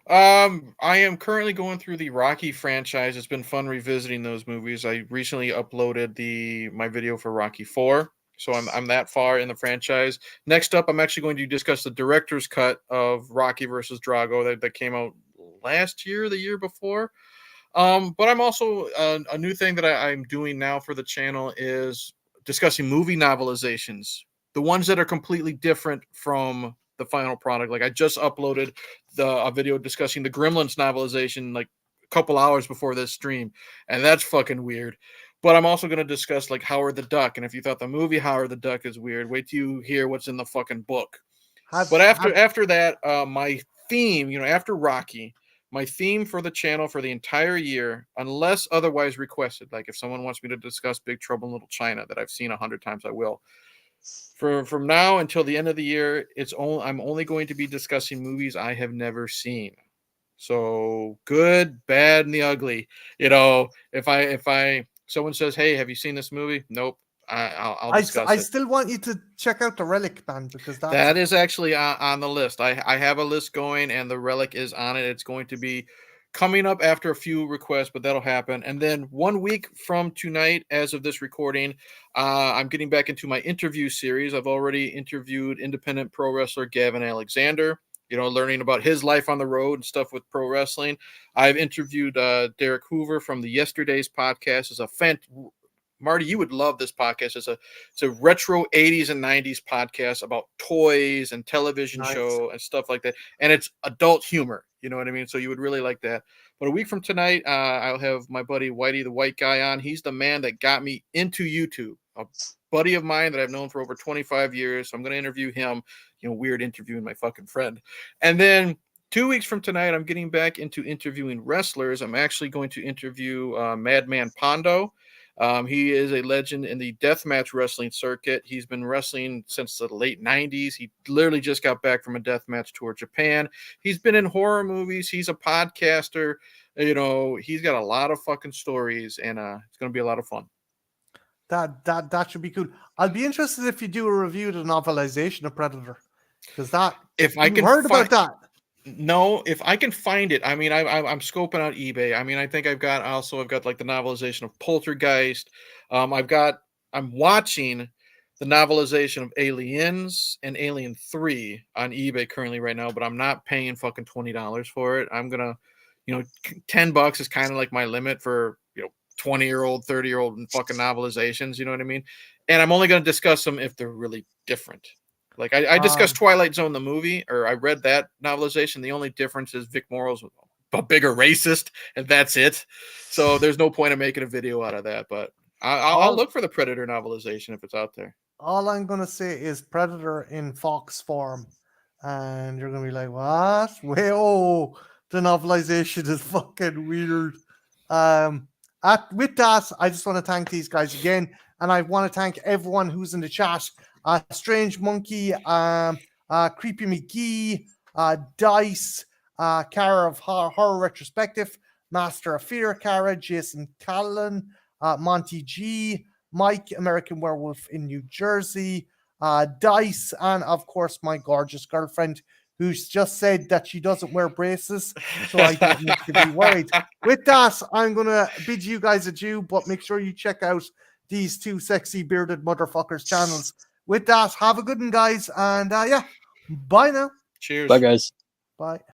I am currently going through the Rocky franchise. It's been fun revisiting those movies. I recently uploaded my video for Rocky 4. So I'm that far in the franchise. Next up, I'm actually going to discuss the director's cut of Rocky versus Drago that came out last year, the year before. But I'm also a new thing that I'm doing now for the channel is discussing movie novelizations, the ones that are completely different from the final product. Like I just uploaded a video discussing the Gremlins novelization like a couple hours before this stream, and that's fucking weird. But I'm also going to discuss like Howard the Duck, and if you thought the movie Howard the Duck is weird, wait till you hear what's in the fucking book. But after that, my theme, after Rocky, my theme for the channel for the entire year, unless otherwise requested, like if someone wants me to discuss Big Trouble in Little China that I've seen 100 times, I will. From now until the end of the year, I'm only going to be discussing movies I have never seen. So good, bad, and the ugly. If someone says, "Hey, have you seen this movie?" Nope. I'll discuss it. I still want you to check out the Relic Band because that is actually on the list. I have a list going, and the Relic is on it. It's going to be coming up after a few requests, but that'll happen. And then 1 week from tonight, as of this recording, I'm getting back into my interview series. I've already interviewed independent pro wrestler Gavin Alexander, learning about his life on the road and stuff with pro wrestling. I've interviewed Derek Hoover from the Yesterdays podcast. It's Marty, you would love this podcast. It's a retro 80s and 90s podcast about toys and television show and stuff like that. And it's adult humor. You know what I mean? So you would really like that. But a week from tonight, I'll have my buddy Whitey the White Guy on. He's the man that got me into YouTube. A buddy of mine that I've known for over 25 years. So I'm going to interview him. Weird interviewing my fucking friend. And then 2 weeks from tonight, I'm getting back into interviewing wrestlers. I'm actually going to interview Madman Pondo. He is a legend in the deathmatch wrestling circuit. He's been wrestling since the late 90s. He literally just got back from a deathmatch tour Japan. He's been in horror movies. He's a podcaster. He's got a lot of fucking stories, and it's going to be a lot of fun. That should be cool. I'll be interested if you do a review of the novelization of Predator, because heard about that. No, if I can find it. I mean, I'm scoping out eBay. I mean, I think I've got like the novelization of Poltergeist. I'm watching the novelization of Aliens and Alien 3 on eBay currently right now, but I'm not paying fucking $20 for it. I'm gonna, $10 is kind of like my limit for 20-year-old, 30-year-old fucking novelizations. You know what I mean? And I'm only gonna discuss them if they're really different. Like I discussed Twilight Zone, the movie, or I read that novelization. The only difference is Vic Morrow's a bigger racist, and that's it. So there's no point in making a video out of that. But I'll look for the Predator novelization if it's out there. All I'm going to say is Predator in Fox form. And you're going to be like, what? The novelization is fucking weird. With that, I just want to thank these guys again. And I want to thank everyone who's in the chat. Strange Monkey, Creepy McGee, Dice, Cara of Horror Retrospective, Master of Fear, Cara, Jason Callan, Monty G, Mike, American Werewolf in New Jersey, Dice, and of course my gorgeous girlfriend, who's just said that she doesn't wear braces, so I don't need to be worried. With that, I'm going to bid you guys adieu, but make sure you check out these two sexy bearded motherfuckers' channels. With that, have a good one, guys, and bye now. Cheers. Bye, guys. Bye.